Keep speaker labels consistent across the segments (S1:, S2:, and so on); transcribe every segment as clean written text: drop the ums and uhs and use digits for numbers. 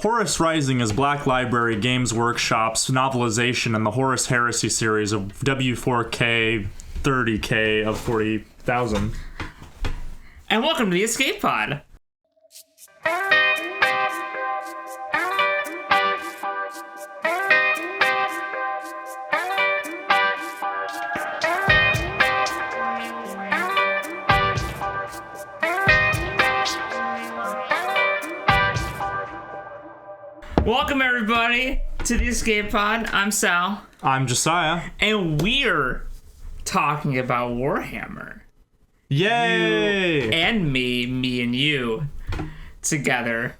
S1: Horus Rising is Black Library Games Workshop's novelization in the Horus Heresy series of W4K 30K of 40,000.
S2: And welcome to the Escape Pod. Welcome, everybody, to the Escape Pod. I'm Sal.
S1: I'm Josiah.
S2: And we're talking about Warhammer.
S1: Yay!
S2: You and me and you together.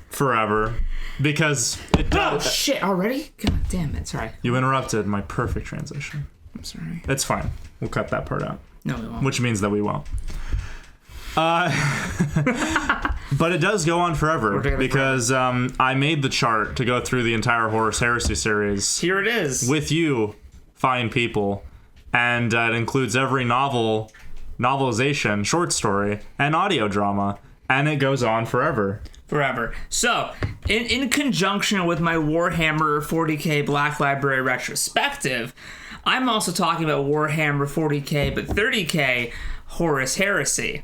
S1: Forever. Because it
S2: does. Oh, shit, already? God damn it, sorry.
S1: You interrupted my perfect transition.
S2: I'm sorry.
S1: It's fine. We'll cut that part out.
S2: No, we won't.
S1: Which means that we won't. But it does go on forever because I made the chart to go through the entire Horus Heresy series.
S2: Here it is.
S1: With you, fine people. And it includes every novelization, short story, and audio drama. And it goes on forever.
S2: Forever. So, in conjunction with my Warhammer 40K Black Library Retrospective, I'm also talking about Warhammer 40K but 30K Horus Heresy.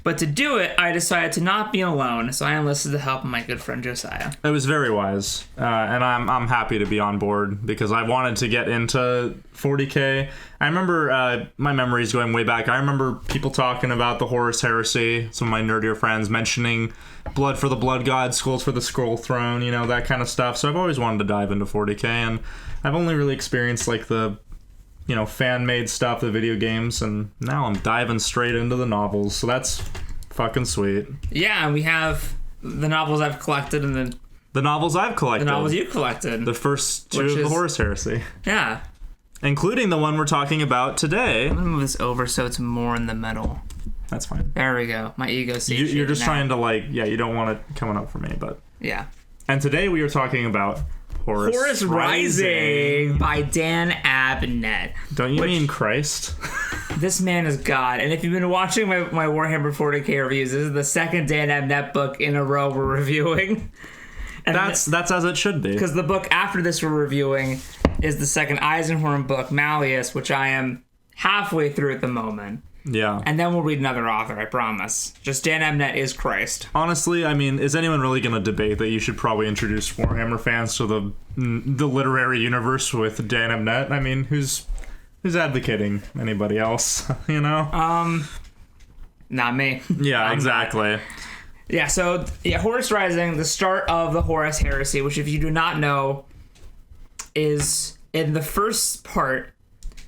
S2: But to do it, I decided to not be alone, so I enlisted the help of my good friend Josiah.
S1: It was very wise, and I'm happy to be on board because I wanted to get into 40K. I remember my memories going way back. I remember people talking about the Horus Heresy, some of my nerdier friends mentioning Blood for the Blood God, Skulls for the Scroll Throne, you know, that kind of stuff. So I've always wanted to dive into 40K, and I've only really experienced like the fan-made stuff, the video games, and now I'm diving straight into the novels, so that's fucking sweet.
S2: Yeah, and we have the novels I've collected and then...
S1: The novels I've collected.
S2: The novels you collected.
S1: The first two of the Horus Heresy.
S2: Yeah.
S1: Including the one we're talking about today.
S2: I'm gonna move this over so it's more in the middle.
S1: That's fine.
S2: There we go. My ego sees
S1: You're just trying to, you don't want it coming up for me, but...
S2: Yeah.
S1: And today we are talking about...
S2: Horus Rising by Dan Abnett.
S1: Don't you mean Christ?
S2: This man is God. And if you've been watching my Warhammer 40K reviews, this is the second Dan Abnett book in a row we're reviewing. And
S1: that's as it should be.
S2: Because the book after this we're reviewing is the second Eisenhorn book, Malleus, which I am halfway through at the moment.
S1: Yeah.
S2: And then we'll read another author, I promise. Just Dan Abnett is Christ.
S1: Honestly, I mean, is anyone really going to debate that you should probably introduce Warhammer fans to the literary universe with Dan Abnett? I mean, who's advocating anybody else, you know?
S2: Not me.
S1: Yeah, exactly.
S2: Yeah, so, Horus Rising, the start of the Horus Heresy, which if you do not know, is in the first part,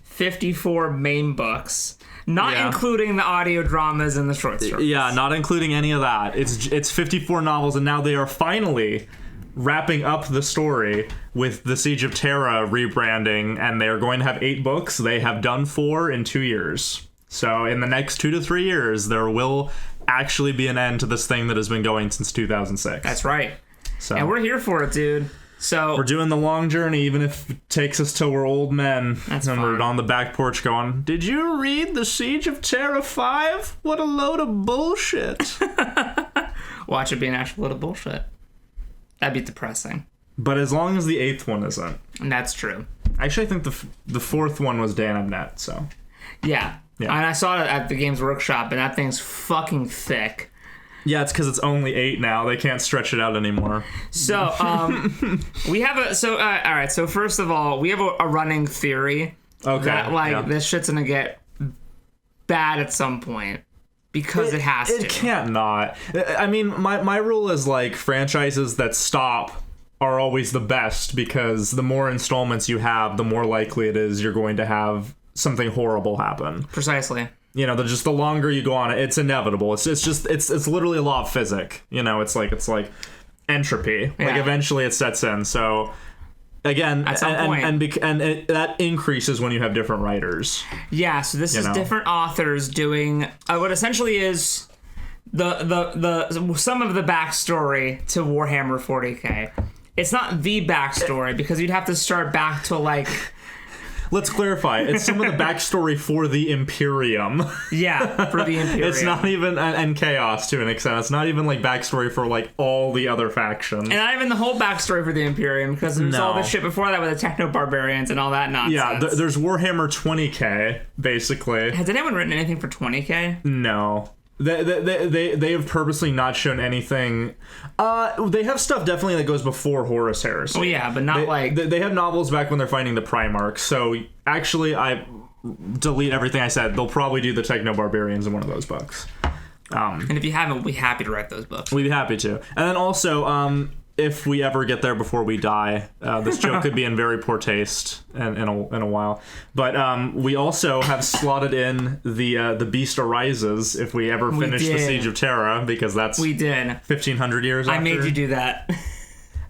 S2: 54 main books. Not including the audio dramas and the short stories.
S1: Yeah, not including any of that. It's 54 novels, and now they are finally wrapping up the story with the Siege of Terra rebranding, and they are going to have 8 books. They have done 4 in 2 years. So in the next 2 to 3 years, there will actually be an end to this thing that has been going since 2006.
S2: That's right.
S1: So,
S2: and we're here for it, dude. So
S1: we're doing the long journey, even if it takes us till we're old men.
S2: That's
S1: and
S2: fine.
S1: We're on the back porch going, "Did you read the Siege of Terra 5? What a load of bullshit."
S2: Watch it be an actual load of bullshit. That'd be depressing.
S1: But as long as the 8th one isn't.
S2: And that's true.
S1: Actually, I think the 4th one was Dan Abnett, so.
S2: Yeah. And I saw it at the Games Workshop, and that thing's fucking thick.
S1: Yeah, it's because it's only 8 now. They can't stretch it out anymore.
S2: So, we have all right, so first of all, we have a running theory that, this shit's gonna get bad at some point. Because it has to.
S1: It can't not. I mean, my rule is, franchises that stop are always the best, because the more installments you have, the more likely it is you're going to have something horrible happen.
S2: Precisely.
S1: You know, the longer you go on it's inevitable. It's literally a law of physics. You know, it's like entropy.
S2: Yeah.
S1: Like eventually it sets in. So again,
S2: at some point.
S1: That increases when you have different writers.
S2: Yeah. So this is different authors doing what essentially is the some of the backstory to Warhammer 40K. It's not the backstory because you'd have to start back to
S1: let's clarify. It's some of the backstory for the Imperium.
S2: Yeah, for the Imperium.
S1: It's not even, and Chaos to an extent. It's not even like backstory for like all the other factions.
S2: And not even the whole backstory for the Imperium, because there's all this shit before that with the techno-barbarians and all that nonsense.
S1: Yeah, there's Warhammer 20k, basically.
S2: Has anyone written anything for 20k?
S1: No. They have purposely not shown anything. They have stuff definitely that goes before Horus Heresy.
S2: Oh yeah, but not
S1: They have novels back when they're fighting the Primarchs. So actually, I delete everything I said. They'll probably do the Techno-Barbarians in one of those books.
S2: And if you haven't, we'll be happy to write those books.
S1: We'd be happy to. And then also, if we ever get there before we die, this joke could be in very poor taste in a while. But we also have slotted in the Beast Arises if we ever finish the Siege of Terra, because that's
S2: we did
S1: 1,500 years after.
S2: I made you do that.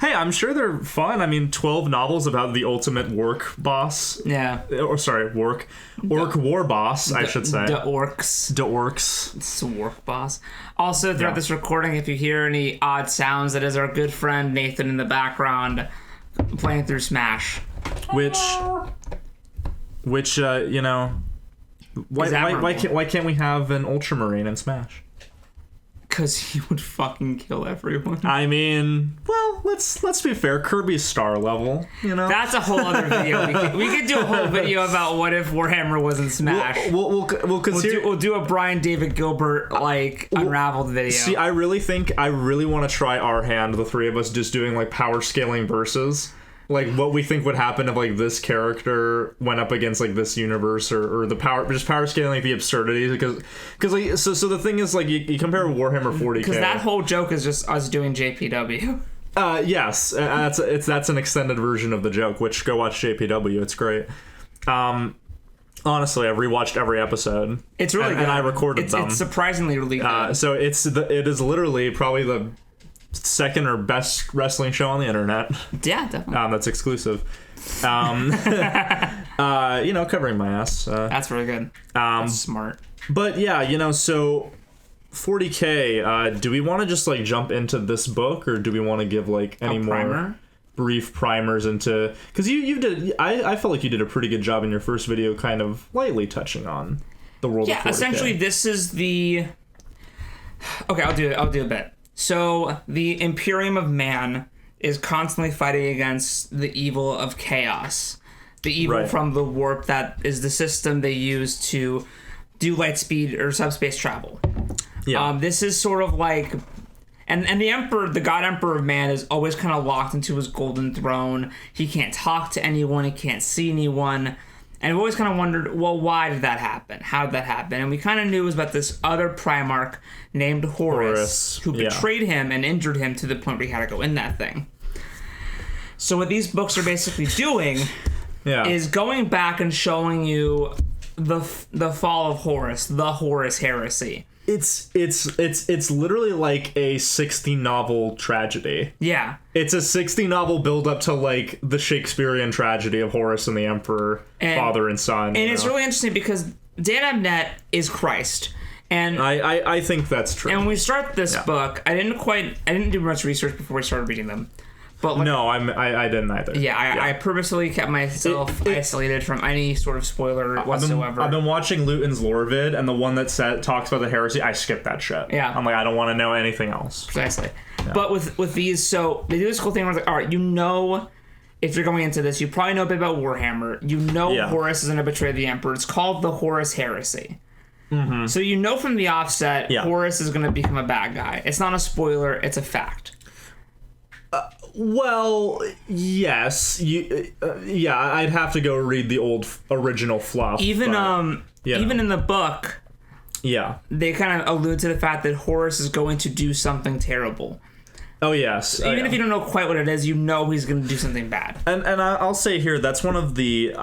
S1: Hey, I'm sure they're fun. I mean, 12 novels about the ultimate orc boss.
S2: Yeah.
S1: Or sorry, orc war boss, I should say.
S2: The orcs.
S1: The orcs.
S2: It's a orc boss. Also, throughout this recording, if you hear any odd sounds, that is our good friend Nathan in the background playing through Smash.
S1: Which you know, why can't we have an Ultramarine in Smash?
S2: Because he would fucking kill everyone.
S1: I mean, well, let's be fair. Kirby's star level, you know.
S2: That's a whole other video. We could do a whole video about what if Warhammer was in Smash.
S1: We'll
S2: do a Brian David Gilbert unraveled video.
S1: See, I really want to try our hand, the three of us, just doing like power scaling versus. Like what we think would happen if like this character went up against like this universe or the power scaling like the absurdities because like so the thing is like you compare Warhammer 40k
S2: because that whole joke is just us doing JPW.
S1: Yes, that's an extended version of the joke. Which go watch JPW. It's great. Honestly, I've rewatched every episode.
S2: It's really good.
S1: And I recorded them.
S2: It's surprisingly really good.
S1: So it is literally probably the second or best wrestling show on the internet.
S2: Yeah, definitely.
S1: That's exclusive. You know, covering my ass.
S2: That's really good. That's smart.
S1: But yeah, you know, so 40k. Do we want to just like jump into this book, or do we want to give like any more brief primers into? Because you did. I felt like you did a pretty good job in your first video, kind of lightly touching on the world.
S2: Yeah,
S1: of 40K.
S2: Essentially, this is the. Okay, I'll do a bit. So, the Imperium of Man is constantly fighting against the evil of chaos. The evil from the warp that is the system they use to do light speed or subspace travel. Yeah. This is sort of like... And the Emperor, the God Emperor of Man, is always kind of locked into his golden throne. He can't talk to anyone. He can't see anyone. And we've always kind of wondered, well, why did that happen? How did that happen? And we kind of knew it was about this other Primarch named Horus who betrayed him and injured him to the point where he had to go in that thing. So what these books are basically doing is going back and showing you the fall of Horus, the Horus Heresy.
S1: It's literally like a 60 novel tragedy.
S2: Yeah.
S1: It's a 60 novel build up to like the Shakespearean tragedy of Horus and the Emperor, father and son.
S2: And it's really interesting because Dan Abnett is Christ. And
S1: I think that's true.
S2: And when we start this book, I didn't do much research before we started reading them. But like,
S1: no, I didn't either.
S2: Yeah, I purposely kept myself isolated from any sort of spoiler whatsoever.
S1: I've been watching Luton's lore vid, and the one that talks about the heresy, I skipped that shit.
S2: Yeah.
S1: I'm like, I don't want to know anything else.
S2: Precisely. Yeah. But with these, so they do this cool thing where it's like, all right, you know, if you're going into this, you probably know a bit about Warhammer. You know Horus is going to betray the Emperor. It's called the Horus Heresy. Mm-hmm. So you know from the offset, Horus is going to become a bad guy. It's not a spoiler, it's a fact.
S1: Well, yes. I'd have to go read the old original fluff.
S2: Even in the book, they kind of allude to the fact that Horus is going to do something terrible.
S1: Oh, yes.
S2: Even if you don't know quite what it is, you know he's going to do something bad.
S1: And I'll say here, that's one of the...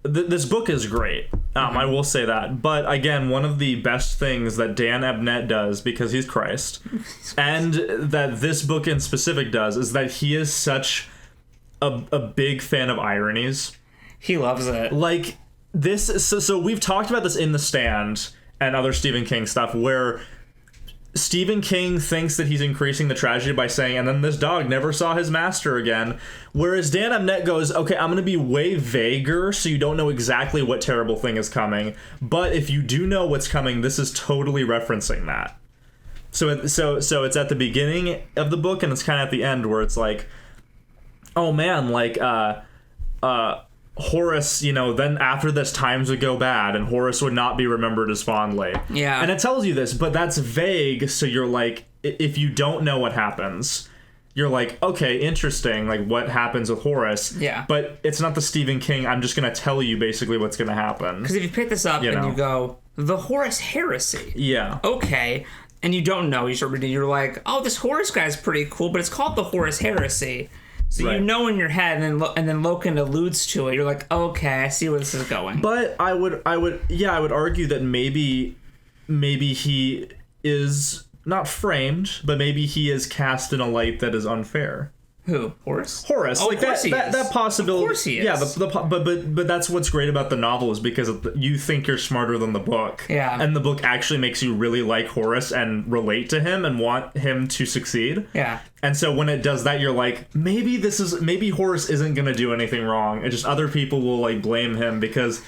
S1: this book is great. I will say that. But again, one of the best things that Dan Abnett does, because he's Christ, and that this book in specific does, is that he is such a big fan of ironies.
S2: He loves it.
S1: Like, this... So we've talked about this in The Stand and other Stephen King stuff, where Stephen King thinks that he's increasing the tragedy by saying, and then this dog never saw his master again. Whereas Dan Abnett goes, okay, I'm going to be way vaguer so you don't know exactly what terrible thing is coming. But if you do know what's coming, this is totally referencing that. So it's at the beginning of the book and it's kind of at the end where it's like, oh man, like, Horus, then after this, times would go bad and Horus would not be remembered as fondly.
S2: Yeah.
S1: And it tells you this, but that's vague, so you're like, if you don't know what happens, you're like, okay, interesting, like what happens with Horus.
S2: Yeah.
S1: But it's not the Stephen King, I'm just going to tell you basically what's going to happen.
S2: Because if you pick this up and you go, the Horus Heresy.
S1: Yeah.
S2: Okay. And you don't know, you start reading, you're like, oh, this Horus guy's pretty cool, but it's called the Horus Heresy. So
S1: right.
S2: you know in your head, and then Loken alludes to it. You're like, okay, I see where this is going.
S1: But I would argue that maybe he is not framed, but maybe he is cast in a light that is unfair.
S2: Who? Horus?
S1: Horus,
S2: oh,
S1: like that possibility.
S2: Of course he is.
S1: Yeah, but that's what's great about the novel is because you think you're smarter than the book.
S2: Yeah.
S1: And the book actually makes you really like Horus and relate to him and want him to succeed.
S2: Yeah.
S1: And so when it does that, you're like, maybe Horus isn't gonna do anything wrong. And just other people will like blame him because,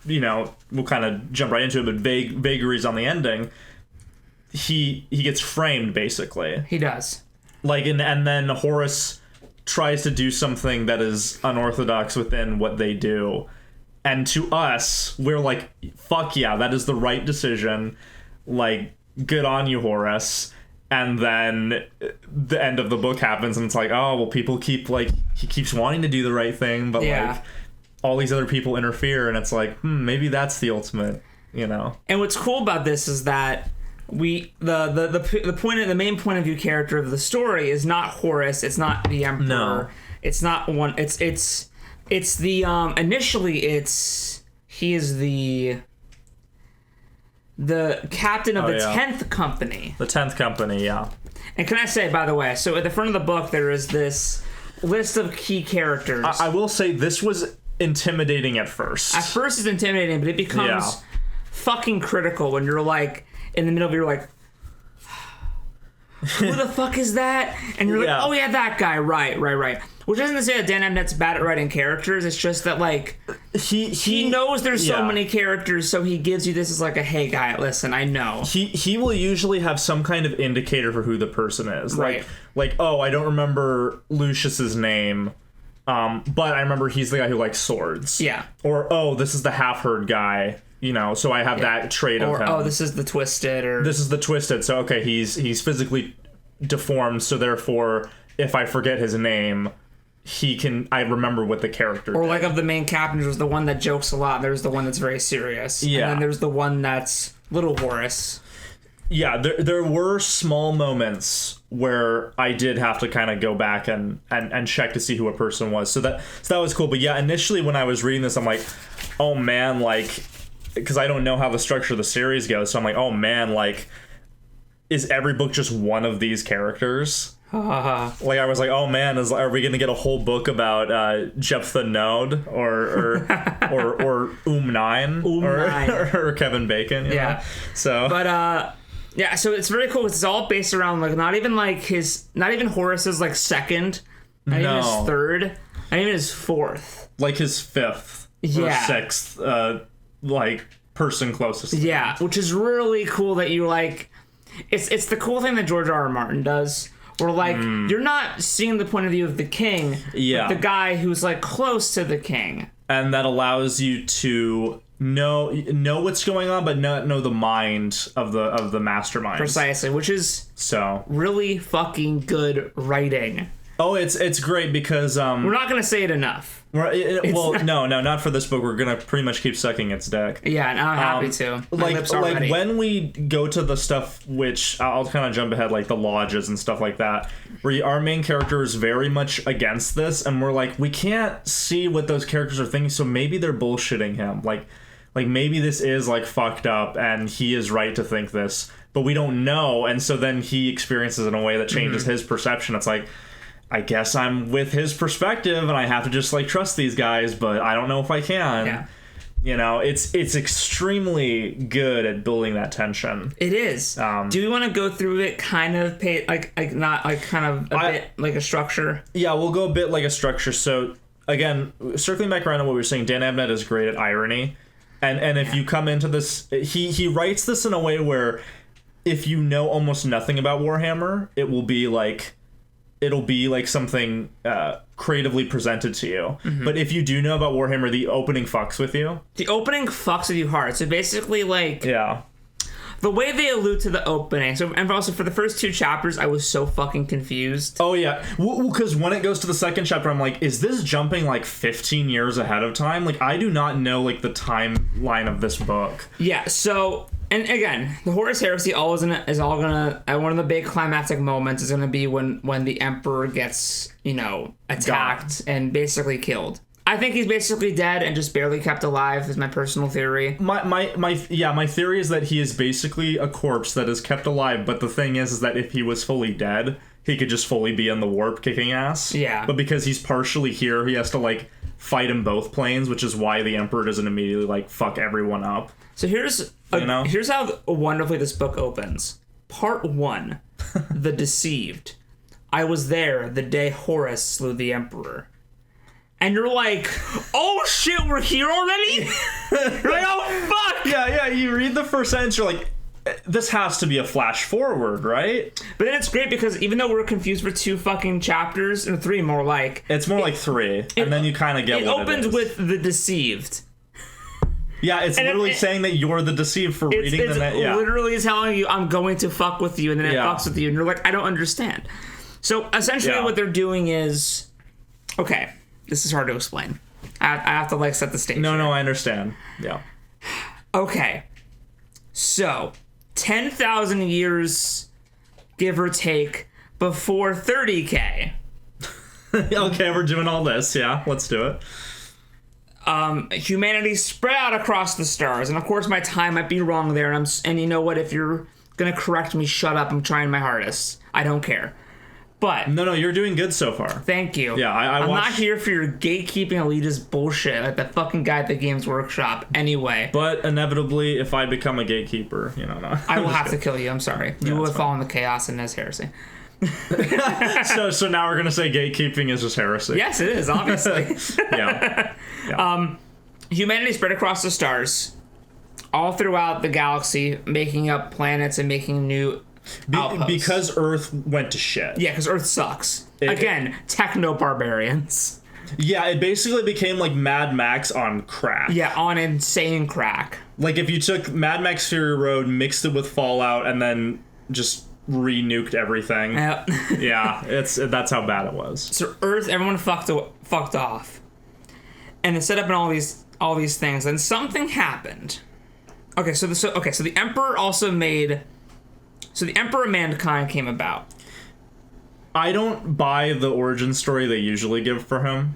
S1: we'll kind of jump right into it, but vagaries on the ending. He gets framed basically.
S2: He does.
S1: Like, and then Horus tries to do something that is unorthodox within what they do. And to us, we're like, fuck yeah, that is the right decision. Like, good on you, Horus. And then the end of the book happens, and it's like, oh, well, people keep, like, he keeps wanting to do the right thing, but, like, all these other people interfere, and it's like, maybe that's the ultimate,
S2: And what's cool about this is that the main point of view character of the story is not Horus, it's not the Emperor.
S1: No.
S2: It's not one. It's the initially he is the captain of the 10th company.
S1: The 10th company, yeah.
S2: And can I say, by the way, so at the front of the book there is this list of key characters.
S1: I will say this was intimidating at first.
S2: At first it's intimidating, but it becomes fucking critical when you're like in the middle of you're like, who the fuck is that? And you're like, oh yeah, that guy, right. Which doesn't say that Dan Abnett's bad at writing characters. It's just that like he knows there's so many characters, so he gives you this as like a, hey guy, listen, I know.
S1: He will usually have some kind of indicator for who the person is.
S2: Right.
S1: Like oh, I don't remember Lucius's name, but I remember he's the guy who likes swords.
S2: Yeah.
S1: Or oh, this is the half-herd guy. So I have that trait of him.
S2: Oh, this is the Twisted, or
S1: this is the Twisted. So okay, he's physically deformed. So therefore, if I forget his name, I remember what the character.
S2: Or
S1: did.
S2: like of the main captains, there's the one that jokes a lot. There's the one that's very serious.
S1: Yeah.
S2: And then there's the one that's little Horus.
S1: Yeah, there were small moments where I did have to kind of go back and check to see who a person was. So that was cool. But yeah, initially when I was reading this, I'm like, oh man, like. Because I don't know how the structure of the series goes, so I'm like, oh man, like, is every book just one of these characters? Like, I was like, oh man, are we gonna get a whole book about Jephthah Node or Nine or Kevin Bacon? You know?
S2: So, but so it's very cool because it's all based around like not even Horus's like second, not even his third, not even his fourth,
S1: like his fifth or sixth. Like person closest to him.
S2: Which is really cool that you like it's the cool thing that George R.R. Martin does where like you're not seeing the point of view of the king, but the guy who's like close to the king,
S1: and that allows you to know what's going on but not know the mind of the mastermind
S2: precisely, which is so really fucking good writing.
S1: Oh, it's great because
S2: we're not gonna say it enough.
S1: No, not for this book. We're gonna pretty much keep sucking its dick.
S2: Yeah, and I'm happy to.
S1: Like when we go to the stuff, which I'll kind of jump ahead, like the lodges and stuff like that, where our main character is very much against this, and we're like, we can't see what those characters are thinking, so maybe they're bullshitting him. Like maybe this is like fucked up, and he is right to think this, but we don't know, and so then he experiences it in a way that changes his perception. It's like, I guess I'm with his perspective and I have to just like trust these guys, but I don't know if I can. You know, it's extremely good at building that tension.
S2: It is. Do we want to go through it kind of bit like a structure? Yeah,
S1: we'll go a bit like a structure. So again, circling back around to what we were saying, Dan Abnett is great at irony. And if you come into this, he writes this in a way where if you know almost nothing about Warhammer, it'll be like something creatively presented to you. Mm-hmm. But if you do know about Warhammer, the opening fucks with you.
S2: The opening fucks with you hard. So basically, like...
S1: Yeah.
S2: The way they allude to the opening. So, and also for the first 2 chapters, I was so fucking confused.
S1: Oh, yeah. Because when it goes to the second chapter, I'm like, is this jumping like 15 years ahead of time? Like, I do not know like the timeline of this book.
S2: Yeah, so... And again, the Horus Heresy one of the big climactic moments is gonna be when the Emperor gets, attacked and basically killed. I think he's basically dead and just barely kept alive, is my personal theory.
S1: My theory is that he is basically a corpse that is kept alive, but the thing is that if he was fully dead, he could just fully be in the warp kicking ass.
S2: Yeah.
S1: But because he's partially here, he has to like fight in both planes, which is why the Emperor doesn't immediately like fuck everyone up.
S2: So here's how wonderfully this book opens. Part 1, The Deceived. I was there the day Horus slew the Emperor. And you're like, oh shit, we're here already? You're like, oh fuck!
S1: Yeah, you read the first sentence, you're like, this has to be a flash forward, right?
S2: But then it's great because even though we're confused for 2 fucking chapters, or 3 more like...
S1: It's more like 3, and then you kind of get what it is.
S2: It opens with The Deceived.
S1: Yeah, it's literally saying that you're the deceived for reading the net. Yeah.
S2: Literally telling you, I'm going to fuck with you, and then it fucks with you, and you're like, I don't understand. So essentially what they're doing is... Okay, this is hard to explain. I have to like set the stage.
S1: No, I understand. Yeah.
S2: Okay. So, 10,000 years, give or take, before 30K.
S1: Okay, we're doing all this. Yeah, let's do it.
S2: Humanity spread out across the stars, and of course my time might be wrong there, and you know what, if you're gonna correct me, shut up, I'm trying my hardest. I don't care. But...
S1: No, you're doing good so far.
S2: Thank you.
S1: Yeah, I'm
S2: not here for your gatekeeping elitist bullshit like the fucking guy at the Games Workshop, anyway.
S1: But inevitably, if I become a gatekeeper, no.
S2: I will have to kill you, I'm sorry. You will fall in the chaos and as heresy.
S1: So now we're gonna say gatekeeping is just heresy.
S2: Yes, it is, obviously.
S1: Yeah.
S2: Humanity spread across the stars, all throughout the galaxy, making up planets and making new outposts.
S1: Because Earth went to shit.
S2: Yeah, because Earth sucks. Again, techno-barbarians.
S1: Yeah, it basically became like Mad Max on crack.
S2: Yeah, on insane crack.
S1: Like if you took Mad Max Fury Road, mixed it with Fallout, and then just re-nuked everything. Yeah, that's how bad it was.
S2: So Earth, everyone fucked off, and they set up in all these things, and something happened. Okay, so the Emperor also made. So the Emperor of Mankind came about.
S1: I don't buy the origin story they usually give for him.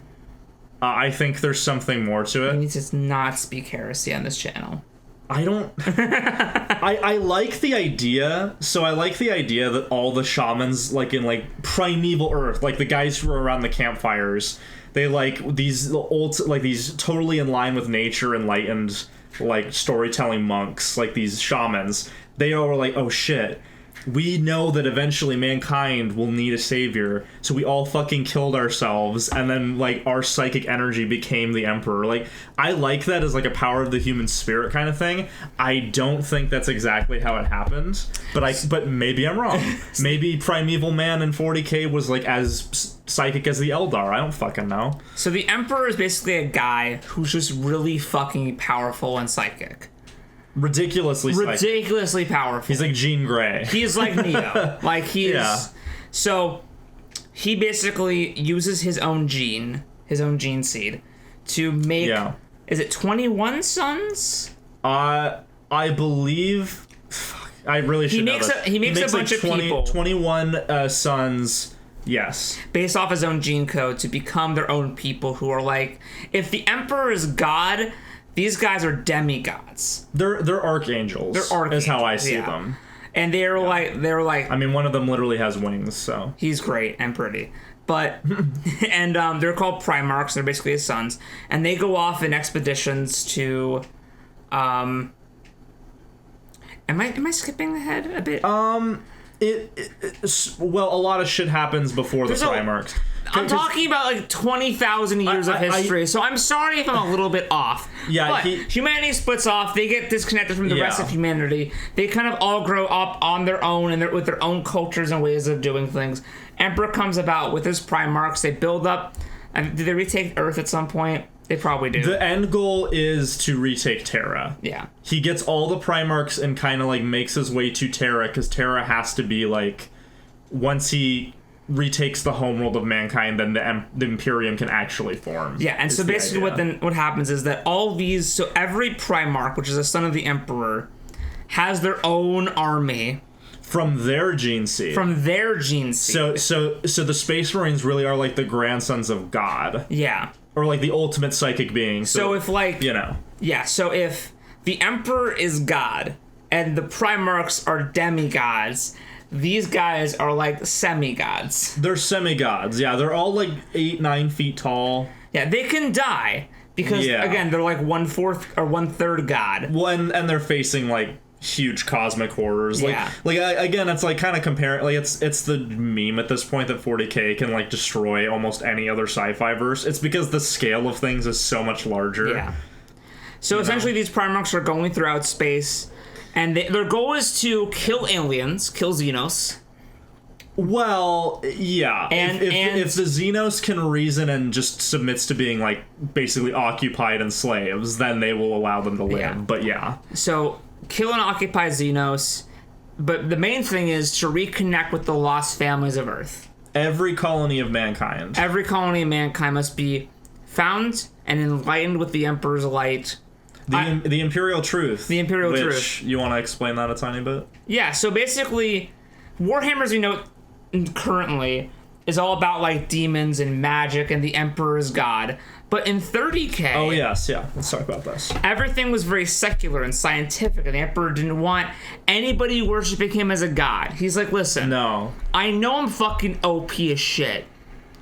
S1: I think there's something more to it.
S2: You need to not speak heresy on this channel.
S1: I don't... I like the idea. So I like the idea that all the shamans, like in like primeval Earth, like the guys who are around the campfires, they like these totally in line with nature, enlightened, like storytelling monks, like these shamans. They are like, oh shit, we know that eventually mankind will need a savior, so we all fucking killed ourselves, and then like our psychic energy became the Emperor. Like, I like that as like a power of the human spirit kind of thing. I don't think that's exactly how it happened, but maybe I'm wrong. Maybe primeval man in 40K was like as psychic as the Eldar. I don't fucking know.
S2: So the Emperor is basically a guy who's just really fucking powerful and psychic.
S1: Ridiculously
S2: powerful.
S1: He's like Jean Grey.
S2: He is like Neo. Like he is. Yeah. So he basically uses his own gene seed to make. Yeah. Is it 21 sons?
S1: I believe. Fuck, I really should know this.
S2: He makes a bunch of people.
S1: 21 sons. Yes.
S2: Based off his own gene code to become their own people who are like, if the Emperor is God, these guys are demigods.
S1: They're archangels. They're archangels. Is how I see them.
S2: And they're like. I
S1: mean, one of them literally has wings, so
S2: he's great and pretty. But and they're called Primarchs. They're basically his sons, and they go off in expeditions to. Am I skipping ahead a bit?
S1: Well, a lot of shit happens before the Primarchs.
S2: I'm talking about like 20,000 years of history, so I'm sorry if I'm a little bit off.
S1: Yeah,
S2: but humanity splits off. They get disconnected from the rest of humanity. They kind of all grow up on their own and with their own cultures and ways of doing things. Emperor comes about with his Primarchs. They build up. Do they retake Earth at some point? They probably do.
S1: The end goal is to retake Terra.
S2: Yeah.
S1: He gets all the Primarchs and kind of like makes his way to Terra, because Terra has to be like, once he retakes the homeworld of mankind, then the Imperium can actually form.
S2: Yeah, and so basically what happens is that so every Primarch, which is a son of the Emperor, has their own army.
S1: From their gene seed.
S2: So
S1: the Space Marines really are like the grandsons of God.
S2: Yeah.
S1: Or like the ultimate psychic being.
S2: So if like... Yeah, so if the Emperor is God, and the Primarchs are demigods... These guys are like semi-gods.
S1: They're semi-gods, yeah. They're all like 8-9 feet tall.
S2: Yeah, they can die because, again, they're like 1/4 or 1/3 god.
S1: Well, and they're facing like huge cosmic horrors. Again, it's like kind of comparing. Like it's the meme at this point that 40K can like destroy almost any other sci-fi verse. It's because the scale of things is so much larger.
S2: Yeah. So essentially, these Primarchs are going throughout space. And their goal is to kill aliens, kill Xenos.
S1: Well, yeah. And if the Xenos can reason and just submits to being, like, basically occupied and slaves, then they will allow them to live. Yeah. But yeah.
S2: So, kill and occupy Xenos. But the main thing is to reconnect with the lost families of Earth.
S1: Every colony of mankind.
S2: Every colony of mankind must be found and enlightened with the Emperor's light.
S1: The Imperial Truth.
S2: The Imperial Truth.
S1: You want to explain that a tiny bit?
S2: Yeah, so basically, Warhammer, as we know currently, is all about, like, demons and magic and the Emperor's God. But in 30K...
S1: Oh, yes, yeah. Let's talk about this.
S2: Everything was very secular and scientific, and the Emperor didn't want anybody worshiping him as a god. He's like, listen...
S1: No.
S2: I know I'm fucking OP as shit,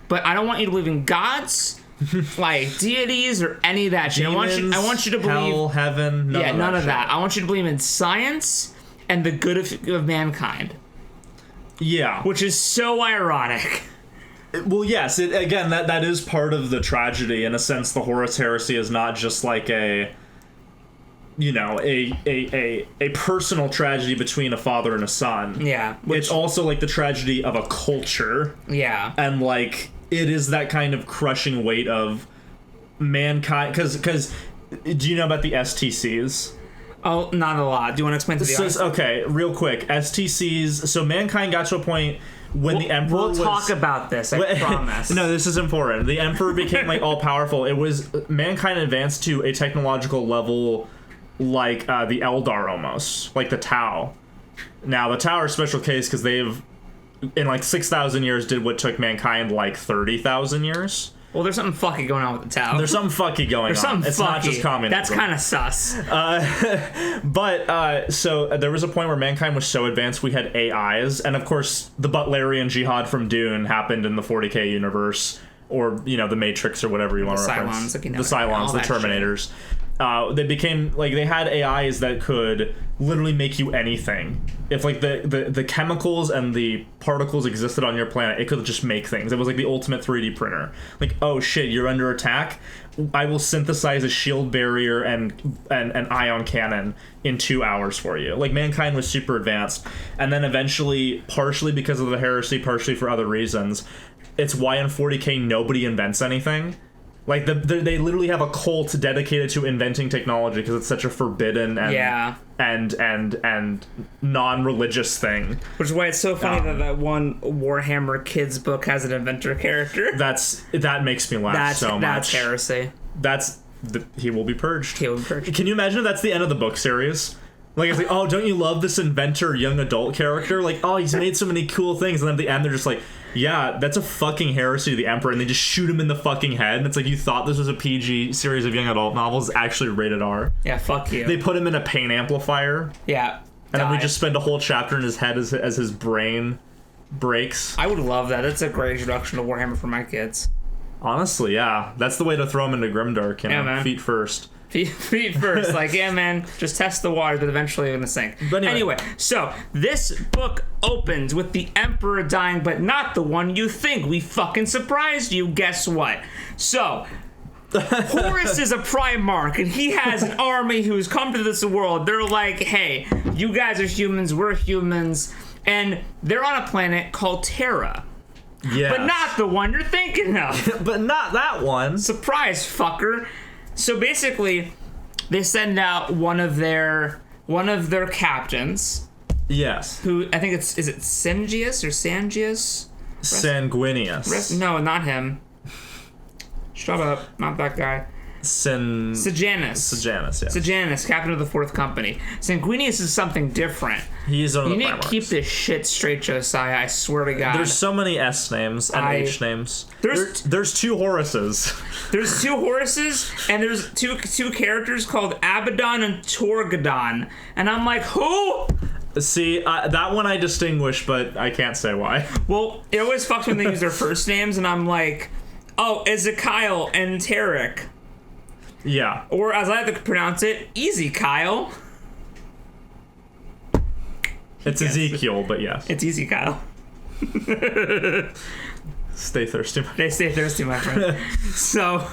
S2: but I don't want you to believe in gods... like deities or any of that shit.
S1: Demons,
S2: I want you to believe
S1: hell, heaven,
S2: none of that. I want you to believe in science and the good of mankind.
S1: Yeah,
S2: which is so ironic.
S1: Well, yes. Again, that is part of the tragedy. In a sense, the Horus Heresy is not just like a personal tragedy between a father and a son.
S2: Yeah,
S1: it's also like the tragedy of a culture.
S2: Yeah,
S1: and like. It is that kind of crushing weight of mankind. Because do you know about the STCs?
S2: Oh, not a lot. Do you want to explain to the audience?
S1: Okay, real quick. STCs. So mankind got to a point when the Emperor
S2: We'll talk about this, I promise.
S1: No, this is important. The Emperor became like all powerful. It was mankind advanced to a technological level like the Eldar almost. Like the Tau. Now, the Tau are a special case because they've in like 6,000 years did what took mankind like 30,000 years.
S2: Well, there's something fucky going on with the Tau.
S1: There's something fucky going on.
S2: There's something
S1: it's
S2: fucky.
S1: Not just communism.
S2: That's kind of sus.
S1: So there was a point where mankind was so advanced we had AIs, and of course the Butlerian jihad from Dune happened in the 40K universe, or the Matrix or whatever you want to reference.
S2: The
S1: Cylons, the Terminators. They became like they had AIs that could literally make you anything. If like the chemicals and the particles existed on your planet, it could just make things. It was like the ultimate 3D printer. Like, oh shit, you're under attack. I will synthesize a shield barrier and an ion cannon in 2 hours for you. Like mankind was super advanced, and then eventually, partially because of the heresy, partially for other reasons, it's why in 40K nobody invents anything. Like they literally have a cult dedicated to inventing technology because it's such a forbidden and non-religious thing.
S2: Which is why it's so funny that one Warhammer kids book has an inventor character.
S1: That makes me laugh so much.
S2: That's heresy.
S1: He will be purged.
S2: He will be purged.
S1: Can you imagine if that's the end of the book series? Like, it's like, oh, don't you love this inventor young adult character? Like, oh, he's made so many cool things. And then at the end, they're just like, yeah, that's a fucking heresy to the Emperor. And they just shoot him in the fucking head. And it's like, you thought this was a PG series of young adult novels, actually rated R.
S2: Yeah, fuck you.
S1: They put him in a pain amplifier.
S2: Yeah.
S1: And then we just spend a whole chapter in his head as his brain breaks.
S2: I would love that. That's a great introduction to Warhammer for my kids.
S1: Honestly, yeah. That's the way to throw them into Grimdark, you know?
S2: Man.
S1: Feet first.
S2: Feet first. Like, yeah, man, just test the water, but eventually you're going to sink.
S1: But anyway,
S2: so this book opens with the Emperor dying, but not the one you think. We fucking surprised you. Guess what? So, Horus is a Primarch, and he has an army who's come to this world. They're like, hey, you guys are humans, we're humans, and they're on a planet called Terra.
S1: yeah.
S2: But not the one you're thinking of.
S1: But not that one.
S2: Surprise, fucker. So basically, they send out one of their captains.
S1: Yes.
S2: Who I think is it Sangius or Sangius?
S1: Sanguinius.
S2: No, not him. Shut up, not that guy. Sejanus, yeah. Sejanus, captain of the 4th Company. Sanguinius is something different.
S1: He's one of the
S2: You need
S1: Primarchs.
S2: to keep this shit straight, Josiah. I swear to God.
S1: There's so many S names and H names. There's 2 Horuses.
S2: There's 2 Horuses, and there's two characters called Abaddon and Torgadon. And I'm like, who?
S1: See, that one I distinguish, but I can't say why.
S2: Well, it always fucks when they use their first names, and I'm like, oh, Ezekiel and Tarek.
S1: Yeah.
S2: Or, as I like to pronounce it, Easy Kyle.
S1: It's Ezekiel, but yes.
S2: It's Easy Kyle.
S1: Stay thirsty.
S2: They stay thirsty, my friend. So,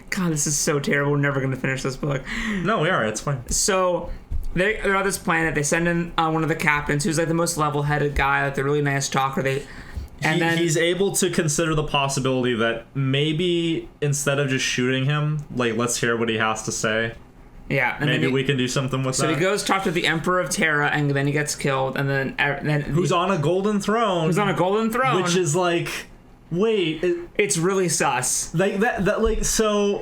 S2: God, this is so terrible. We're never going to finish this book.
S1: No, we are. It's fine.
S2: So, they're on this planet. They send in one of the captains, who's like the most level-headed guy, like the really nice talker.
S1: He's able to consider the possibility that maybe instead of just shooting him, like, let's hear what he has to say.
S2: Yeah. And
S1: maybe we can do something with that.
S2: So he goes talk to the Emperor of Terra, and then he gets killed, and then
S1: who's on a golden throne.
S2: Who's on a golden throne.
S1: Which is like, wait.
S2: It's really sus.
S1: Like, that like, so,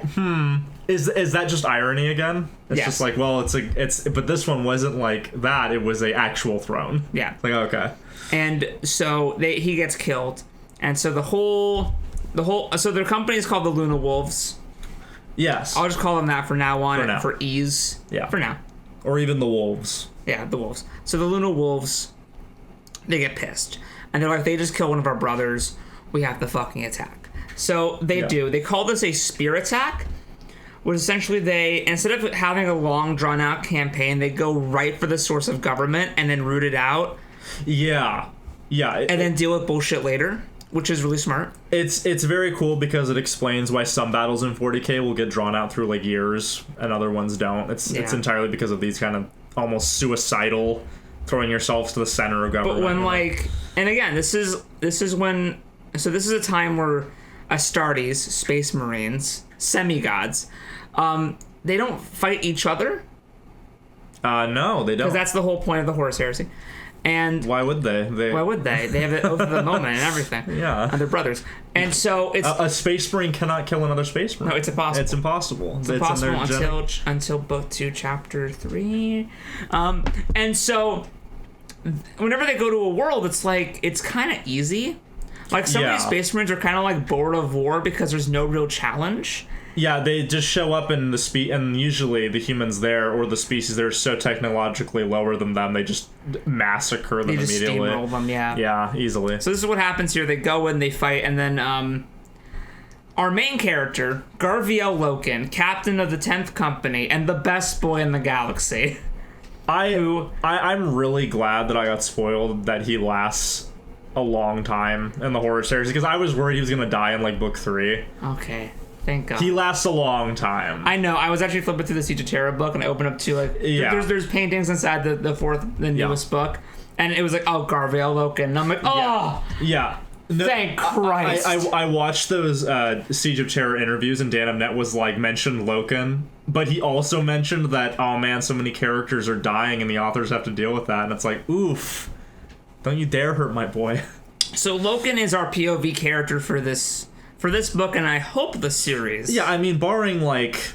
S1: Is that just irony again? It's just like, well, but this one wasn't like that. It was a actual throne.
S2: Yeah.
S1: Like, okay. And
S2: so he gets killed, and so so their company is called the Luna Wolves.
S1: Yes.
S2: I'll just call them that for now on, for ease.
S1: Yeah.
S2: For now.
S1: Or even the Wolves.
S2: Yeah, the Wolves. So the Luna Wolves, they get pissed, and they're like, they just killed one of our brothers. We have to fucking attack. So they do. They call this a spear attack. Which essentially instead of having a long drawn out campaign, they go right for the source of government and then root it out.
S1: Yeah.
S2: And then deal with bullshit later, which is really smart.
S1: It's very cool because it explains why some battles in 40K will get drawn out through like years and other ones don't. It's entirely because of these kind of almost suicidal throwing yourselves to the center of government.
S2: But when and again, this is a time where Astartes, Space Marines, semi-gods, they don't fight each other.
S1: No, they don't.
S2: Because that's the whole point of the Horus Heresy. And
S1: why would they?
S2: Why would they? They have it over the moment and everything.
S1: Yeah.
S2: And they're brothers. And so it's...
S1: A Space Marine cannot kill another Space Marine.
S2: No, it's impossible.
S1: It's impossible.
S2: It's impossible until Book 2, Chapter 3. And so whenever they go to a world, it's like, it's kind of easy. Like, some of these Space Marines are kind of like bored of war because there's no real challenge.
S1: Yeah, they just show up in and usually the humans there or the species that are so technologically lower than them, they just massacre them immediately. They just steamroll
S2: them, yeah.
S1: Yeah, easily.
S2: So this is what happens here. They go and they fight, and then our main character, Garviel Loken, captain of the 10th Company, and the best boy in the galaxy.
S1: I'm really glad that I got spoiled that he lasts a long time in the Horus Heresy, because I was worried he was going to die in, like, Book 3.
S2: Okay. Thank God.
S1: He lasts a long time.
S2: I know. I was actually flipping through the Siege of Terra book, and I opened up to, like, there's paintings inside the newest book, and it was like, oh, Garviel Loken, and I'm like, oh!
S1: Yeah. No,
S2: thank Christ.
S1: I watched those Siege of Terror interviews, and Dan Net was like, mentioned Loken, but he also mentioned that, oh man, so many characters are dying and the authors have to deal with that, and it's like, oof, don't you dare hurt my boy.
S2: So Loken is our POV character for this book, and I hope the series.
S1: Yeah, I mean, barring like,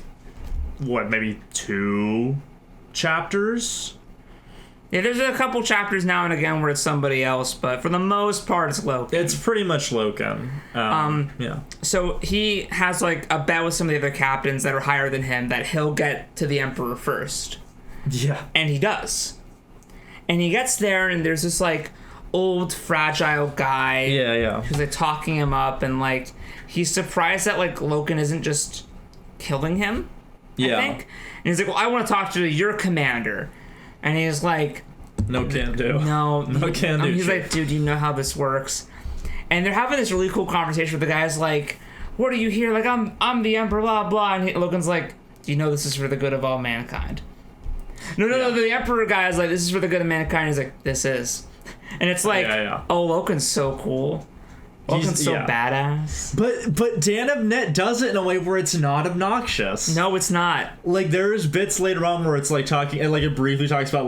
S1: maybe 2 chapters?
S2: Yeah, there's a couple chapters now and again where it's somebody else, but for the most part, it's Loken.
S1: It's pretty much Loken. Yeah.
S2: So he has like a bet with some of the other captains that are higher than him that he'll get to the Emperor first.
S1: Yeah.
S2: And he does. And he gets there, and there's this like old fragile guy.
S1: Yeah.
S2: Who's like talking him up, and like he's surprised that like Loken isn't just killing him.
S1: Yeah.
S2: I think. And he's like, well, I want to talk to your commander. And he's like,
S1: no can do.
S2: No
S1: can do.
S2: He's like, dude, you know how this works. And they're having this really cool conversation where the guy's like, what are you here? Like, I'm the Emperor, blah, blah. And Logan's like, do you know this is for the good of all mankind? No, the Emperor guy is like, this is for the good of mankind. He's like, this is. And it's like, oh, Logan's so cool. Logan's so badass.
S1: But Dan Abnett does it in a way where it's not obnoxious.
S2: No, it's not.
S1: Like, there's bits later on where it's like talking, and like it briefly talks about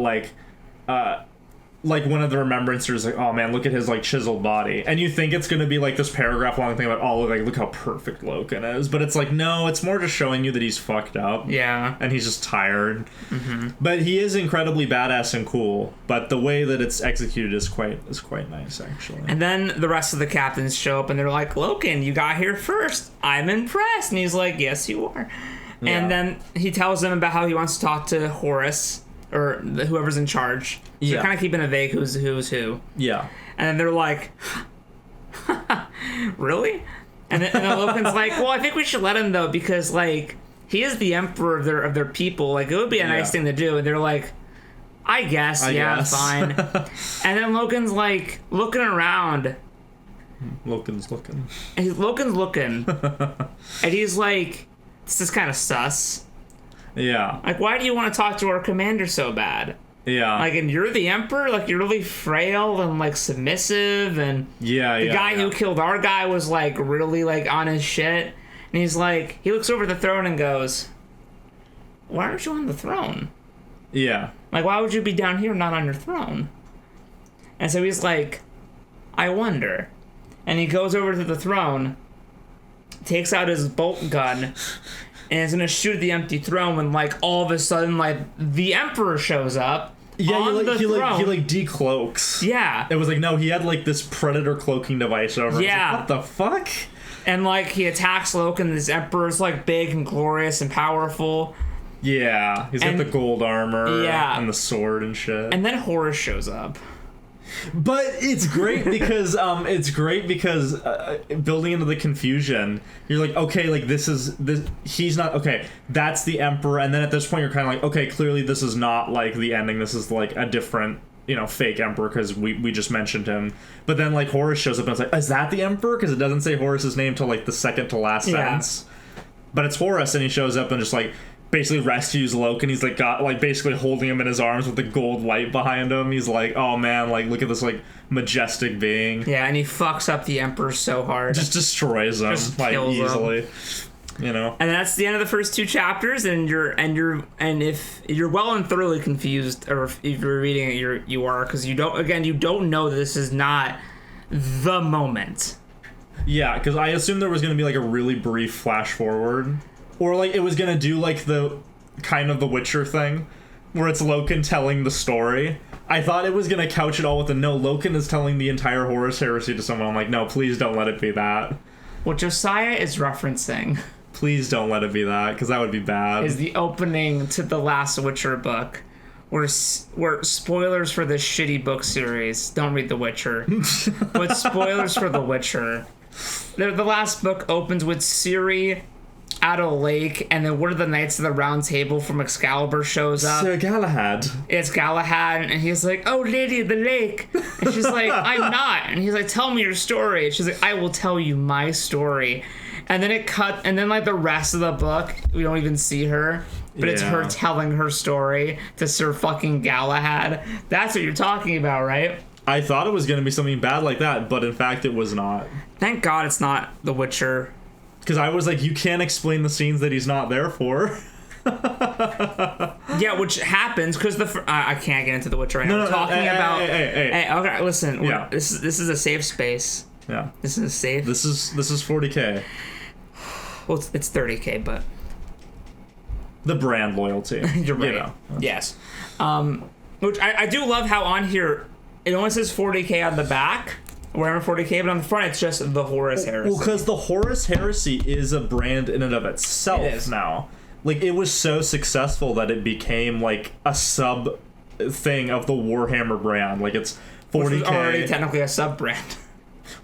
S1: like one of the remembrancers, like, oh man, look at his like chiseled body, and you think it's gonna be like this paragraph long thing about, oh, like look how perfect Loken is, but it's like, no, it's more just showing you that he's fucked up, and he's just tired. But he is incredibly badass and cool, but the way that it's executed is quite nice, actually.
S2: And then the rest of the captains show up and they're like, Loken, you got here first, I'm impressed. And he's like, yes you are. And then he tells them about how he wants to talk to Horus, or whoever's in charge. So they're kind of keeping it vague who's who. Yeah. And then they're like, really? And then Loken's like, well, I think we should let him, though, because, like, he is the emperor of their people. Like, it would be a nice thing to do. And they're like, I guess. Fine. And then Loken's, like, looking around.
S1: Loken's looking.
S2: And he's like, this is kind of sus.
S1: Yeah.
S2: Like, why do you want to talk to our commander so bad?
S1: Yeah.
S2: Like, and you're the emperor? Like, you're really frail and, like, submissive, and the guy who killed our guy was, like, really, like, on his shit. And he's like, he looks over the throne and goes, why aren't you on the throne? Yeah. Like, why would you be down here not on your throne? And so he's like, I wonder. And he goes over to the throne, takes out his bolt gun, and is gonna shoot the empty throne when, like, all of a sudden, like, the Emperor shows up. Yeah, on the throne.
S1: He decloaks. Yeah. It was like, no, he had, like, this predator cloaking device over. Yeah. Like, what the fuck?
S2: And, like, he attacks Loken. This Emperor's, like, big and glorious and powerful.
S1: Yeah. He's got the gold armor. Yeah. And the sword and shit.
S2: And then Horus shows up.
S1: But it's great because building into the confusion, you're like, okay, like this he's not okay, that's the Emperor, and then at this point you're kind of like, okay, clearly this is not like the ending, this is like a different, fake Emperor because we just mentioned him. But then like Horus shows up and it's like, is that the Emperor? Because it doesn't say Horus's name till like the second to last sentence. But it's Horus, and he shows up and just like basically rescues Loken. He's like got like basically holding him in his arms with the gold light behind him. He's like, oh man, like look at this like majestic being. Yeah, and he fucks up the Emperor so hard. Just destroys him, just like easily. And that's the end of the first two chapters, and if you're well and thoroughly confused, or if you're reading it, you are, because you don't know that this is not the moment. Yeah, because I assumed there was going to be like a really brief flash forward. Or, like, it was gonna do, like, the kind of the Witcher thing, where it's Loken telling the story. I thought it was gonna couch it all with no, Loken is telling the entire Horus Heresy to someone. I'm like, no, please don't let it be that. What Josiah is referencing... Please don't let it be that, because that would be bad. ...is the opening to the last Witcher book, where spoilers for this shitty book series, don't read The Witcher, but spoilers for The Witcher. The last book opens with Ciri at a lake, and then one of the Knights of the Round Table from Excalibur shows up. Sir Galahad. It's Galahad, and he's like, oh, Lady of the Lake. And she's like, I'm not. And he's like, tell me your story. And she's like, I will tell you my story. And then and then like the rest of the book, we don't even see her, but it's her telling her story to Sir fucking Galahad. That's what you're talking about, right? I thought it was going to be something bad like that, but in fact it was not. Thank God it's not The Witcher. Because I was like, you can't explain the scenes that he's not there for. Yeah, which happens because I can't get into The Witcher right now. Hey, okay, listen. Yeah. This is a safe space. Yeah. This is safe. This is 40K. Well, it's 30K, but the brand loyalty. You're right. Yes. Which I do love how on here it only says 40K on the back. Warhammer 40K, but on the front it's just the Horus Heresy. Well, because the Horus Heresy is a brand in and of itself now. Like, it was so successful that it became, like, a sub thing of the Warhammer brand. Like, it's 40K.
S2: Which was already technically a sub-brand.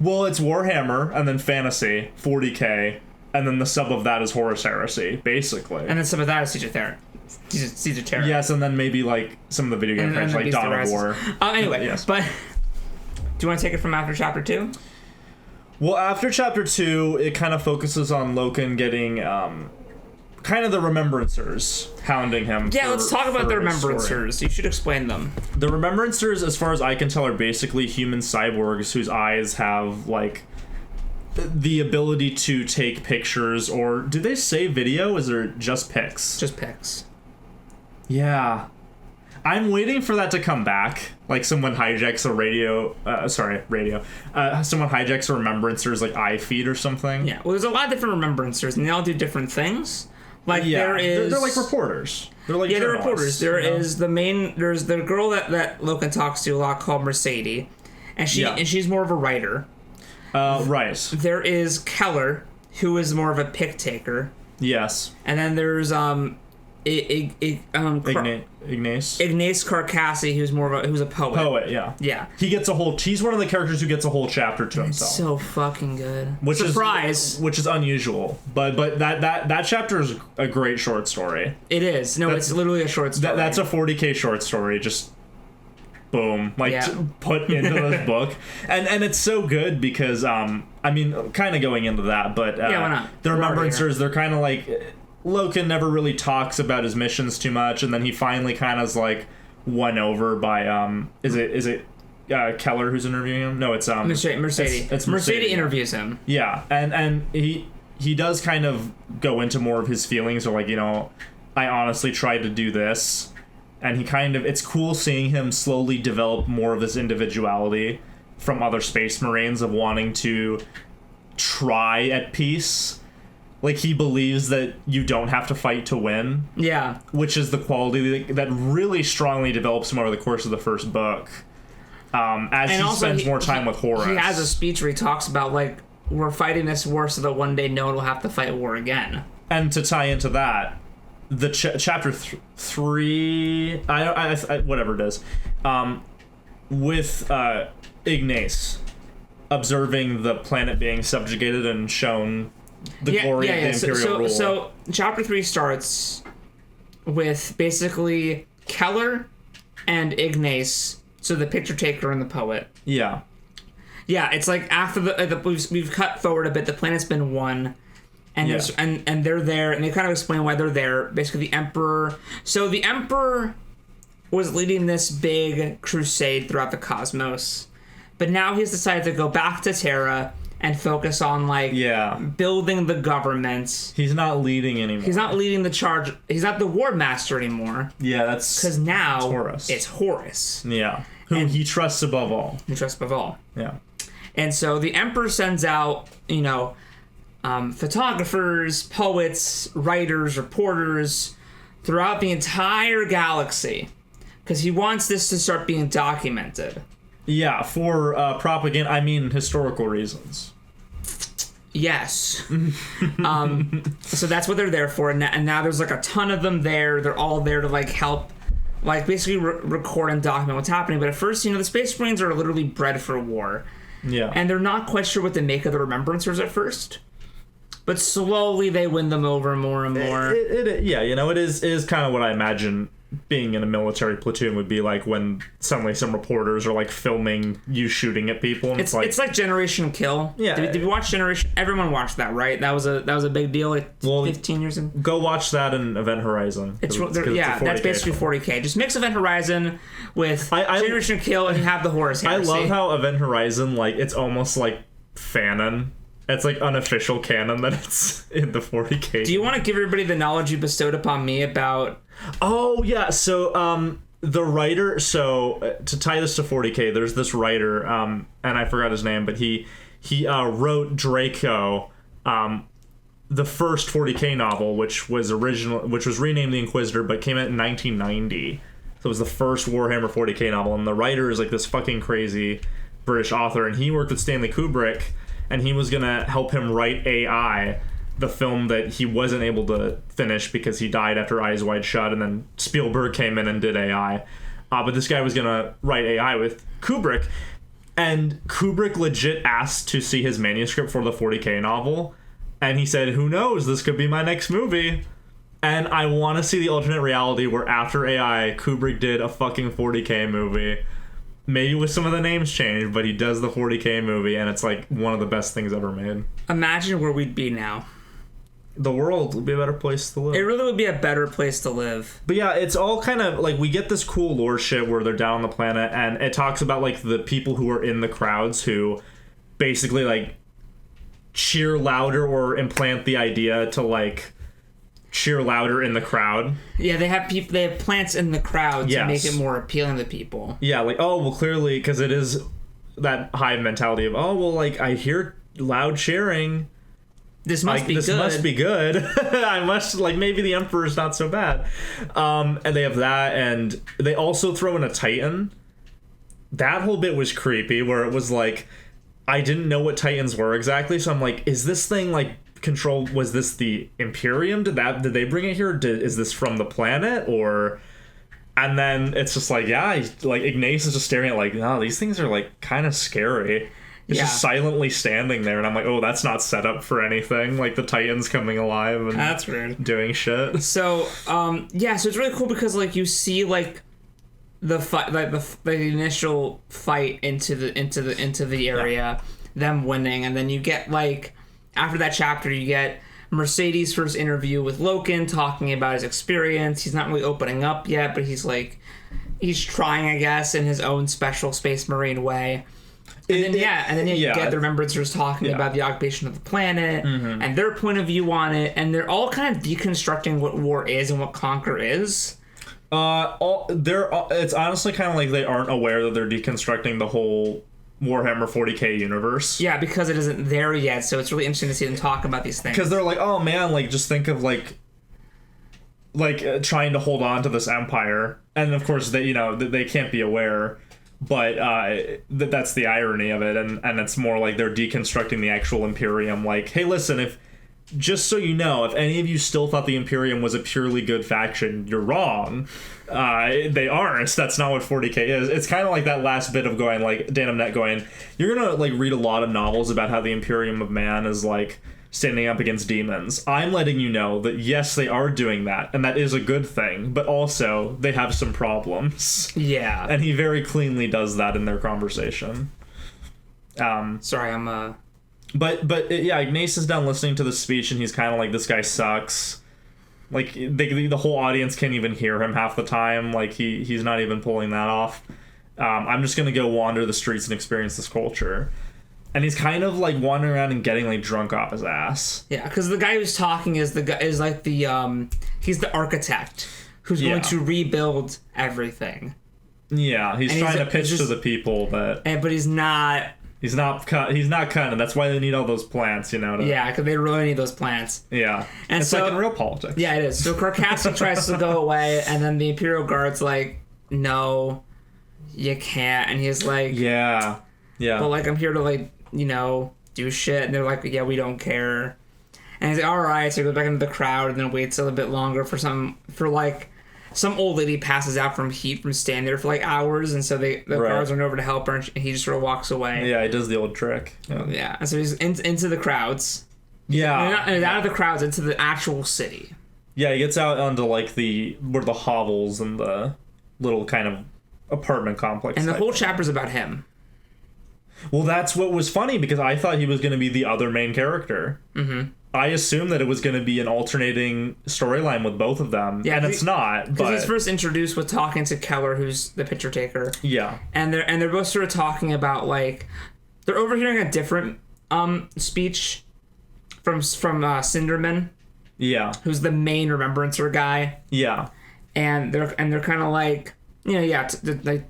S1: Well, it's Warhammer, and then Fantasy, 40K, and then the sub of that is Horus Heresy, basically.
S2: And then some of that is Siege of Terra. Siege of Terra.
S1: Yes, and then maybe, like, some of the video game franchises, like Dawn of War.
S2: Anyway,
S1: yes.
S2: But do you want to take it from after Chapter 2?
S1: Well, after Chapter 2, it kind of focuses on Loken getting, kind of the Remembrancers hounding him.
S2: Yeah, let's talk about the Remembrancers. You should explain them.
S1: The Remembrancers, as far as I can tell, are basically human cyborgs whose eyes have, like, the ability to take pictures, or do they say video? Is there just pics?
S2: Just pics.
S1: Yeah. I'm waiting for that to come back. Like, someone hijacks a someone hijacks a Remembrancer's, like, eye feed or something.
S2: Yeah, well, there's a lot of different Remembrancers, and they all do different things. Like,
S1: yeah,
S2: they're
S1: like reporters. They're like
S2: they're reporters. There's the girl that Loken talks to a lot called Mercedes, and she's more of a writer.
S1: Right.
S2: There is Keller, who is more of a pick taker.
S1: Yes.
S2: And then there's Ignace Carcassi, who's a poet.
S1: Poet, yeah.
S2: Yeah.
S1: He's one of the characters who gets a whole chapter to himself.
S2: It's so fucking good.
S1: Surprise! Which is unusual. But that chapter is a great short story.
S2: It is. No, it's literally a short story.
S1: That's a 40K short story, just boom, put into this book. And it's so good because, I mean, kind of going into that, but
S2: why not?
S1: The Remembrancers, they're kind of like... Loken never really talks about his missions too much, and then he finally kind of is like won over by is it Keller who's interviewing him? No, it's
S2: Mercedes.
S1: It's
S2: Mercedes interviews him.
S1: Yeah, and he does kind of go into more of his feelings, or like, you know, I honestly tried to do this, and it's cool seeing him slowly develop more of this individuality from other Space Marines of wanting to try at peace. Like, he believes that you don't have to fight to win.
S2: Yeah.
S1: Which is the quality that really strongly develops him over the course of the first book. As he spends more time with Horus.
S2: He has a speech where he talks about, like, we're fighting this war so that one day no one will have to fight war again.
S1: And to tie into that, the chapter 3... whatever it is. With Ignace observing the planet being subjugated and shown... the glory of the Imperial rule.
S2: So chapter 3 starts with basically Keller and Ignace, so the picture taker and the poet.
S1: Yeah.
S2: Yeah, it's like after we've cut forward a bit. The planet's been won, and and they're there, and they kind of explain why they're there. Basically, the Emperor. So the Emperor was leading this big crusade throughout the cosmos, but now he's decided to go back to Terra and focus on, like, building the government.
S1: He's not leading anymore.
S2: He's not leading the charge. He's not the war master anymore.
S1: Yeah, that's...
S2: because now
S1: Horus.
S2: It's Horus.
S1: Yeah. Whom he trusts above all.
S2: Yeah. And so the Emperor sends out, you know, photographers, poets, writers, reporters throughout the entire galaxy because he wants this to start being documented.
S1: Yeah, for propaganda, I mean historical reasons.
S2: Yes. So that's what they're there for, and now there's like a ton of them there. They're all there to like help, like basically record and document what's happening. But at first, you know, the Space Marines are literally bred for war.
S1: Yeah.
S2: And they're not quite sure what to make of the Remembrancers at first. But slowly they win them over more and more.
S1: Yeah, you know, it is kind of what I imagine being in a military platoon would be like when suddenly some reporters are like filming you shooting at people. And
S2: it's like Generation Kill.
S1: Yeah.
S2: Did you watch Generation? Everyone watched that, right? That was a big deal like 15 years ago.
S1: Go watch that in Event Horizon.
S2: That's basically 40K. Just mix Event Horizon with Generation Kill and you have the Horus Heresy.
S1: I love how Event Horizon, like, it's almost like fanon. It's like unofficial canon that it's in the 40K.
S2: Do you want to give everybody the knowledge you bestowed upon me about...
S1: Oh, yeah. So, the writer... So, to tie this to 40K, there's this writer, and I forgot his name, but he wrote Draco, the first 40K novel, which was renamed The Inquisitor, but came out in 1990. So it was the first Warhammer 40K novel, and the writer is like this fucking crazy British author, and he worked with Stanley Kubrick, and he was gonna help him write AI, the film that he wasn't able to finish because he died after Eyes Wide Shut, and then Spielberg came in and did AI. but this guy was gonna write AI with Kubrick, and Kubrick legit asked to see his manuscript for the 40K novel, and he said, "Who knows? This could be my next movie." And I want to see the alternate reality where after AI, Kubrick did a fucking 40K movie. Maybe with some of the names changed, but he does the 40K movie, and it's like one of the best things ever made.
S2: Imagine where we'd be now.
S1: The world would be a better place to live.
S2: It really would be a better place to live.
S1: But yeah, it's all kind of like we get this cool lore shit where they're down on the planet, and it talks about like the people who are in the crowds who basically like cheer louder or implant the idea to like cheer louder in the crowd.
S2: Yeah, they have people. They have plants in the crowd to make
S1: Yes.
S2: it more appealing to people.
S1: Yeah, like, oh, well, clearly, because it is that hive mentality of, oh, well, like, I hear loud cheering.
S2: This must be
S1: this
S2: good.
S1: must be good. I must, like, maybe the Emperor's not so bad. And they have that, and they also throw in a Titan. That whole bit was creepy, where it was like, I didn't know what Titans were exactly, so I'm like, is this thing, like, was this the Imperium? Did they bring it here? Is this from the planet? Or... And then it's just like, yeah, like Ignace is just staring at like, no, these things are like kind of scary. It's just silently standing there, and I'm like, oh, that's not set up for anything. Like the Titans coming alive and
S2: that's weird.
S1: Doing shit.
S2: So, so it's really cool because like you see like the fight, like the initial fight into the area, them winning, and then you get like after that chapter, you get Mercedes' first interview with Loken talking about his experience. He's not really opening up yet, but he's trying, I guess, in his own special Space Marine way. And then you get the Remembrancers talking about the occupation of the planet and their point of view on it, and they're all kind of deconstructing what war is and what conquer is.
S1: It's honestly kind of like they aren't aware that they're deconstructing the whole Warhammer 40K universe.
S2: Yeah, because it isn't there yet, so it's really interesting to see them talk about these things. Because
S1: they're like, oh man, like just think of like trying to hold on to this empire, and of course they can't be aware, but that's the irony of it, and it's more like they're deconstructing the actual Imperium. Like, hey, listen, just so you know, if any of you still thought the Imperium was a purely good faction, you're wrong. They aren't. That's not what 40K is. It's kind of like that last bit of going, like, Dan Amnett going, you're gonna, like, read a lot of novels about how the Imperium of Man is, like, standing up against demons. I'm letting you know that, yes, they are doing that, and that is a good thing, but also, they have some problems.
S2: Yeah.
S1: And he very cleanly does that in their conversation.
S2: Sorry, I'm,
S1: But Ignace is down listening to the speech, and he's kind of like, this guy sucks. Like, the whole audience can't even hear him half the time. Like, he's not even pulling that off. I'm just gonna go wander the streets and experience this culture. And he's kind of, like, wandering around and getting, like, drunk off his ass.
S2: Yeah, because the guy who's talking is he's the architect who's going to rebuild everything.
S1: Yeah, he's trying to pitch to the people that...
S2: But he's not...
S1: He's not cutting. That's why they need all those plants,
S2: Yeah, because they really need those plants.
S1: Yeah. And it's like in real politics.
S2: Yeah, it is. So Carcassonne tries to go away, and then the Imperial Guard's like, no, you can't. And he's like... Yeah. But, like, I'm here to, like, do shit. And they're like, yeah, we don't care. And he's like, all right. So he goes back into the crowd and then waits a little bit longer some old lady passes out from heat from standing there for like hours, and so the guards run over to help her, and he just sort of walks away.
S1: Yeah, he does the old trick.
S2: Yeah, and so he's into the crowds.
S1: Yeah,
S2: and out of the crowds into the actual city.
S1: Yeah, he gets out onto like the hovels and the little kind of apartment complex.
S2: And the whole chapter's about him.
S1: Well, that's what was funny, because I thought he was going to be the other main character. Mm-hmm. I assumed that it was going to be an alternating storyline with both of them, and it's not. Because
S2: he's first introduced with talking to Keller, who's the picture taker.
S1: Yeah,
S2: and they're both sort of talking about like they're overhearing a different speech from Cinderman.
S1: Yeah,
S2: who's the main Remembrancer guy.
S1: Yeah,
S2: and they're kind of like. They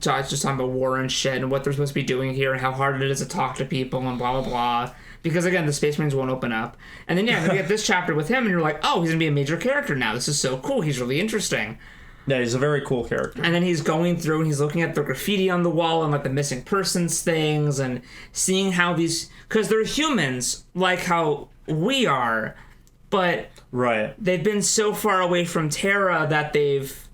S2: just talking about war and shit and what they're supposed to be doing here and how hard it is to talk to people and blah, blah, blah. Because, again, the Space Marines won't open up. And then, we get this chapter with him, and you're like, oh, he's going to be a major character now. This is so cool. He's really interesting.
S1: Yeah, he's a very cool character.
S2: And then he's going through and he's looking at the graffiti on the wall and, like, the missing persons things and seeing how these... Because they're humans, like how we are, but...
S1: Right.
S2: They've been so far away from Terra that they've...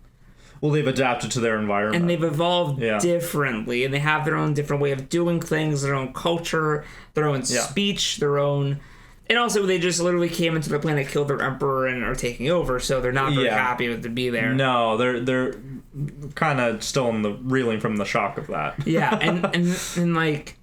S1: Well, they've adapted to their environment.
S2: And they've evolved differently. And they have their own different way of doing things, their own culture, their own speech, their own... And also, they just literally came into the planet, killed their emperor, and are taking over, so they're not very happy with to be there.
S1: No, they're kind of still reeling from the shock of that.
S2: Yeah, and like...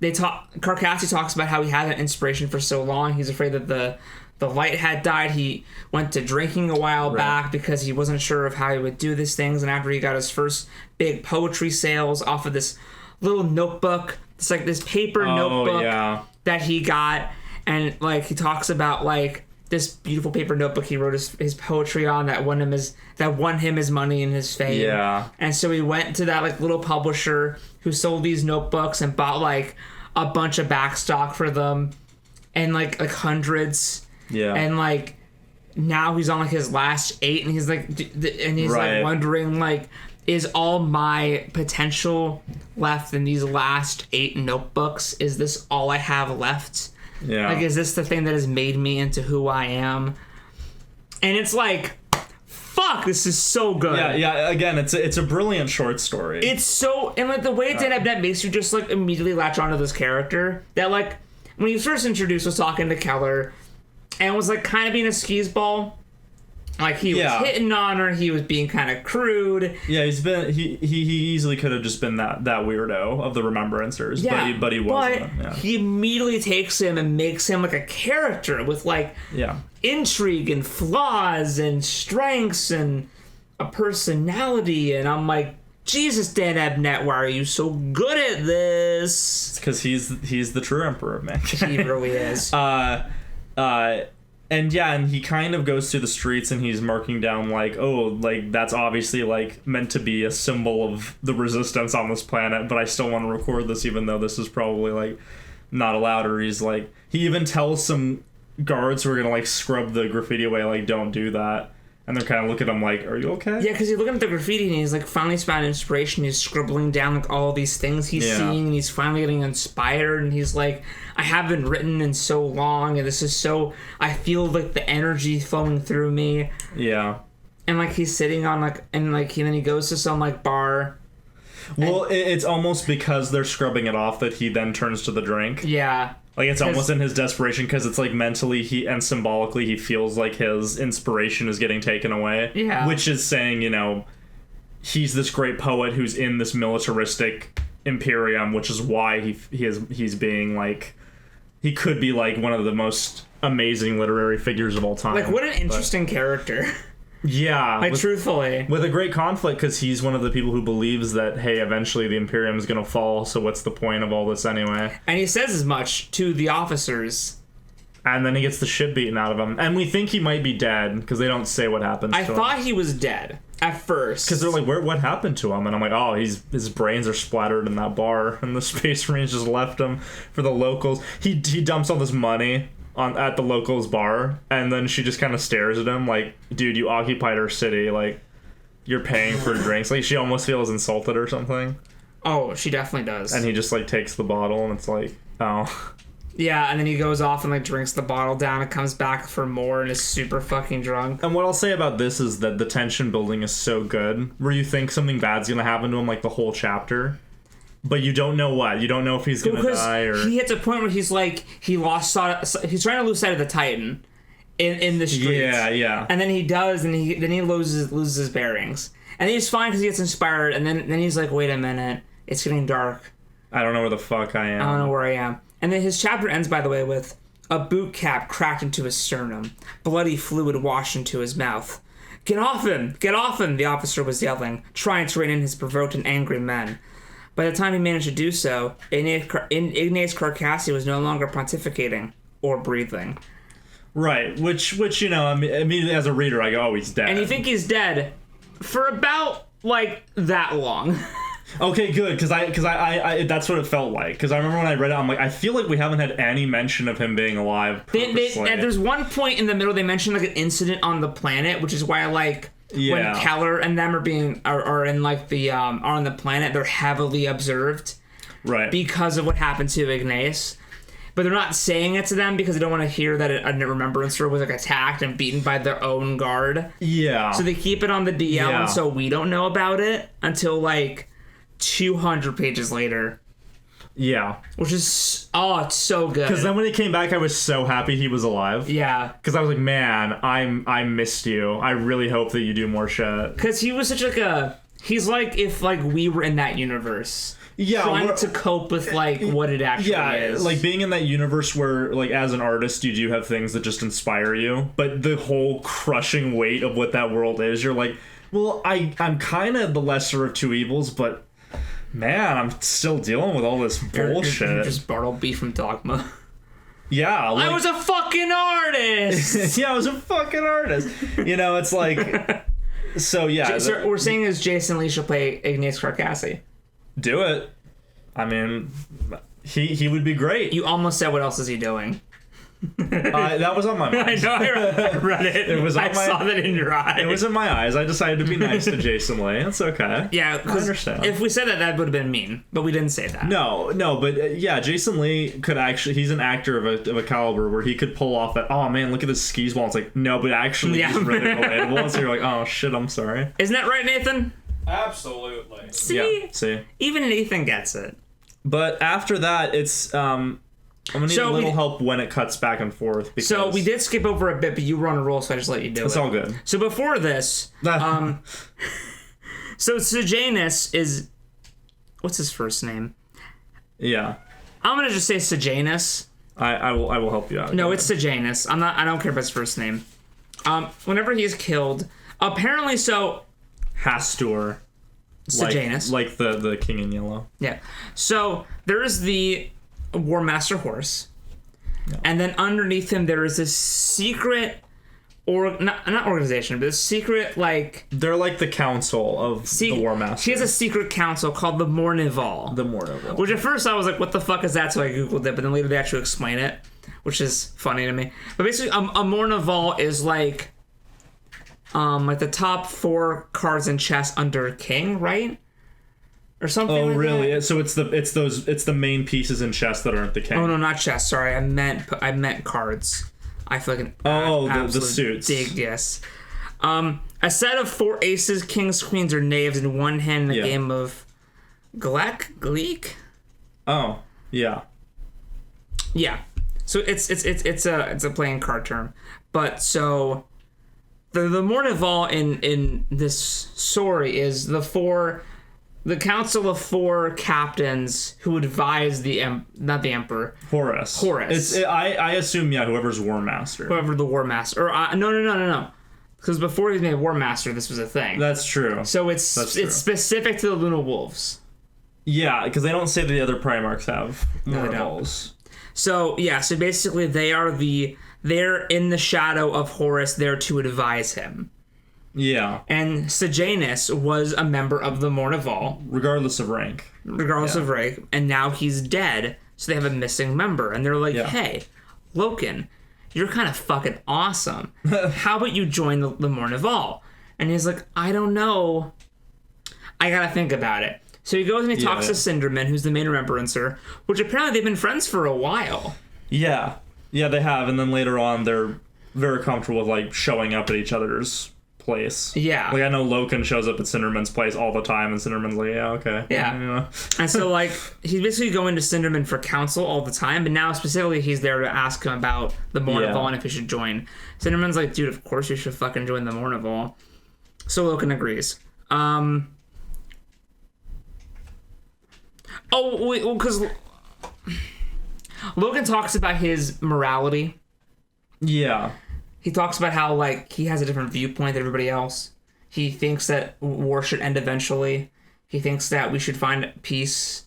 S2: Carcassi talks about how he had an inspiration for so long. He's afraid that the light had died. He went to drinking a while back because he wasn't sure of how he would do these things. And after he got his first big poetry sales off of this little notebook, it's like this paper notebook that he got, and like he talks about like this beautiful paper notebook he wrote his poetry on that won him his money and his fame.
S1: Yeah.
S2: And so he went to that like little publisher who sold these notebooks and bought like a bunch of backstock for them and like hundreds. Yeah. And like now he's on like his last 8 and he's like like wondering like, is all my potential left in these last 8 notebooks? Is this all I have left? Yeah. Like, is this the thing that has made me into who I am? And it's like, fuck, this is so good.
S1: Yeah. Again, it's a brilliant short story.
S2: It's so, and like the way Dan Abnett makes you just like immediately latch onto this character that like when he was first introduced was talking to Keller and was like kind of being a skis-ball. Like he was hitting on her, he was being kind of crude.
S1: Yeah, he easily could have just been that weirdo of the Remembrancers, but he wasn't.
S2: But he immediately takes him and makes him like a character with like intrigue and flaws and strengths and a personality, and I'm like, Jesus, Dan Abnett, why are you so good at this?
S1: It's because he's the true emperor, man.
S2: He really is.
S1: And he kind of goes through the streets and he's marking down like, oh, like that's obviously like meant to be a symbol of the resistance on this planet, but I still want to record this even though this is probably like not allowed. Or he's like, he even tells some guards who are gonna like scrub the graffiti away, like, don't do that. And they're kind of looking at him like, are you okay?
S2: Yeah, because he's looking at the graffiti and he's like finally found inspiration. He's scribbling down like all these things he's seeing and he's finally getting inspired. And he's like, I haven't written in so long and this is so, I feel like the energy flowing through me.
S1: Yeah.
S2: And like he's sitting on like, and like then he goes to some like bar.
S1: Well, it's almost because they're scrubbing it off that he then turns to the drink. Yeah. Like, it's almost in his desperation, because it's, like, mentally and symbolically he feels like his inspiration is getting taken away. Yeah. Which is saying, you know, he's this great poet who's in this militaristic imperium, which is why he's being, like... He could be, like, one of the most amazing literary figures of all time.
S2: Like, what an interesting character.
S1: Yeah.
S2: Like, truthfully.
S1: With a great conflict, because he's one of the people who believes that, hey, eventually the Imperium is going to fall, so what's the point of all this anyway?
S2: And he says as much to the officers.
S1: And then he gets the shit beaten out of him. And we think he might be dead, because they don't say what happens to him.
S2: I thought he was dead at first.
S1: Because they're like, what happened to him? And I'm like, oh, his brains are splattered in that bar, and the Space Marines just left him for the locals. He dumps all this money at the locals bar, and then she just kind of stares at him like, dude, you occupied her city, like, you're paying for drinks. Like, she almost feels insulted or something.
S2: Oh, she definitely does.
S1: And he just, like, takes the bottle, and it's like, oh.
S2: Yeah, and then he goes off and, like, drinks the bottle down and comes back for more and is super fucking drunk.
S1: And what I'll say about this is that the tension building is so good, where you think something bad's gonna happen to him, like, the whole chapter. But you don't know what. You don't know if he's going to die or...
S2: He hits a point where he's like, he's trying to lose sight of the Titan in the streets.
S1: Yeah.
S2: And then he does, and then he loses his bearings. And he's fine because he gets inspired, and then he's like, wait a minute, it's getting dark.
S1: I don't know where the fuck I am.
S2: I don't know where I am. And then his chapter ends, by the way, with a boot cap cracked into his sternum, bloody fluid washed into his mouth. Get off him! Get off him! The officer was yelling, trying to rein in his provoked and angry men. By the time he managed to do so, Ignace Carcassi was no longer pontificating or breathing.
S1: Right, which you know, I mean, as a reader, I go, oh, he's dead.
S2: And you think he's dead for about, like, that long.
S1: Okay, good, because I that's what it felt like. Because I remember when I read it, I'm like, I feel like we haven't had any mention of him being alive.
S2: There's one point in the middle they mention, like, an incident on the planet, which is why, like... Yeah. When Keller and them are in like the are on the planet, they're heavily observed,
S1: right?
S2: Because of what happened to Ignace. but they're not saying it to them because they don't want to hear that a remembrancer was like attacked and beaten by their own guard.
S1: Yeah.
S2: So they keep it on the DL, and so we don't know about it until like 200 pages later.
S1: Yeah.
S2: Which is, it's so good.
S1: Because then when he came back, I was so happy he was alive.
S2: Yeah.
S1: Because I was like, man, I missed you. I really hope that you do more shit.
S2: Because he was such like he's like if like we were in that universe.
S1: Yeah.
S2: Trying to cope with like what it actually is.
S1: Like being in that universe where like as an artist you do have things that just inspire you. But the whole crushing weight of what that world is, you're like, well, I'm kind of the lesser of two evils, but... Man, I'm still dealing with all this bullshit.
S2: You're just Bartleby from Dogma.
S1: Yeah.
S2: I was a fucking artist!
S1: Yeah, I was a fucking artist. You know, it's like... So, yeah.
S2: So we're saying is Jason Lee should play Ignace Carcassi.
S1: Do it. I mean, he would be great.
S2: You almost said what else is he doing.
S1: That was on my mind.
S2: I know, I read it. I saw that in your eye.
S1: It was in my eyes. I decided to be nice to Jason Lee. That's okay.
S2: Yeah,
S1: I understand.
S2: If we said that would have been mean, but we didn't say that.
S1: No, but yeah, Jason Lee could actually... He's an actor of a caliber where he could pull off that, oh man, look at this skis wall. It's like, no, but actually he's really relatable. So you're like, oh shit, I'm sorry.
S2: Isn't that right, Nathan?
S3: Absolutely.
S2: See?
S1: Yeah, see?
S2: Even Nathan gets it.
S1: But after that, it's... I'm gonna need a little help when it cuts back and forth. Because
S2: so we did skip over a bit, but you were on a roll, so I just let you do it.
S1: It's all good.
S2: So before this, so Sejanus is... What's his first name?
S1: Yeah.
S2: I'm gonna just say Sejanus.
S1: I will help you out.
S2: No, it's Sejanus. I don't care about his first name. Whenever he's killed, apparently
S1: Hastur.
S2: Sejanus.
S1: Like the King in Yellow.
S2: Yeah. So there is the War Master Horus. Yeah. And then underneath him there is this secret not organization, but a secret like...
S1: They're like the council of the War Master.
S2: She has a secret council called the Mornival.
S1: The Mornival.
S2: Which at first I was like, what the fuck is that? So I googled it, but then later they actually explain it, which is funny to me. But basically, a Mornival is like the top 4 cards in chess under King, right? Or something.
S1: Oh,
S2: like
S1: really?
S2: That.
S1: So it's the main pieces in chess that aren't the King.
S2: Oh no, not chess. Sorry, I meant cards. I feel like
S1: the suits.
S2: Dig, yes. A set of 4 aces, kings, queens, or knaves in one hand in a game of Gleek.
S1: Oh, yeah.
S2: Yeah. So it's a playing card term, but so the Mornival in this story is the council of 4 captains who advise not the emperor.
S1: Horus. I assume, whoever's War Master.
S2: Whoever the War Master. Or, no. Because before he was made War Master, this was a thing.
S1: That's true.
S2: So it's specific to the Luna Wolves.
S1: Yeah, because they don't say the other Primarchs have Mornivals.
S2: So basically they're in the shadow of Horus there to advise him.
S1: Yeah.
S2: And Sejanus was a member of the Mornival.
S1: Regardless of rank.
S2: And now he's dead, so they have a missing member. And they're like, hey, Loken, you're kind of fucking awesome. How about you join the Mornival? And he's like, I don't know. I gotta think about it. So he goes and he talks to Cinderman, who's the main remembrancer, which apparently they've been friends for a while.
S1: Yeah. Yeah, they have. And then later on, they're very comfortable with, like, showing up at each other's place.
S2: Yeah.
S1: Like, I know Loken shows up at Cinderman's place all the time, and Cinderman's like, yeah, okay.
S2: Yeah. And so, like, he's basically going to Cinderman for counsel all the time, but now specifically he's there to ask him about the Mornival and if he should join. Cinderman's like, dude, of course you should fucking join the Mornival. So Loken agrees. Because Loken talks about his morality.
S1: Yeah.
S2: He talks about how, like, he has a different viewpoint than everybody else. He thinks that war should end eventually. He thinks that we should find peace.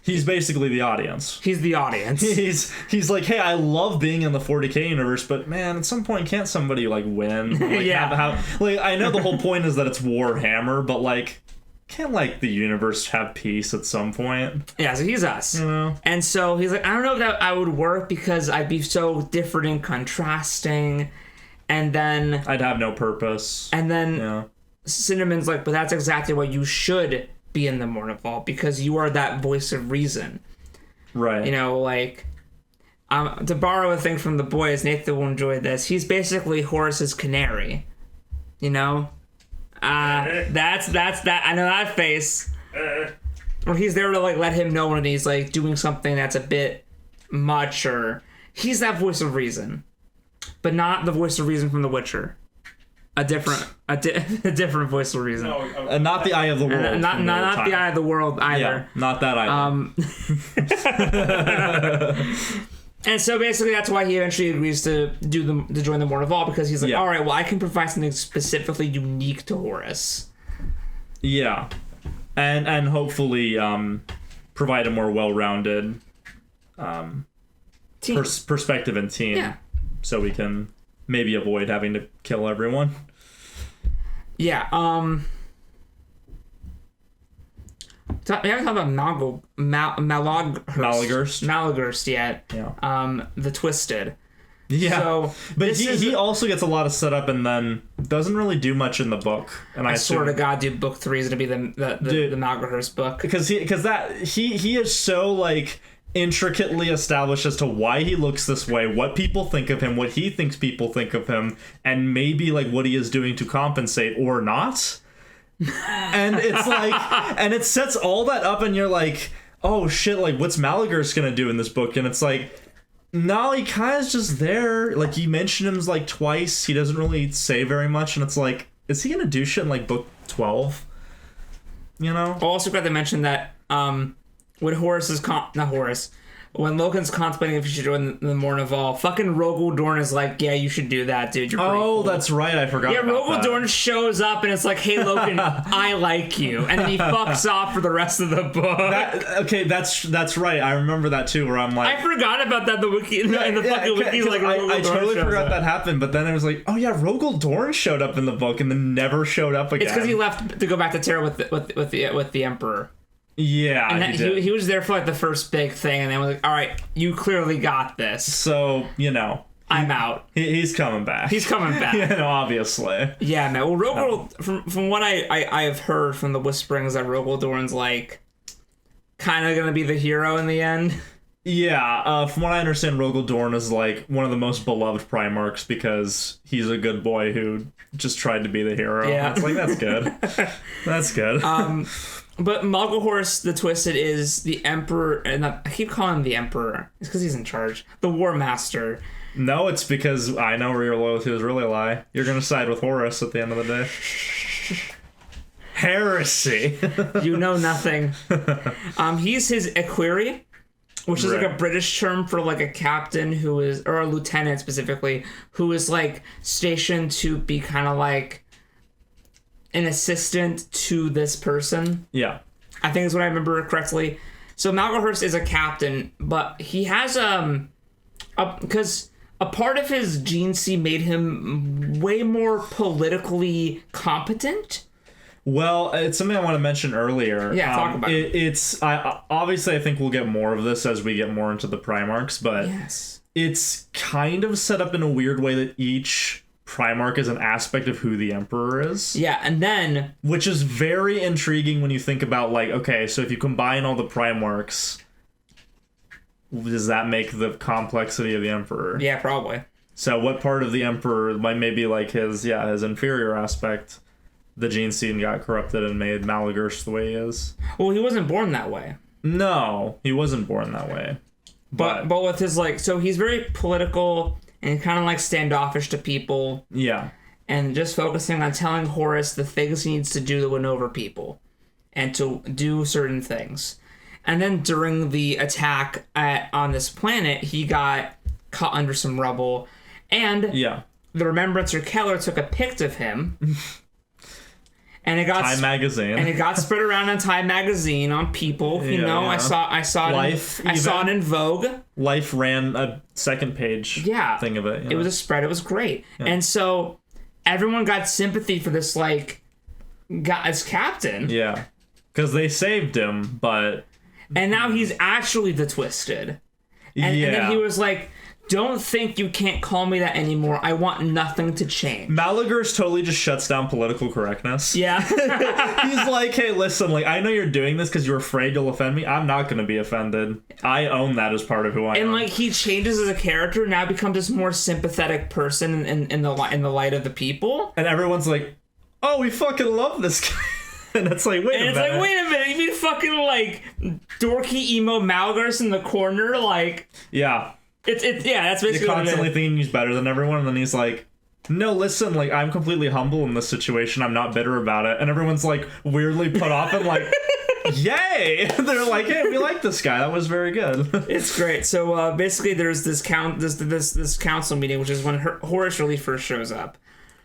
S1: He's basically the audience.
S2: He's the audience.
S1: He's like, hey, I love being in the 40k universe, but man, at some point, can't somebody, like, win? Like, like, I know the whole point is that it's Warhammer, but, like, can't, like, the universe have peace at some point?
S2: Yeah, so he's us.
S1: You know?
S2: And so he's like, I don't know if that I would work because I'd be so different and contrasting. And then...
S1: I'd have no purpose.
S2: And then Cinderman's like, but that's exactly why you should be in the Mornival, because you are that voice of reason.
S1: Right.
S2: You know, like... To borrow a thing from the boys, Nathan will enjoy this. He's basically Horus's canary. You know? That's that. I know that face. Or he's there to like let him know when he's like doing something that's a bit much, or he's that voice of reason, but not the voice of reason from The Witcher. A different voice of reason.
S3: No, not the Eye of the World.
S2: Not the Eye of the World either.
S3: Yeah, not that either.
S2: And so basically that's why he eventually agrees to join the Morn of All, because he's like, all right, well, I can provide something specifically unique to Horus.
S3: Yeah. And hopefully provide a more well-rounded perspective and team.
S2: Yeah.
S3: So we can maybe avoid having to kill everyone.
S2: Yeah. We haven't talked about Malagurst yet.
S3: Yeah.
S2: The Twisted.
S3: Yeah.
S2: So,
S3: but he also gets a lot of setup and then doesn't really do much in the book. And I
S2: swear to God, dude, book 3 is gonna be the Malagurst book.
S3: Because he is so like intricately established as to why he looks this way, what people think of him, what he thinks people think of him, and maybe like what he is doing to compensate or not. And it's like, and it sets all that up, and you're like, oh shit, like what's Malagurst gonna do in this book? And it's like, no, he kind of is just there. Like you mentioned him like twice. He doesn't really say very much, and it's like, is he gonna do shit in like book 12? You know.
S2: I also got to mention that when Logan's contemplating if he should join the Morn of All, fucking Rogel Dorn is like, yeah, you should do that, dude. You're cool.
S3: That's right. I forgot.
S2: Yeah,
S3: about
S2: Rogel Dorn shows up and it's like, hey, Logan, I like you, and then he fucks off for the rest of the book.
S3: That's right. I remember that too. Where I'm like,
S2: I forgot about that. The wiki in the fucking wiki, like
S3: I totally forgot that happened. But then I was like, oh yeah, Rogel Dorn showed up in the book and then never showed up again.
S2: It's because he left to go back to Terra with the Emperor.
S3: Yeah,
S2: and he was there for like the first big thing, and then was like, all right, you clearly got this.
S3: So, you know,
S2: I'm out.
S3: He's coming back.
S2: He's coming back.
S3: You know, obviously.
S2: Yeah, man. Well, Rogel, from what I have heard from the whisperings, that Rogel Dorn's like kind of gonna be the hero in the end.
S3: Yeah, from what I understand, Rogel Dorn is like one of the most beloved Primarchs because he's a good boy who just tried to be the hero.
S2: Yeah,
S3: it's like that's good. That's good.
S2: But Malagurst the Twisted is the Emperor, and I keep calling him the Emperor. It's because he's in charge. The War Master.
S3: No, it's because I know where your loyalty is really lie. You're going to side with Horus at the end of the day. Heresy.
S2: You know nothing. He's his equerry, which is like a British term for like a captain who is, or a lieutenant specifically, who is like stationed to be kind of like an assistant to this person.
S3: Yeah.
S2: I think is what I remember correctly. So Malagurst is a captain, but he has because a part of his gene C made him way more politically competent.
S3: Well, it's something I want to mention earlier.
S2: Yeah, talk about it.
S3: Obviously I think we'll get more of this as we get more into the Primarchs, but it's kind of set up in a weird way that each Primarch is an aspect of who the Emperor is.
S2: Yeah, and then...
S3: Which is very intriguing when you think about, like, okay, so if you combine all the Primarchs, does that make the complexity of the Emperor?
S2: Yeah, probably.
S3: So what part of the Emperor might maybe like his inferior aspect, the gene scene got corrupted and made Malagurst the way he is?
S2: Well, he wasn't born that way.
S3: No, he wasn't born that way.
S2: But with his, like... So he's very political... And kind of like standoffish to people.
S3: Yeah.
S2: And just focusing on telling Horus the things he needs to do to win over people. And to do certain things. And then during the attack on this planet, he got caught under some rubble. And the Remembrancer Keller took a pic of him. And it got
S3: Time magazine.
S2: And it got spread around in Time magazine on people. You know, I saw
S3: Life,
S2: I saw it in Vogue.
S3: Life ran a second page thing of it.
S2: It was a spread. It was great. Yeah. And so everyone got sympathy for this like guy's captain.
S3: Yeah. Because they saved him, but
S2: and now he's actually the Twisted. And then he was like, don't think you can't call me that anymore. I want nothing to change.
S3: Malagers totally just shuts down political correctness.
S2: Yeah.
S3: He's like, hey, listen, like, I know you're doing this because you're afraid you'll offend me. I'm not going to be offended. I own that as part of who I am.
S2: And, like, he changes as a character, now becomes this more sympathetic person in the light of the people.
S3: And everyone's like, oh, we fucking love this guy. And it's like, wait a minute.
S2: Like, wait a minute, you mean fucking, like, dorky emo Malgars in the corner? Like...
S3: Yeah.
S2: It's that's basically
S3: You're constantly
S2: what it is.
S3: thinking he's better than everyone, and then he's like, no, listen, like, I'm completely humble in this situation. I'm not bitter about it. And everyone's, like, weirdly put off and, like, yay! They're like, hey, we like this guy. That was very good.
S2: It's great. So, basically, there's this council meeting, which is when Horus really first shows up.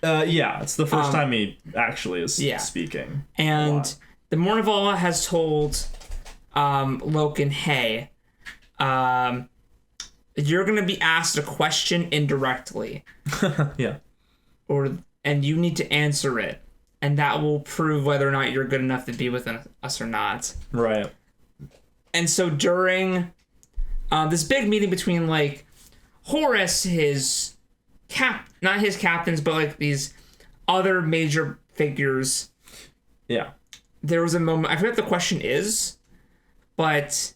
S3: Yeah, it's the first time he actually is speaking.
S2: And the Mournival has told Loken, hey, you're going to be asked a question indirectly.
S3: Yeah.
S2: And you need to answer it. And that will prove whether or not you're good enough to be with us or not.
S3: Right.
S2: And so during this big meeting between, like, Horus, not his captains, but, like, these other major figures.
S3: Yeah.
S2: There was a moment, I forget what the question is, but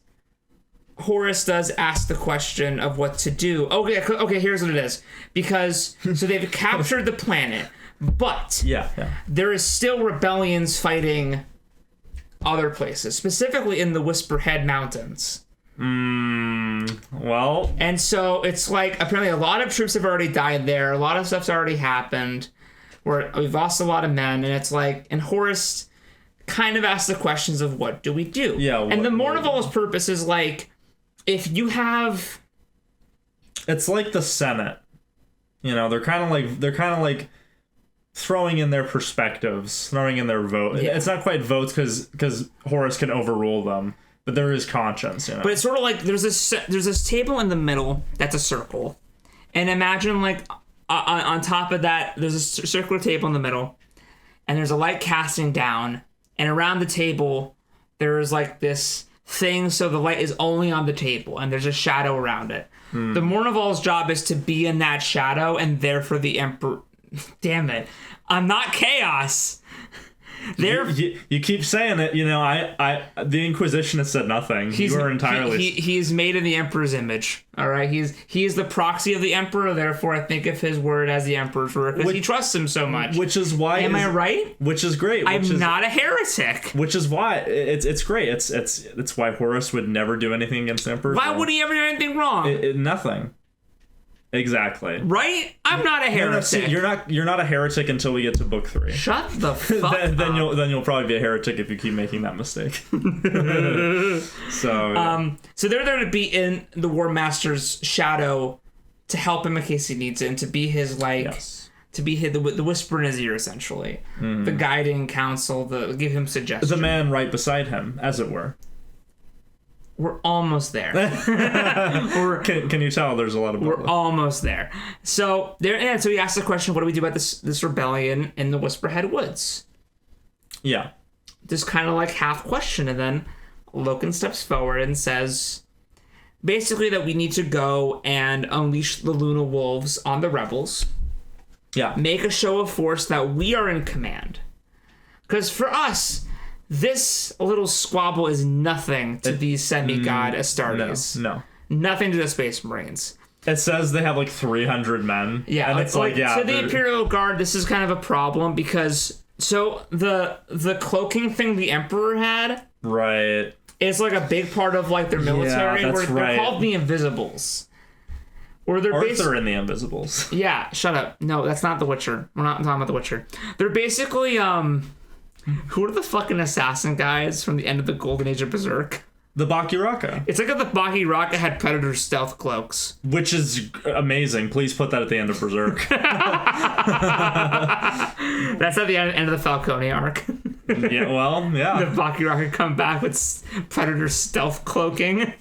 S2: Horus does ask the question of what to do. Okay, here's what it is. Because, so they've captured the planet, but there is still rebellions fighting other places, specifically in the Whisperhead Mountains.
S3: Well.
S2: And so it's like, apparently a lot of troops have already died there, a lot of stuff's already happened, we've lost a lot of men, and it's like, and Horus kind of asks the questions of what do we do?
S3: Yeah.
S2: And the Mournival's purpose is like, if you have...
S3: It's like the Senate. You know, they're kind of like throwing in their perspectives, throwing in their vote. Yeah. It's not quite votes because Horus can overrule them, but there is conscience, you know.
S2: But it's sort of like there's this table in the middle that's a circle. And imagine, like, on top of that, there's a circular table in the middle, and there's a light casting down, and around the table, there's, like, this thing so the light is only on the table and there's a shadow around it. The Mournival's job is to be in that shadow, and therefore the Emperor... Damn it. I'm not Chaos.
S3: You keep saying it, you know. I the Inquisition has said nothing. You are entirely...
S2: He is made in the Emperor's image, all right? He is the proxy of the Emperor, therefore I think of his word as the Emperor's word, because he trusts him so much.
S3: Which is why...
S2: Am I right?
S3: Which is great.
S2: I'm not a heretic.
S3: Which is why... It's great. It's why Horus would never do anything against the Emperor.
S2: Why would he ever do anything wrong?
S3: Nothing. Exactly.
S2: Right? I'm not a heretic.
S3: You're not a heretic until we get to book 3.
S2: Shut the fuck up.
S3: Then you'll probably be a heretic if you keep making that mistake. So
S2: they're there to be in the War Master's shadow to help him in case he needs it, and to be his to be the whisper in his ear, essentially, the guiding counsel, give him suggestions.
S3: The man right beside him, as it were.
S2: We're almost there.
S3: Can you tell there's a lot of
S2: We're almost there. So so he asks the question, what do we do about this rebellion in the Whisperhead Woods?
S3: Yeah.
S2: Just kind of like half question, and then Loken steps forward and says basically that we need to go and unleash the Luna Wolves on the rebels.
S3: Yeah.
S2: Make a show of force that we are in command. Because for us, this little squabble is nothing to these semi-god Astartes.
S3: No.
S2: Nothing to the Space Marines.
S3: It says they have like 300 men.
S2: Yeah,
S3: and it's like
S2: to the Imperial Guard, this is kind of a problem because the cloaking thing the Emperor had,
S3: right,
S2: is like a big part of like their military.
S3: Yeah, that's
S2: they're called the Invisibles. Or they're
S3: Arthur in the Invisibles.
S2: Yeah, shut up. No, that's not The Witcher. We're not talking about The Witcher. They're basically who are the fucking assassin guys from the end of the Golden Age of Berserk?
S3: The Bakiraka.
S2: It's like if the Bakiraka had Predator stealth cloaks.
S3: Which is amazing. Please put that at the end of Berserk.
S2: That's at the end of the Falcone arc.
S3: Yeah, well, yeah.
S2: The Bakiraka come back with Predator stealth cloaking.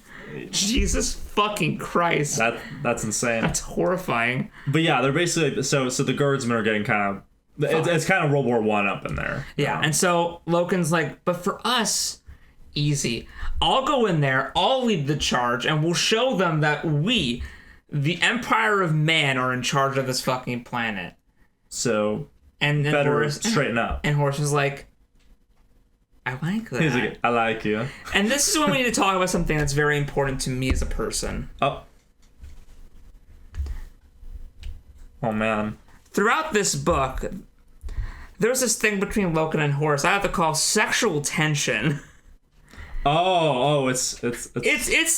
S2: Jesus fucking Christ.
S3: That's insane.
S2: That's horrifying.
S3: But yeah, they're basically... So the guardsmen are getting kind of... It's kind of World War I up in there.
S2: Yeah, and so Loken's like, but for us, easy. I'll go in there, I'll lead the charge, and we'll show them that we, the Empire of Man are in charge of this fucking planet.
S3: So,
S2: And then
S3: better
S2: Horus,
S3: straighten up.
S2: And Horus is like, I like that.
S3: He's like, I like you.
S2: And this is when we need to talk about something that's very important to me as a person.
S3: Oh man.
S2: Throughout this book, there's this thing between Loken and Horus I have to call sexual tension.
S3: It's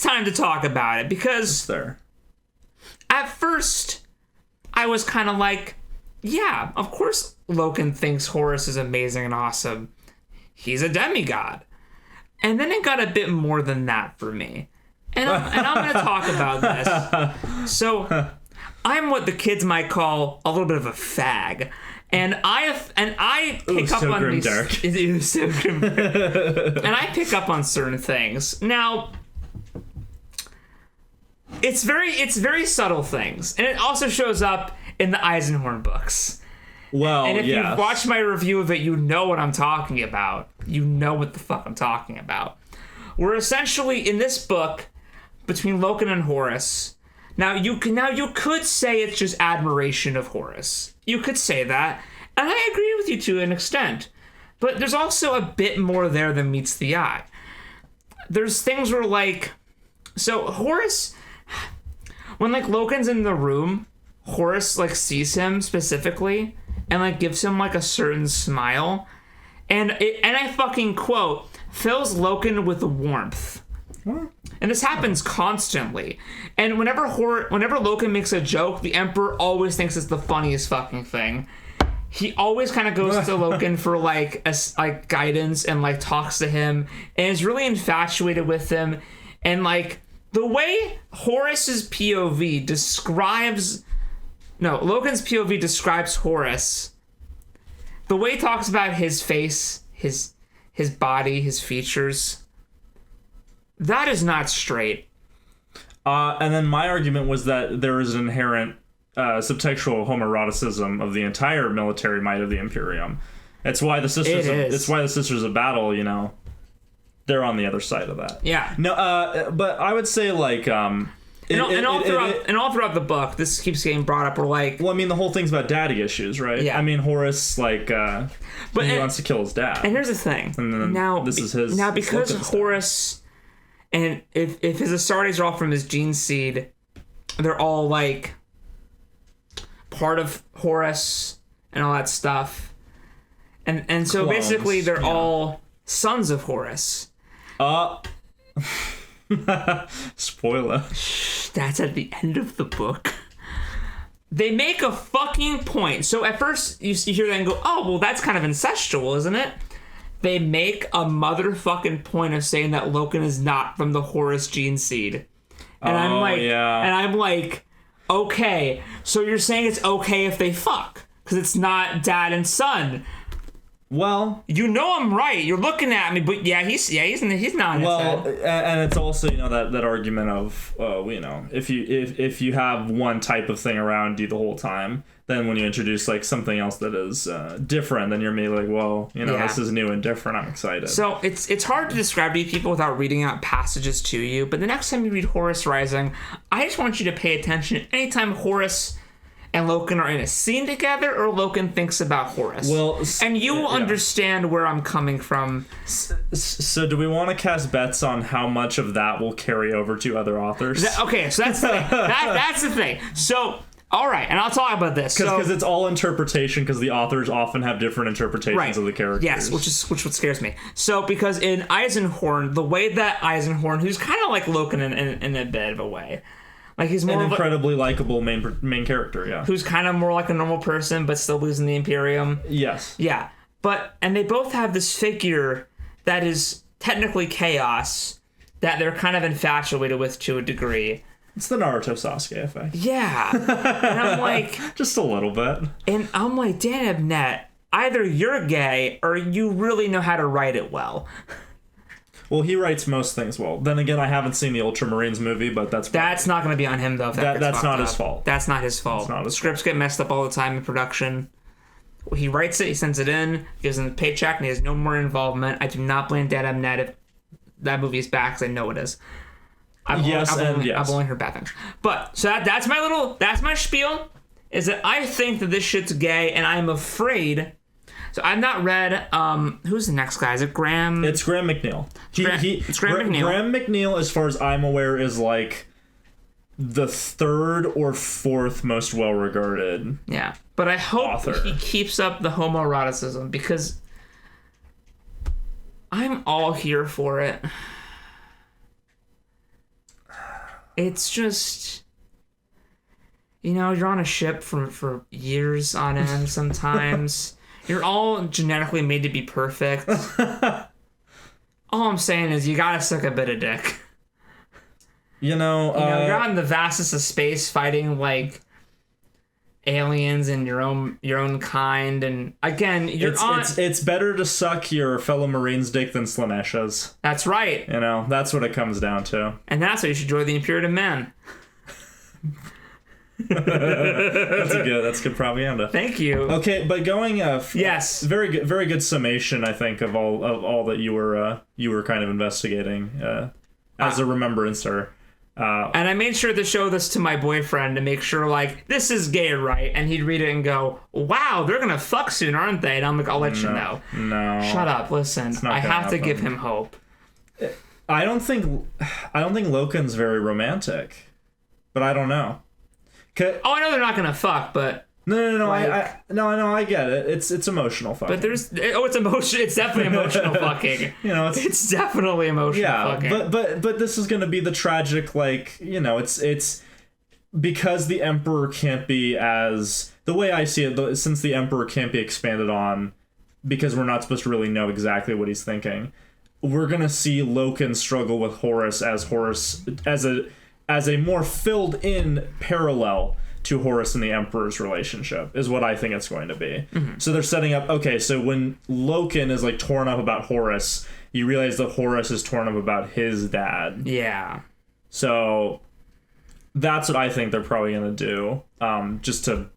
S2: time to talk about it because
S3: there.
S2: At first I was kind of like, yeah, of course Loken thinks Horus is amazing and awesome. He's a demigod. And then it got a bit more than that for me. And I'm going to talk about this. So I'm what the kids might call a little bit of a fag. And I pick up on these.
S3: Dark.
S2: It was so grim. And I pick up on certain things. Now, it's very subtle things, and it also shows up in the Eisenhorn books.
S3: Well,
S2: and if you watch my review of it, you know what I'm talking about. You know what the fuck I'm talking about. We're essentially in this book between Loken and Horus. Now you could say it's just admiration of Horus. You could say that, and I agree with you to an extent. But there's also a bit more there than meets the eye. There's things where so Horus, when Loken's in the room, Horus sees him specifically and gives him a certain smile, and I fucking quote, fills Loken with warmth. What? And this happens constantly. And whenever Loken makes a joke, the Emperor always thinks it's the funniest fucking thing. He always kind of goes to Loken for guidance and talks to him and is really infatuated with him. And the way Horus's POV describes, Loken's POV describes Horus. The way he talks about his face, his body, his features. That is not straight.
S3: And then my argument was that there is an inherent subtextual homoeroticism of the entire military might of the Imperium. It's why the Sisters of Battle, they're on the other side of that.
S2: Yeah.
S3: No, but I would say all throughout the book, this keeps getting brought up. We're well, I mean, the whole thing's about daddy issues, right?
S2: Yeah.
S3: I mean, Horus he wants to kill his dad.
S2: And here's the thing.
S3: And then this is his.
S2: Now, because Horus. And if his Astartes are all from his gene seed, they're all part of Horus and all that stuff. And so
S3: Clones,
S2: basically they're all sons of Horus.
S3: Spoiler.
S2: That's at the end of the book. They make a fucking point. So at first you hear that and go, oh, well, that's kind of incestual, isn't it? They make a motherfucking point of saying that Loken is not from the Horus gene seed. And I'm like, okay, so you're saying it's okay if they fuck, because it's not dad and son.
S3: Well,
S2: I'm right. You're looking at me, but he's not.
S3: Well, and it's also that argument of if you have one type of thing around you the whole time, then when you introduce something else that is different, then you're maybe this is new and different. I'm excited.
S2: So it's hard to describe to people without reading out passages to you. But the next time you read Horus Rising, I just want you to pay attention anytime Horus and Loken are in a scene together, or Loken thinks about Horus.
S3: Well,
S2: and you will understand where I'm coming from.
S3: So do we want to cast bets on how much of that will carry over to other authors?
S2: Okay, so that's the thing. That's the thing. So, all right, and I'll talk about this.
S3: Because it's all interpretation, because the authors often have different interpretations of the characters.
S2: Yes, which what scares me. So, because in Eisenhorn, the way that Eisenhorn, who's kind of like Loken in a bit of a way, he's more
S3: an incredibly likable main character, yeah.
S2: Who's kind of more like a normal person, but still believes in the Imperium.
S3: Yes.
S2: Yeah, and they both have this figure that is technically chaos that they're kind of infatuated with to a degree.
S3: It's the Naruto Sasuke effect.
S2: Yeah, and I'm
S3: just a little bit.
S2: And I'm like, Dan Abnett, either you're gay or you really know how to write it well.
S3: Well, he writes most things well. Then again, I haven't seen the Ultramarines movie, but that's
S2: not going to be on him, though.
S3: That's not his fault.
S2: That's not his fault. Scripts get messed up all the time in production. He writes it, he sends it in, gives him the paycheck, and he has no more involvement. I do not blame Dan Abnett if that movie is back, because I know it is. I've only heard bad things. But so that's my spiel. Is that I think that this shit's gay, and I'm afraid. So I've not read. Who's the next guy? Is it Graham?
S3: It's Graham McNeil.
S2: It's Graham McNeil.
S3: Graham McNeil, as far as I'm aware, is like the third or fourth most well-regarded.
S2: Yeah, but I hope
S3: author.
S2: He keeps up the homoeroticism because I'm all here for it. It's just, you're on a ship for years on end sometimes. You're all genetically made to be perfect. All I'm saying is you gotta suck a bit of dick. You're on the vastness of space fighting like aliens and your own kind, and again, it's better to suck your fellow Marine's dick than Slanesh's. That's right.
S3: That's what it comes down to.
S2: And that's why you should join the Imperative Man.
S3: That's good propaganda.
S2: Thank you.
S3: Okay, but going
S2: yes,
S3: very good summation, I think, of all that you were kind of investigating as a remembrancer.
S2: And I made sure to show this to my boyfriend to make sure, like, this is gay, right? And he'd read it and go, wow, they're gonna fuck soon, aren't they? And I'm like, I'll let you know.
S3: No.
S2: Shut up, listen. I have to give him hope.
S3: I don't think Loken's very romantic, but I don't know.
S2: I know they're not gonna fuck, but...
S3: No. I get it. It's emotional fucking.
S2: But it's emotional. It's definitely emotional fucking. It's definitely emotional fucking.
S3: But this is gonna be the tragic, like, it's because the Emperor can't be as, the way I see it, since the Emperor can't be expanded on, because we're not supposed to really know exactly what he's thinking. We're gonna see Loken struggle with Horus as a more filled in parallel to Horus and the Emperor's relationship, is what I think it's going to be. Mm-hmm. So they're setting up, okay, so when Loken is like torn up about Horus, you realize that Horus is torn up about his dad.
S2: Yeah.
S3: So that's what I think they're probably going to do, just to,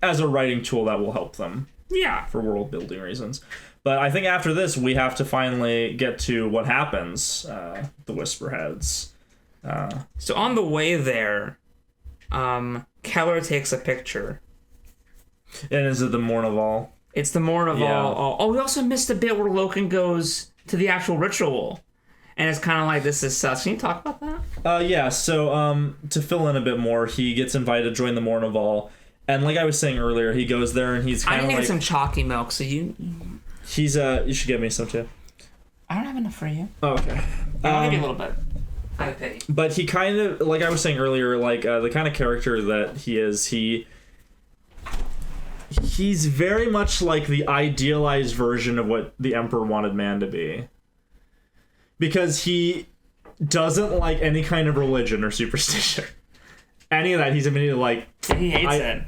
S3: as a writing tool that will help them.
S2: Yeah.
S3: For world building reasons. But I think after this, we have to finally get to what happens, the Whisperheads.
S2: So on the way there, Keller takes a picture.
S3: And is it the Mournival?
S2: It's the Mournival. Oh, we also missed a bit where Loken goes to the actual ritual. And it's kind of like, this is sus. Can you talk about that?
S3: Yeah, so to fill in a bit more, he gets invited to join the Mournival. And like I was saying earlier, he goes there and he's kind of like...
S2: I need some chalky milk, so you...
S3: He's, you should get me some too.
S2: I don't have enough for you.
S3: Oh, okay.
S2: I'll give you a little bit.
S3: But he kind of, like I was saying earlier, like the kind of character that he is, he's very much like the idealized version of what the Emperor wanted man to be. Because he doesn't like any kind of religion or superstition. Any of that, he's immediately like,
S2: he hates it.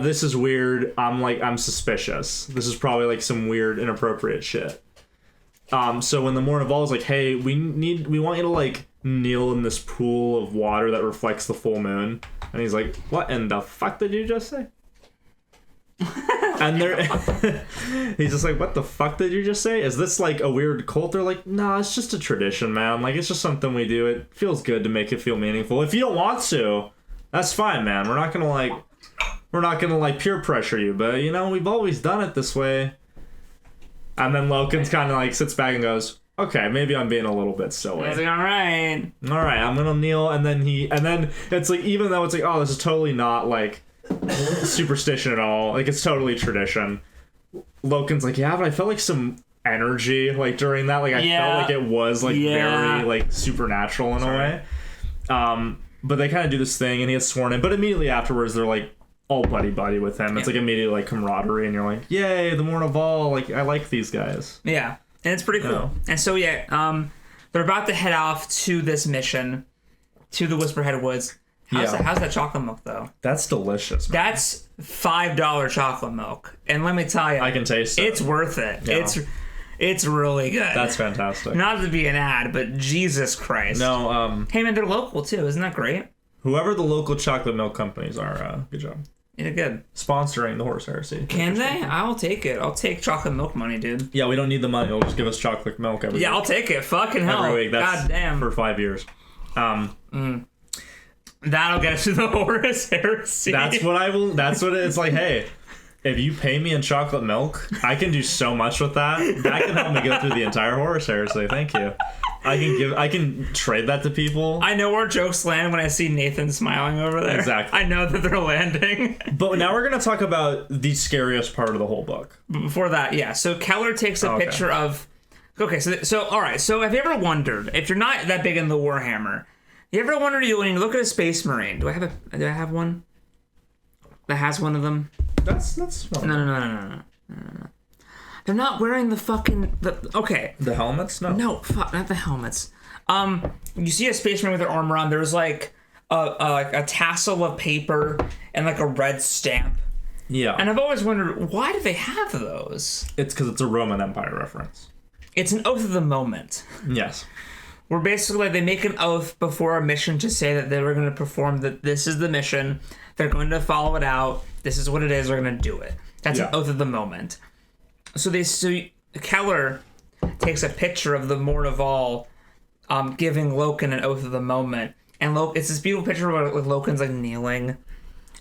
S3: This is weird. I'm suspicious. This is probably like some weird, inappropriate shit. So when the Mournival is like, hey, we want you to like kneel in this pool of water that reflects the full moon, and he's like, what in the fuck did you just say? And he's just like, what the fuck did you just say? Is this like a weird cult? They're like, nah, it's just a tradition, man. Like, it's just something we do. It feels good to make it feel meaningful. If you don't want to, that's fine, man. We're not gonna like peer pressure you, but we've always done it this way. And then Loken's kind of like sits back and goes, okay, maybe I'm being a little bit silly.
S2: He's like, all right,
S3: I'm gonna kneel. And then it's like, even though it's like, oh, this is totally not like superstition at all, like it's totally tradition. Loken's like, yeah, but I felt like some energy like during that, like I felt like it was like very like supernatural in a way. But they kind of do this thing, and he gets sworn in. But immediately afterwards, they're like all buddy with him. It's like immediately like camaraderie, and you're like, yay, the Mournival, like I like these guys.
S2: Yeah, and it's pretty cool. And so they're about to head off to this mission to the Whisperhead Woods. How's that chocolate milk though?
S3: That's delicious, man.
S2: That's $5 chocolate milk, and let me tell you,
S3: I can taste it.
S2: It's worth it. Yeah. It's really good.
S3: That's fantastic.
S2: Not to be an ad, but Jesus Christ.
S3: No,
S2: hey man, they're local too. Isn't that great?
S3: Whoever the local chocolate milk companies are, good job.
S2: Yeah, good.
S3: Sponsoring the Horus Heresy.
S2: Can they? I'll take it. I'll take chocolate milk money, dude.
S3: Yeah, we don't need the money. They'll just give us chocolate milk every week.
S2: Yeah, I'll take it. Fucking hell.
S3: Every week. That's
S2: God damn.
S3: For 5 years.
S2: That'll get us to the Horus Heresy.
S3: That's what it's like, hey, if you pay me in chocolate milk, I can do so much with that. That can help me go through the entire Horus Heresy. Thank you. I can trade that to people.
S2: I know where jokes land when I see Nathan smiling over there.
S3: Exactly.
S2: I know that they're landing.
S3: But now we're going to talk about the scariest part of the whole book.
S2: But before that, yeah. So Keller takes a picture of... Okay, so all right. So have you ever wondered, if you're not that big in the Warhammer, you ever wondered when you look at a Space Marine, do I have one that has one of them?
S3: That's
S2: No. They're not wearing the fucking... Okay.
S3: The helmets?
S2: No, fuck, not the helmets. You see a Space Marine with their armor on, there's like a tassel of paper and like a red stamp.
S3: Yeah.
S2: And I've always wondered, why do they have those?
S3: It's because it's a Roman Empire reference.
S2: It's an oath of the moment.
S3: Yes.
S2: Where basically like, they make an oath before a mission to say that they were going to perform, that this is the mission, they're going to follow it out, this is what it is, they're going to do it. That's an oath of the moment. So Keller takes a picture of the Mournival giving Loken an oath of the moment, and it's this beautiful picture with Loken's like kneeling,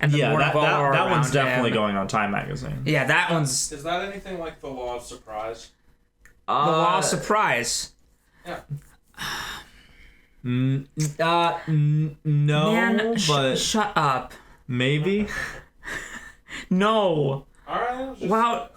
S2: and the Mournival are
S3: that one's definitely
S2: him.
S3: going on Time Magazine.
S2: Yeah, that one's...
S4: Is that anything like the Law of Surprise?
S2: The Law of Surprise.
S4: Yeah.
S3: No,
S2: Man,
S3: but
S2: shut up.
S3: maybe.
S2: No.
S4: Alright,
S2: Wow.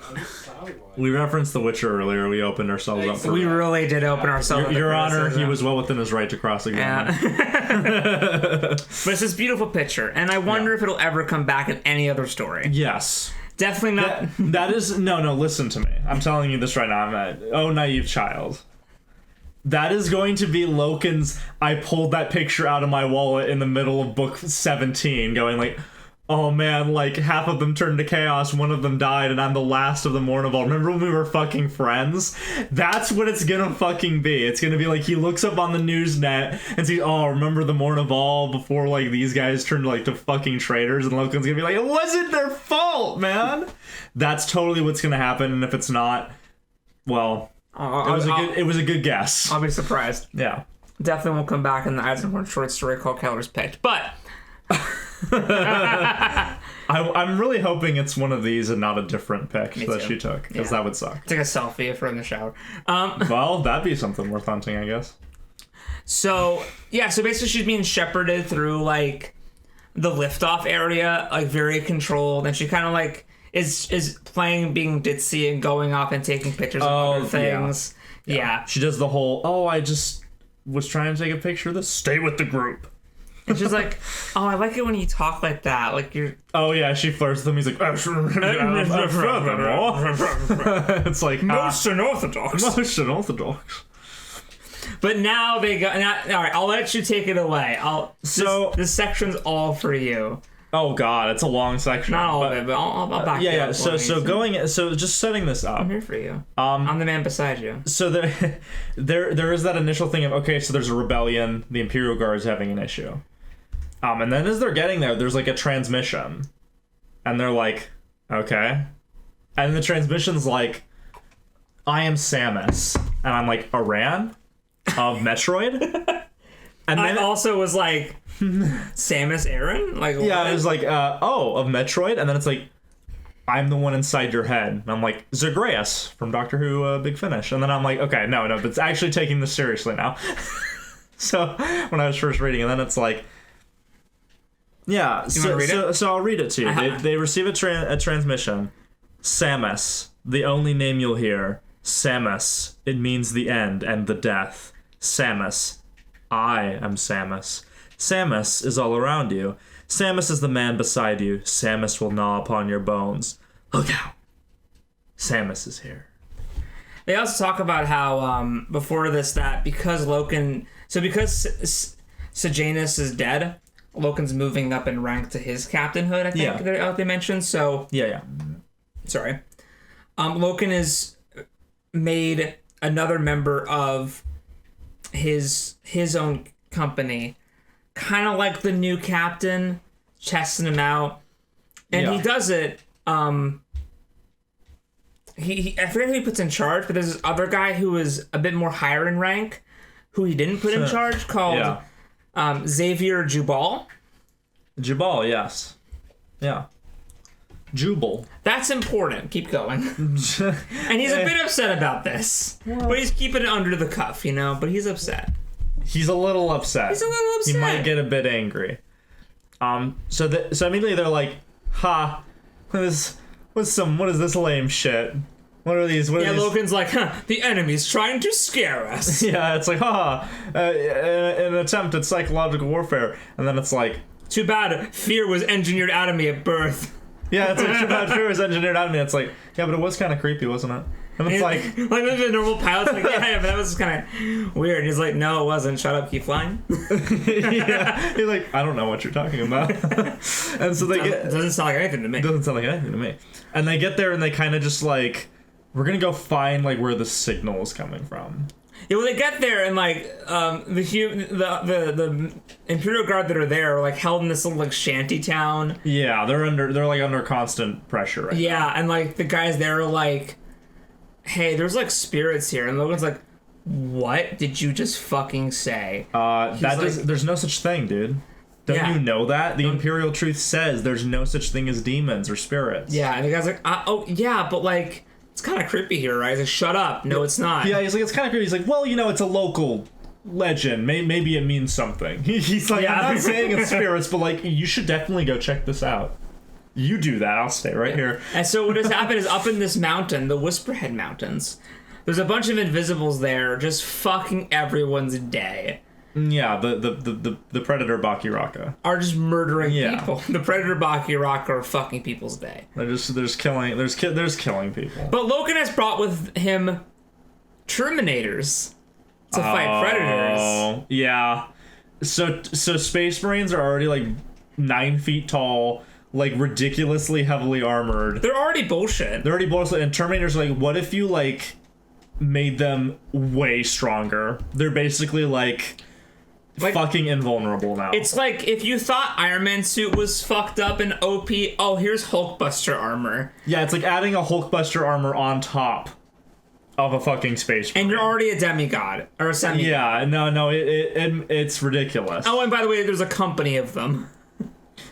S3: We referenced The Witcher earlier. We opened ourselves up for
S2: We really did open ourselves.
S3: Your Honor, he was well within his right to cross-examine.
S2: But it's this beautiful picture, and I wonder if it'll ever come back in any other story.
S3: Yes.
S2: Definitely not.
S3: That is... No, listen to me. I'm telling you this right now. Oh, naive child. That is going to be Loken's... I pulled that picture out of my wallet in the middle of book 17, going like... Oh man, like half of them turned to chaos, one of them died, and I'm the last of the Mournival. Remember when we were fucking friends? That's what it's gonna fucking be. It's gonna be like he looks up on the news net and sees, oh, remember the Mournival before like these guys turned like to fucking traitors, and Loken's gonna be like, it wasn't their fault, man. That's totally what's gonna happen, and if it's not, well, it was a good guess.
S2: I'll be surprised.
S3: Yeah.
S2: Definitely won't come back in the Eisenhorn short story called Keller's Picked, but...
S3: I'm really hoping it's one of these and not a different pick that
S2: too.
S3: she took, because that would suck.
S2: Take a selfie if we're in the shower.
S3: Well, that'd be something worth hunting, I guess.
S2: So basically she's being shepherded through like the liftoff area, like very controlled, and she kind of like is playing being ditzy and going off and taking pictures of other things. Yeah.
S3: She does the whole, I just was trying to take a picture of this. Stay with the group.
S2: And she's like, oh, I like it when you talk like that. Like you're...
S3: Oh, yeah, she flirts with him. He's like, it's like...
S2: Most unorthodox.
S3: Most unorthodox.
S2: But now they go... All right, I'll let you take it away. This section's all for you.
S3: Oh, God, it's a long section.
S2: Not all of it, but I'll back you up.
S3: So just setting this up.
S2: I'm here for you. I'm the man beside you.
S3: So there is that initial thing of, okay, so there's a rebellion. The Imperial Guard is having an issue. And then as they're getting there's like a transmission. And they're like, okay. And the transmission's like, I am Samus. And I'm like, Iran? Of Metroid? And then
S2: I also was like, Samus Aran? Like,
S3: yeah,
S2: what?
S3: it was like, of Metroid. And then it's like, I'm the one inside your head. And I'm like, Zagreus from Doctor Who Big Finish. And then I'm like, okay, no, but it's actually taking this seriously now. So when I was first reading, and then it's like, yeah, so I'll read it to you. They receive a transmission. Samus, the only name you'll hear. Samus, it means the end and the death. Samus, I am Samus. Samus is all around you. Samus is the man beside you. Samus will gnaw upon your bones. Look out. Samus is here.
S2: They also talk about how, before this, that because Loken... So because Sejanus is dead, Loken's moving up in rank to his captainhood, I think they mentioned. So...
S3: Yeah.
S2: Sorry. Loken is made another member of his own company, kind of like the new captain, testing him out, and he does it. He I forget who he puts in charge, but there's this other guy who is a bit more higher in rank, who he didn't put in charge, called Xavier Jubal.
S3: Jubal, yes. Yeah. Jubal.
S2: That's important. Keep going. And he's a bit upset about this. But he's keeping it under the cuff, you know? But he's upset.
S3: He's a little upset. He might get a bit angry. So immediately they're like, ha, what is this lame shit? What are these?
S2: Logan's like, the enemy's trying to scare us.
S3: Yeah, it's like, an attempt at psychological warfare. And then it's like,
S2: too bad fear was engineered out of me at birth.
S3: Yeah, it's like, too bad fear was engineered out of me. It's like, yeah, but it was kind of creepy, wasn't it? And it's like
S2: the normal pilot's like, yeah, but that was kind of weird. He's like, no, it wasn't. Shut up, keep flying.
S3: Yeah, he's like, I don't know what you're talking about. And so
S2: doesn't sound like anything to me.
S3: Doesn't sound like anything to me. And they get there and they kind of just like, we're gonna go find like where the signal is coming from.
S2: Yeah, well, they get there and like the Imperial Guard that are there are like held in this little like shanty town.
S3: Yeah, they're like under constant pressure right now.
S2: And like the guys there are like, hey, there's like spirits here, and Logan's like, what did you just fucking say?
S3: There's no such thing, dude. Don't you know that? The Imperial Truth says there's no such thing as demons or spirits.
S2: Yeah, and the guy's like, oh yeah, but like it's kind of creepy here, right? He's like, shut up. No, it's not.
S3: Yeah, he's like, it's kind of creepy. He's like, well, you know, it's a local legend. Maybe it means something. He's like, I'm not saying it's spirits, but like, you should definitely go check this out. You do that. I'll stay right here.
S2: And so what has happened is up in this mountain, the Whisperhead Mountains, there's a bunch of Invisibles there just fucking everyone's day.
S3: Yeah, the Predator Bakiraka
S2: are just murdering people. The Predator Bakiraka are fucking people's day.
S3: There's killing people.
S2: But Logan has brought with him Terminators to fight Predators.
S3: Oh, yeah. So Space Marines are already like 9 feet tall, like ridiculously heavily armored.
S2: They're already bullshit.
S3: And Terminators are like, what if you like made them way stronger? They're basically like fucking invulnerable now.
S2: It's like if you thought Iron Man's suit was fucked up and OP, oh, here's Hulkbuster armor.
S3: Yeah, it's like adding a Hulkbuster armor on top of a fucking space marine.
S2: And you're already a demigod or a semi.
S3: Yeah, no, it's ridiculous.
S2: Oh, and by the way, there's a company of them.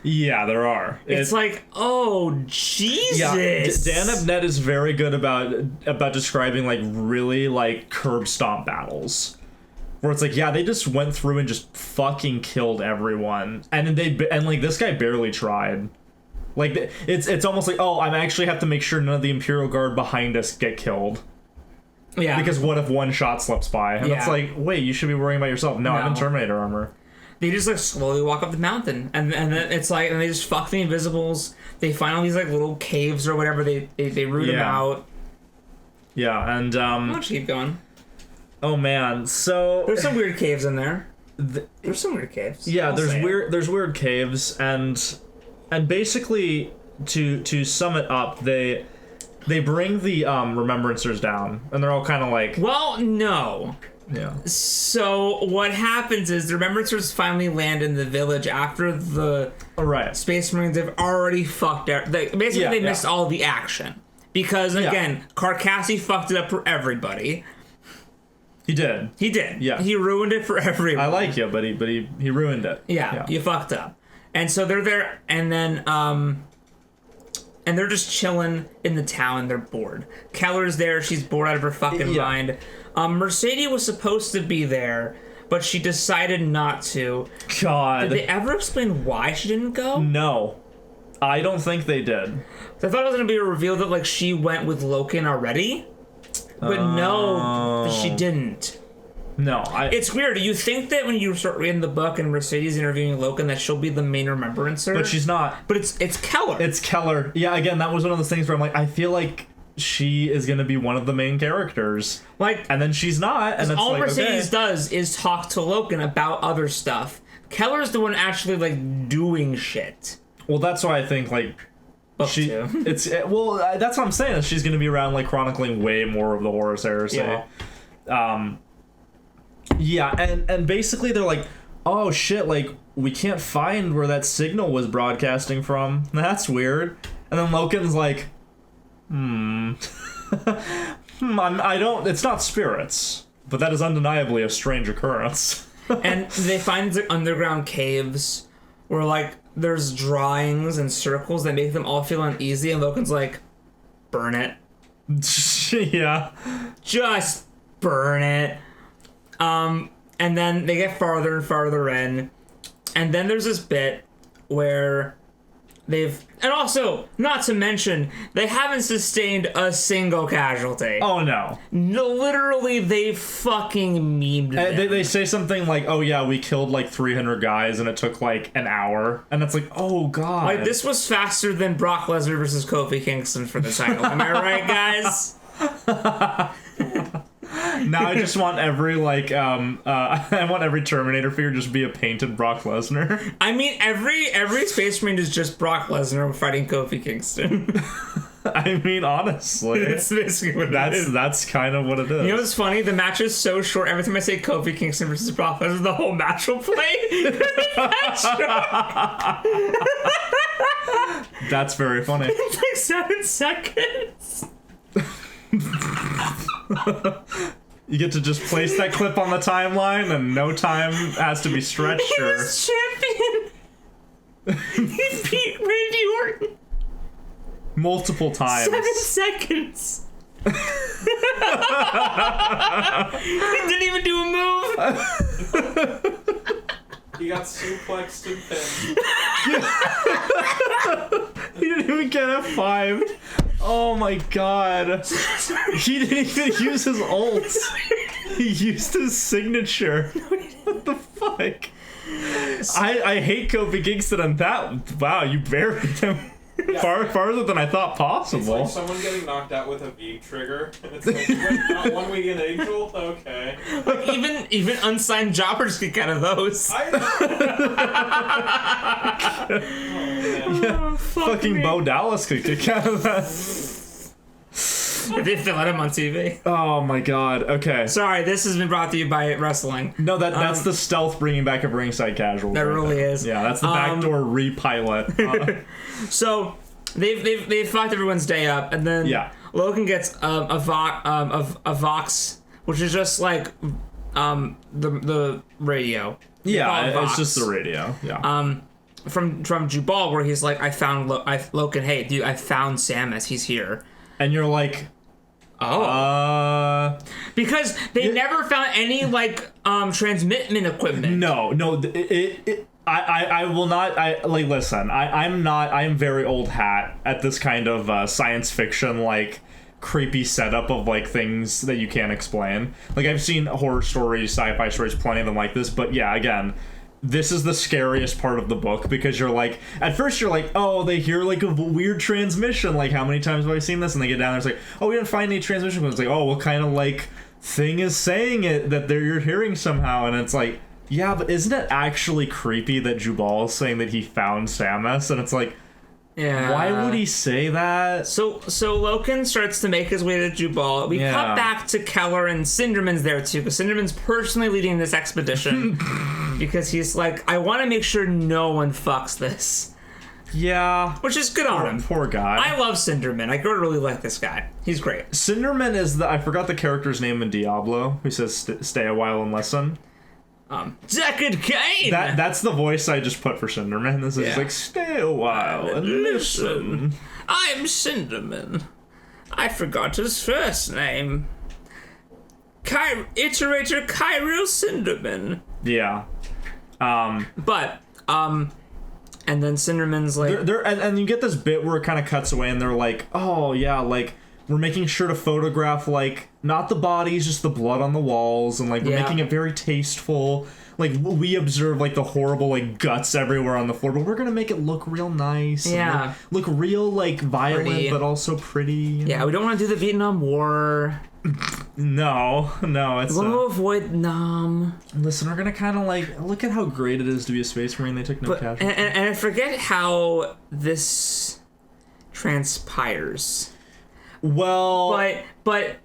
S3: Yeah, there are.
S2: It's like, oh, Jesus.
S3: Yeah, Dan Abnett is very good about describing like really like curb stomp battles. Where it's like, yeah, they just went through and just fucking killed everyone, and like this guy barely tried. Like it's almost like, oh, I actually have to make sure none of the Imperial Guard behind us get killed.
S2: Yeah.
S3: Because what if one shot slips by? And it's like, wait, you should be worrying about yourself. No, I'm in Terminator armor.
S2: They just like slowly walk up the mountain, and then it's like, and they just fuck the Invisibles. They find all these like little caves or whatever. They root them out.
S3: Yeah, and
S2: why don't you keep going?
S3: Oh man, so
S2: there's some weird caves in there. There's some weird caves.
S3: Yeah, there's weird caves, and basically to sum it up, they bring the Remembrancers down, and they're all kind of like,
S2: well, no.
S3: Yeah.
S2: So what happens is the Remembrancers finally land in the village after the Space Marines have already fucked out. They missed all the action because again, Carcassi fucked it up for everybody.
S3: He did. Yeah.
S2: He ruined it for everyone.
S3: I like you, but he ruined it.
S2: Yeah, you fucked up. And so they're there, and then and they're just chilling in the town. They're bored. Keller's there. She's bored out of her fucking mind. Mercedes was supposed to be there, but she decided not to.
S3: God.
S2: Did they ever explain why she didn't go?
S3: No. I don't think they did.
S2: I thought it was going to be a reveal that like she went with Loken already. But no, she didn't.
S3: No,
S2: it's weird. You think that when you start reading the book and Mercedes interviewing Loken that she'll be the main Remembrancer,
S3: but she's not.
S2: But it's Keller.
S3: It's Keller. Yeah, again, that was one of those things where I'm like, I feel like she is going to be one of the main characters. Like, and then she's not. And it's
S2: all
S3: like,
S2: Mercedes does is talk to Loken about other stuff. Keller's the one actually like doing shit.
S3: Well, that's why I think like. That's what I'm saying. Is she's going to be around, like, chronicling way more of the Horus Heresy. Yeah. And basically they're like, oh shit, like we can't find where that signal was broadcasting from. That's weird. And then Loken's like, it's not spirits, but that is undeniably a strange occurrence.
S2: And they find the underground caves where, like, there's drawings and circles that make them all feel uneasy, and Loken's like, burn it.
S3: Yeah.
S2: Just burn it. And then they get farther and farther in, and then there's this bit where and also, not to mention, they haven't sustained a single casualty.
S3: Oh, no.
S2: No, literally, they fucking memed them.
S3: They say something like, oh, yeah, we killed, like, 300 guys, and it took, like, an hour. And it's like, oh, God.
S2: Like, this was faster than Brock Lesnar versus Kofi Kingston for the title. Am I right, guys?
S3: Now I just want every, like, I want every Terminator figure just be a painted Brock Lesnar.
S2: I mean, every Space Marine is just Brock Lesnar fighting Kofi Kingston.
S3: I mean, honestly.
S2: It's basically what it is.
S3: That's kind of what it is.
S2: You know what's funny? The match is so short. Every time I say Kofi Kingston versus Brock Lesnar, the whole match will play.
S3: That's very funny.
S2: It's like 7 seconds.
S3: You get to just place that clip on the timeline, and no time has to be stretched.
S2: He was champion. He beat Randy Orton.
S3: Multiple times.
S2: 7 seconds. He didn't even do a move.
S4: He got suplexed and pinned.
S3: He didn't even get F5. Oh my god. He didn't even use his ult. He used his signature. What the fuck? I hate Kofi Kingston, and that, wow, you buried him farther than I thought possible.
S4: It's like someone getting knocked out with a V trigger. And it's like, wait, not one week an angel? Okay.
S2: Like, even unsigned jobbers get out of those.
S3: Fucking Bo Dallas could kick out of that.
S2: If they let him on TV.
S3: Oh my god. Okay.
S2: Sorry, this has been brought to you by wrestling.
S3: No, that's the stealth bringing back of ringside casuals.
S2: That
S3: right
S2: really
S3: there.
S2: is.
S3: Yeah, that's the backdoor repilot.
S2: So they've fucked everyone's day up, and then Logan gets a Vox, which is just like the radio.
S3: Yeah, it's just the radio. Yeah.
S2: From Jubal, where he's like, I found Logan. Hey, dude, I found Samus. He's here. And you're like, oh, because they never found any like transmitment equipment.
S3: No, I will not. Listen. I'm very old hat at this kind of science fiction like creepy setup of like things that you can't explain. Like I've seen horror stories, sci-fi stories, plenty of them like this. But yeah, again, this is the scariest part of the book because you're like, at first you're like, oh, they hear like a weird transmission. Like how many times have I seen this? And they get down there, it's like, oh, we didn't find any transmission. It's like, oh, what kind of like thing is saying it that you're hearing somehow? And it's like, yeah, but isn't it actually creepy that Jubal is saying that he found Samus? And it's like, yeah, why would he say that?
S2: So Loken starts to make his way to Jubal. We cut back to Keller, and Cinderman's there too, because Cinderman's personally leading this expedition because he's like, I want to make sure no one fucks this.
S3: Yeah.
S2: Which is good on him.
S3: Poor guy.
S2: I love Cinderman. I really like this guy. He's great.
S3: Cinderman is I forgot the character's name in Diablo, who says stay a while and listen.
S2: Deckard Cain!
S3: That's the voice I just put for Cinderman. This is like, stay a while and listen.
S2: I'm Cinderman. I forgot his first name. Iterator Kyril Cinderman.
S3: Yeah.
S2: And then Cinderman's like...
S3: And you get this bit where it kind of cuts away and they're like, oh yeah, like, we're making sure to photograph, like, not the bodies, just the blood on the walls, and, like, we're making it very tasteful. Like, we observe, like, the horrible, like, guts everywhere on the floor, but we're gonna make it look real nice.
S2: Yeah.
S3: And look real, like, violent, pretty. But also pretty.
S2: Yeah, we don't want to do the Vietnam War.
S3: No, it's...
S2: We want to avoid Nam.
S3: Listen, we're gonna kind of, like, look at how great it is to be a Space Marine. They took no casualties.
S2: And I forget how this transpires.
S3: Well,
S2: but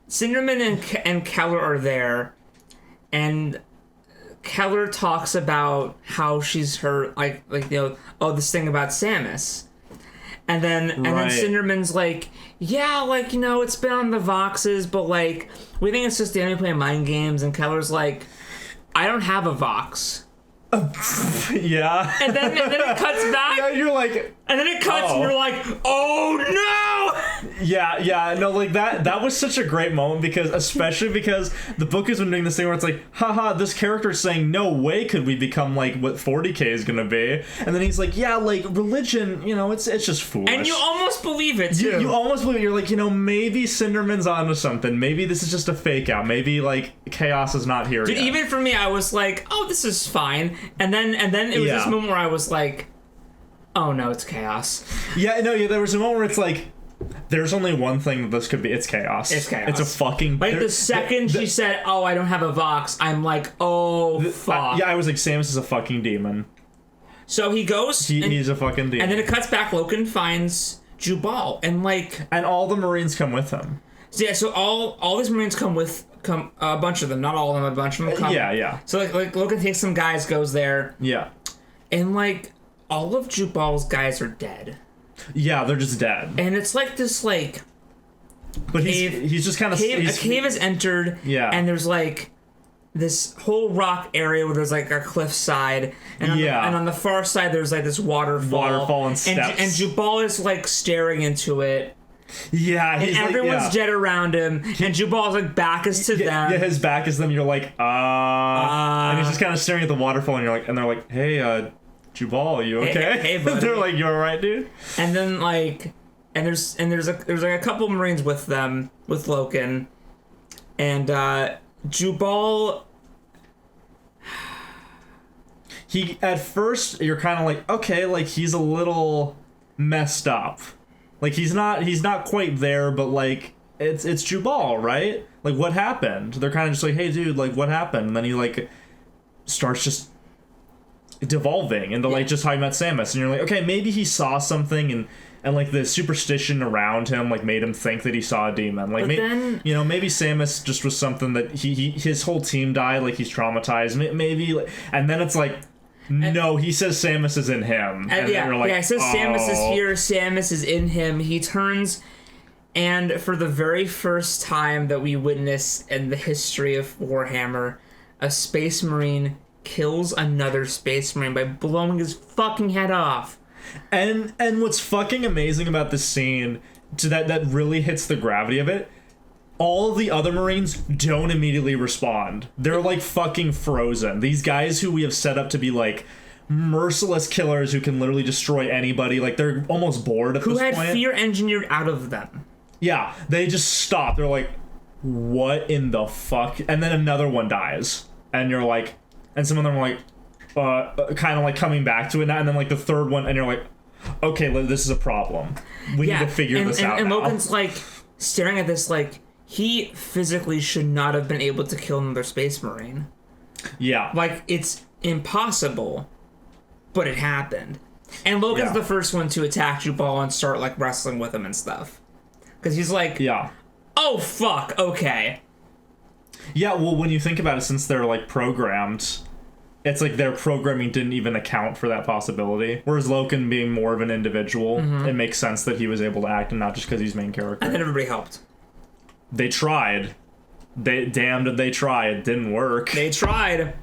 S2: Cinderman and Keller are there, and Keller talks about how she's heard like this thing about Samus, and then Cinderman's like, yeah, like, it's been on the Voxes, but like we think it's just the enemy playing mind games, and Keller's like, I don't have a Vox.
S3: Yeah.
S2: And then it cuts back.
S3: Yeah, you're like,
S2: And then it cuts, and you're like, oh no!
S3: yeah, no, like that was such a great moment because, especially because the book has been doing this thing where it's like, haha, this character is saying, no way could we become like what 40k is gonna be, and then he's like, yeah, like religion, it's just foolish.
S2: And you almost believe it too.
S3: You almost believe it. You're like, maybe Cinderman's onto something. Maybe this is just a fake out. Maybe like chaos is not here
S2: Dude,
S3: yet.
S2: even for me, I was like, oh, this is fine. And then it was this moment where I was like, oh no, it's chaos.
S3: Yeah, there was a moment where it's like, there's only one thing that this could be. It's chaos.
S2: It's chaos.
S3: It's a fucking...
S2: Like, the second she said, oh, I don't have a Vox, I'm like, oh, fuck.
S3: I was like, Samus is a fucking demon.
S2: So he goes...
S3: He's a fucking demon.
S2: And then it cuts back, Loken finds Jubal, and like...
S3: And all the Marines come with him.
S2: So yeah, so all these Marines come a bunch of them, not all of them, a bunch of them come.
S3: Yeah.
S2: So like Loken takes some guys, goes there.
S3: Yeah.
S2: And like, all of Jubal's guys are dead.
S3: Yeah, they're just dead.
S2: And it's like this, like...
S3: But
S2: cave,
S3: he's just kind of...
S2: A cave is entered, and there's like this whole rock area where there's like a cliffside, and on the far side there's like this waterfall
S3: and steps.
S2: And Jubal is like staring into it.
S3: Yeah,
S2: and everyone's dead around him, and Jubal's like back is to them.
S3: Yeah, his back is them. You're like, and he's just kind of staring at the waterfall, and you're like, and they're like, hey, Jubal, you okay?
S2: Hey buddy.
S3: They're like, you alright, dude? And
S2: then like, there's like a couple Marines with them, with Loken, and Jubal.
S3: He, at first, you're kind of like, okay, like he's a little messed up. Like he's not quite there, but like it's Jubal, right? Like what happened? They're kind of just like, hey, dude, like what happened? And then he like starts just devolving into like just talking about Samus, and you're like, okay, maybe he saw something, and like the superstition around him like made him think that he saw a demon. Like maybe Samus just was something that his whole team died, like he's traumatized. Maybe, like, and then it's like, no, he says Samus is in him. And
S2: you're like, it says Samus is here, Samus is in him. He turns, and for the very first time that we witness in the history of Warhammer, a Space Marine kills another Space Marine by blowing his fucking head off.
S3: And what's fucking amazing about this scene, that really hits the gravity of it, all the other Marines don't immediately respond. They're like fucking frozen. These guys who we have set up to be like merciless killers who can literally destroy anybody, like they're almost bored at this point.
S2: Who had fear engineered out of them.
S3: Yeah, they just stop. They're like, what in the fuck? And then another one dies. And you're like, and some of them are like, kind of like coming back to it now. And then like the third one, and you're like, okay, this is a problem. We need to figure this out
S2: and
S3: now.
S2: Logan's like staring at this like, he physically should not have been able to kill another Space Marine.
S3: Yeah.
S2: Like, it's impossible, but it happened. And Logan's the first one to attack Jubal and start, like, wrestling with him and stuff. Because he's like, oh, fuck, okay.
S3: Yeah, well, when you think about it, since they're, like, programmed, it's like their programming didn't even account for that possibility. Whereas Loken being more of an individual, it makes sense that he was able to act and not just because he's main character.
S2: And then everybody helped.
S3: They tried. Damned if they tried. It didn't work.
S2: They tried.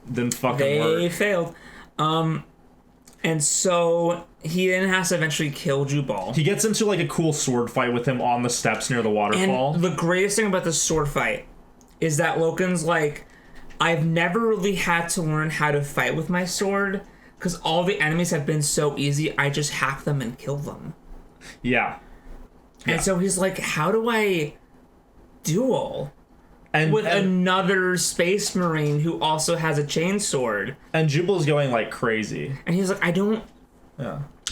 S3: Didn't fucking work.
S2: They failed. And so he then has to eventually kill Jubal.
S3: He gets into like a cool sword fight with him on the steps near the waterfall.
S2: And the greatest thing about this sword fight is that Loken's like, I've never really had to learn how to fight with my sword because all the enemies have been so easy, I just hack them and kill them.
S3: Yeah.
S2: And so he's like, how do I duel with
S3: and
S2: another Space Marine who also has a chainsword?
S3: And Jubal's going like crazy.
S2: And he's like,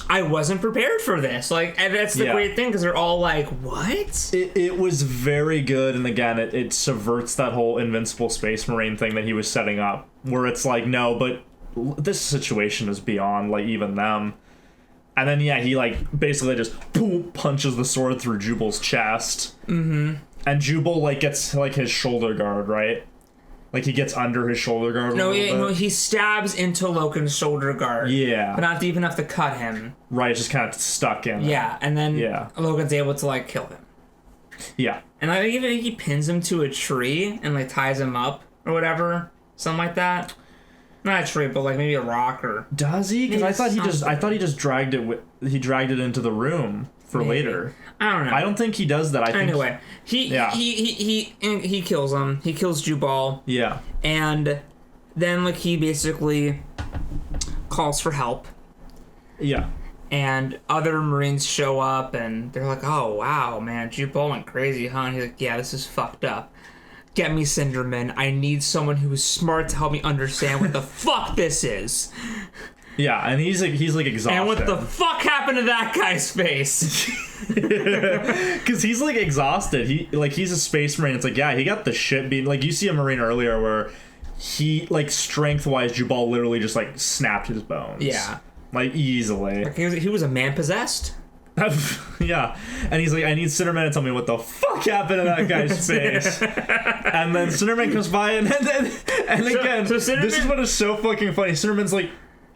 S2: I wasn't prepared for this. Like, and that's the great thing, because they're all like, what?
S3: It was very good, and again, it subverts that whole invincible Space Marine thing that he was setting up, where it's like, no, but this situation is beyond, like, even them. And then, he, like, basically just boom, punches the sword through Jubal's chest. Mm-hmm. And Jubal, like, gets, like, his shoulder guard, right? Like, he gets under his shoulder guard.
S2: No, he stabs into Loken's shoulder guard.
S3: Yeah.
S2: But not deep enough to cut him.
S3: Right, it's just kind of stuck in.
S2: Yeah, and then Logan's able to, like, kill him.
S3: Yeah.
S2: And I think he pins him to a tree and, like, ties him up or whatever. something like that. Not a tree, but like maybe a rock or.
S3: Does he? Because I thought he just dragged it. He dragged it into the room for later.
S2: I don't know.
S3: I don't think he does that.
S2: Anyway, he kills him. He kills Jubal.
S3: Yeah.
S2: And then like he basically calls for help.
S3: Yeah.
S2: And other Marines show up and they're like, "Oh wow, man, Jubal went crazy, huh?" And he's like, "Yeah, this is fucked up. Get me Cinderman. I need someone who is smart to help me understand what the fuck this is."
S3: Yeah, and he's like exhausted.
S2: And what the fuck happened to that guy's face?
S3: Because he's like exhausted. He's a space marine. It's like, yeah, he got the shit beat. Like you see a marine earlier where he like strength wise, Jubal literally just like snapped his bones.
S2: Yeah,
S3: like easily.
S2: Like he was a man possessed.
S3: Yeah, and he's like, I need Cinderman to tell me what the fuck happened to that guy's face. And then Cinderman comes by, and again, so this is what is so fucking funny. Cinderman's like,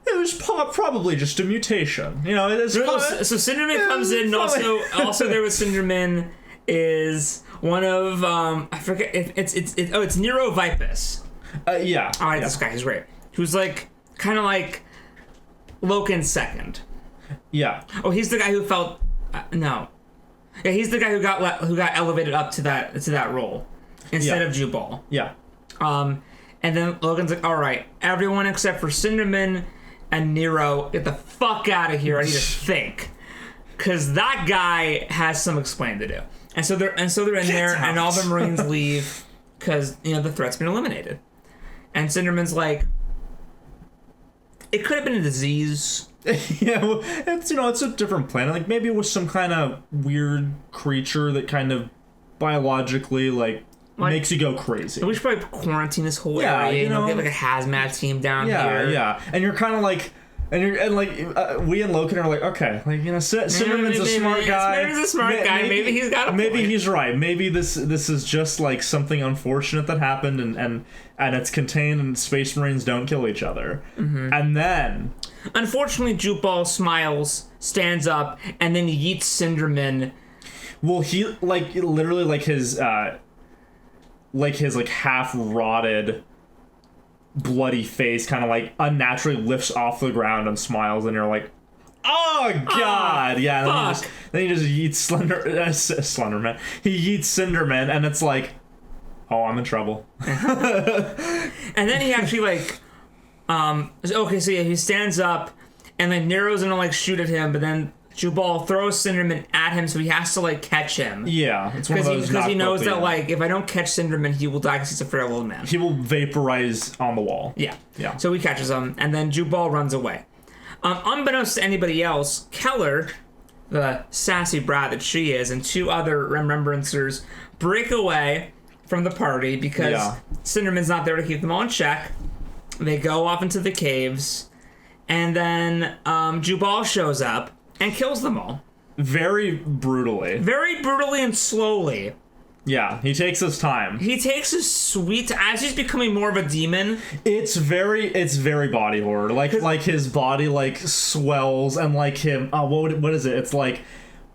S3: it was probably just a mutation, you know.
S2: So Cinderman comes in, and also there with Cinderman is one of I forget if it's Nero Vipus.
S3: Yeah.
S2: All right, this guy is great. Who's like kind of like Loken's second.
S3: Yeah.
S2: Oh, he's the guy who felt no. Yeah, he's the guy who got elevated up to that role instead of Jubal.
S3: Yeah.
S2: And then Logan's like, all right, everyone except for Cinderman and Nero, get the fuck out of here. I need to think, because that guy has some explaining to do. And so they're in there, and all the Marines leave because the threat's been eliminated. And Cinderman's like, it could have been a disease.
S3: Yeah, well, it's a different planet. Like maybe it was some kind of weird creature that kind of biologically like makes you go crazy.
S2: We should probably quarantine this whole area. Get like a hazmat team down here.
S3: Yeah. And you're kind of like, we and Loken are like, okay, like Cinderman's a smart guy.
S2: Cinderman's a smart guy. Maybe he's got a point.
S3: Maybe he's right. Maybe this is just like something unfortunate that happened, and it's contained, and Space Marines don't kill each other. Mm-hmm. And then,
S2: unfortunately, Jubal smiles, stands up, and then yeets Cinderman.
S3: Well, he literally his half rotted, bloody face kind of like unnaturally lifts off the ground and smiles, and you're like, oh god, yeah.
S2: Fuck.
S3: Then he just yeets Slenderman. He yeets Cinderman, and it's like, oh, I'm in trouble.
S2: And then he actually he stands up, and then Nero's gonna shoot at him, but then Jubal throws Cinderman at him, so he has to catch him.
S3: Yeah, it's one of those.
S2: Because he knows that if I don't catch Cinderman, he will die because he's a frail little man.
S3: He will vaporize on the wall.
S2: Yeah.
S3: Yeah.
S2: So he catches him, and then Jubal runs away. Unbeknownst to anybody else, Keller, the sassy brat that she is, and two other Remembrancers break away from the party because Cinderman's not there to keep them all in check. They go off into the caves, and then Jubal shows up and kills them all. Very brutally and slowly.
S3: Yeah, he takes his time.
S2: He takes his sweet as he's becoming more of a demon.
S3: It's very body horror. Like his body swells, and him. What is it? It's like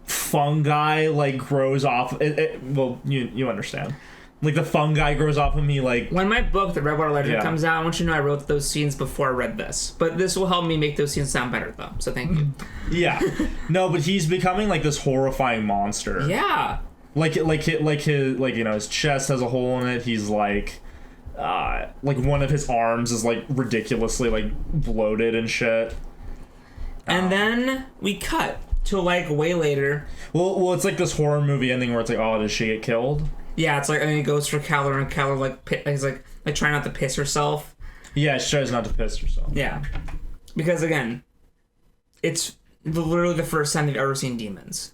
S3: fungi grows off. Well, you understand. The fungi grows off of me.
S2: When my book, The Redwater Legend, comes out, I want you to know I wrote those scenes before I read this. But this will help me make those scenes sound better, though. So thank you.
S3: Yeah. No, but he's becoming this horrifying monster.
S2: Yeah.
S3: His chest has a hole in it. He's one of his arms is ridiculously bloated and shit.
S2: And then we cut to way later.
S3: Well, it's this horror movie ending where it's oh, does she get killed?
S2: Yeah, it's and then he goes for Keller, and Keller he's trying not to piss herself.
S3: Yeah, she tries not to piss herself.
S2: Yeah, because again, it's literally the first time they've ever seen demons.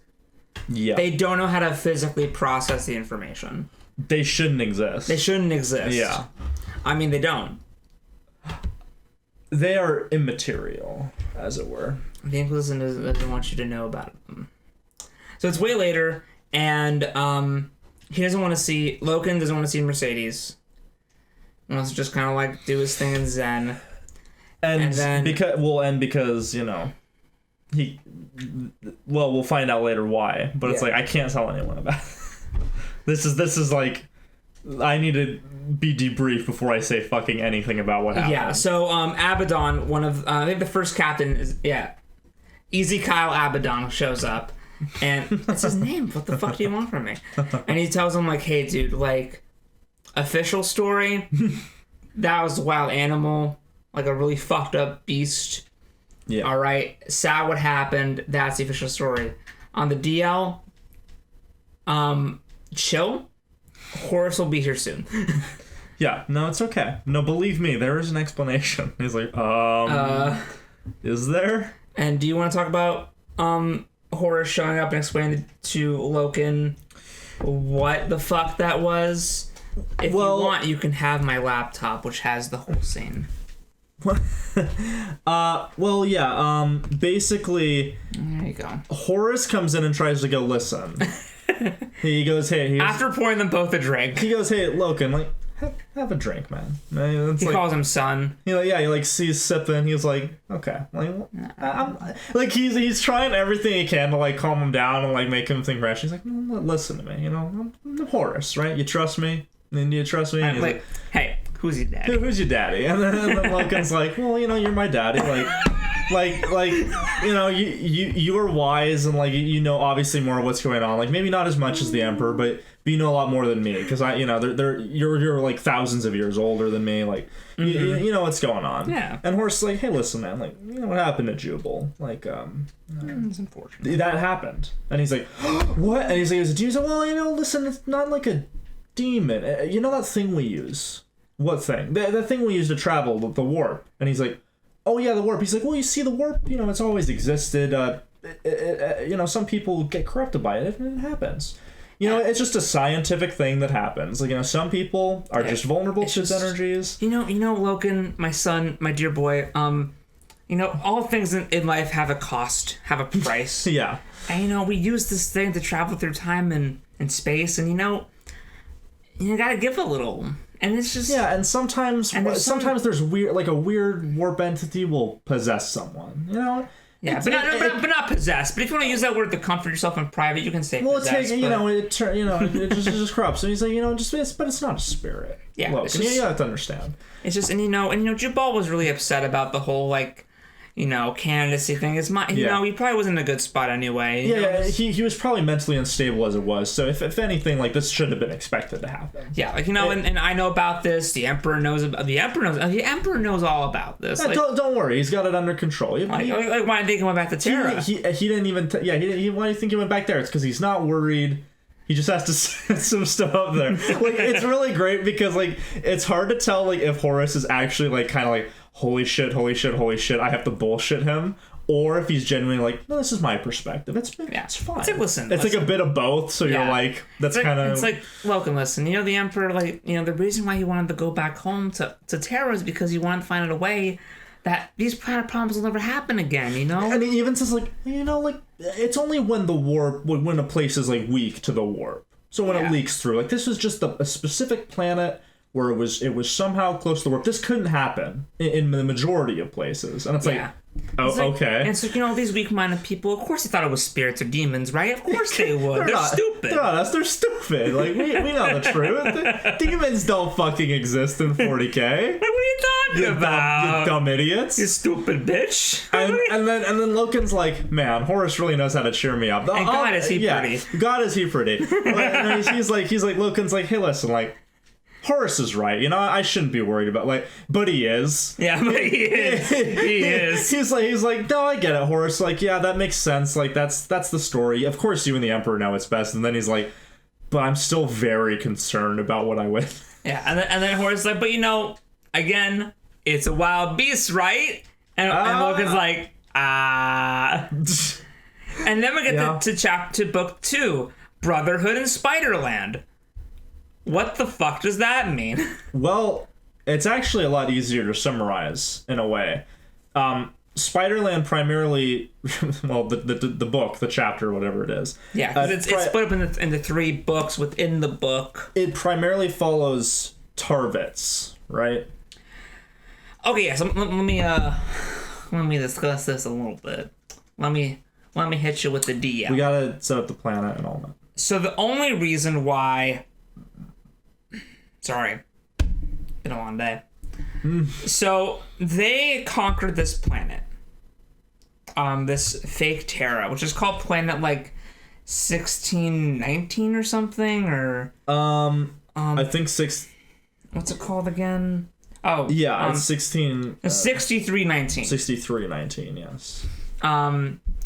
S3: Yeah,
S2: they don't know how to physically process the information.
S3: They shouldn't exist.
S2: Yeah, I mean they don't.
S3: They are immaterial, as it were.
S2: The Inquisition doesn't want you to know about them. So it's way later, and he doesn't want to see... Loken doesn't want to see Mercedes. He wants to just kind of do his thing in Zen. And then...
S3: because, he... Well, we'll find out later why. But it's I can't tell anyone about it. This is I need to be debriefed before I say fucking anything about what happened.
S2: Yeah, so Abaddon, one of I think the first captain is Easy Kyle Abaddon shows up, and that's his name. What the fuck do you want from me? And he tells him like, hey dude, like official story, that was a wild animal, like a really fucked up beast.
S3: Yeah.
S2: All right, sad what happened. That's the official story. On the DL, chill. Horus will be here soon.
S3: Yeah, no, it's okay. No, believe me, there is an explanation. He's like, is there?
S2: And do you want to talk about Horus showing up and explaining to Loken what the fuck that was? If you want, you can have my laptop, which has the whole scene.
S3: Basically,
S2: There you go.
S3: Horus comes in and tries to go listen. He goes, hey,
S2: After pouring them both a drink,
S3: he goes, hey, Loken, like, have a drink, man. It's
S2: he
S3: like,
S2: calls him son.
S3: he like sees sipping. He's like, okay, like, I'm like he's trying everything he can to like calm him down and like make him think rational. He's like, no, listen to me, I'm Horus, right? You trust me? And you trust me? And
S2: I'm
S3: he's
S2: like, hey, who's your daddy?
S3: who's your daddy? And then Loken's like, well, you're my daddy. Like, you are wise and like you know obviously more of what's going on. Like maybe not as much as the Emperor, but you know a lot more than me because you're like thousands of years older than me. Like you know what's going on.
S2: Yeah.
S3: And Horus is like, hey, listen, man. Like what happened to Jubal? Like
S2: It's unfortunate.
S3: that happened. And he's like, what? And he's like, well, listen, it's not like a demon. You know that thing we use? What thing? The thing we use to travel, the warp. And he's like, oh yeah, the warp. He's like, well, you see, the warp, it's always existed. Some people get corrupted by it, and it happens. It's just a scientific thing that happens. Like, some people are just vulnerable to its energies.
S2: Loken, my son, my dear boy. All things in life have a cost, have a price.
S3: Yeah.
S2: And we use this thing to travel through time and space, and you gotta give a little. And it's just
S3: and sometimes there's a weird warp entity will possess someone.
S2: Yeah, but not possessed. But if you want to use that word to comfort yourself in private, you can say possessed.
S3: It just corrupts. And he's like, but it's not a spirit.
S2: Yeah,
S3: look, you have to understand.
S2: It's just Jubal was really upset about the whole candidacy thing. He probably wasn't in a good spot anyway.
S3: He was probably mentally unstable as it was. So if anything, like this should have been expected to happen.
S2: Yeah, and I know about this. The Emperor knows all about this.
S3: Yeah, don't worry, he's got it under control.
S2: Why do you think he went back to Terra?
S3: He didn't even. Why do you think he went back there? It's because he's not worried. He just has to set some stuff up there. Like it's really great because it's hard to tell if Horus is actually kind of holy shit, I have to bullshit him, or if he's genuinely no, this is my perspective. It's fine.
S2: It's listen.
S3: It's a bit of both. So you're that's kind of.
S2: It's Loken, listen. The Emperor, the reason why he wanted to go back home to Terra is because he wanted to find a way that these problems will never happen again.
S3: And he even says it's only when the warp, when a place is weak to the warp. So when it leaks through, this was just a specific planet where it was somehow close to the warp. This couldn't happen in the majority of places. And it's okay.
S2: And so, these weak-minded people, of course they thought it was spirits or demons, right? Of course they would. They're stupid.
S3: They're not us. They're stupid. We know the truth. Demons don't fucking exist in 40K.
S2: What are you talking about?
S3: You dumb idiots.
S2: You stupid bitch.
S3: And then Loken's like, man, Horus really knows how to cheer me up.
S2: And God is he pretty.
S3: God is he pretty. And he's like, Loken's like, hey, listen, Horus is right. I shouldn't be worried about but he is.
S2: Yeah, but he is. He is.
S3: He's like, no, I get it, Horus. Yeah, that makes sense. That's the story. Of course, you and the Emperor know it's best. And then he's like, but I'm still very concerned about what I went.
S2: Yeah, and then Horus is like, but again, it's a wild beast, right? And Loken's like, And then we get to book 2, Brotherhood in Spiderland. What the fuck does that mean?
S3: Well, it's actually a lot easier to summarize in a way. Spiderland primarily, well, the book, the chapter, whatever it is.
S2: Yeah, because it's split up into 3 books within the book.
S3: It primarily follows Tarvitz, right?
S2: Okay, yeah. So let me discuss this a little bit. Let me hit you with the DM.
S3: We gotta set up the planet and all that.
S2: So the only reason why Sorry. Been a long day. So they conquered this planet. This fake Terra, which is called planet like 1619 or something, or
S3: I think
S2: what's it called again? Oh
S3: yeah, it's 6319.
S2: 6319.
S3: Yes.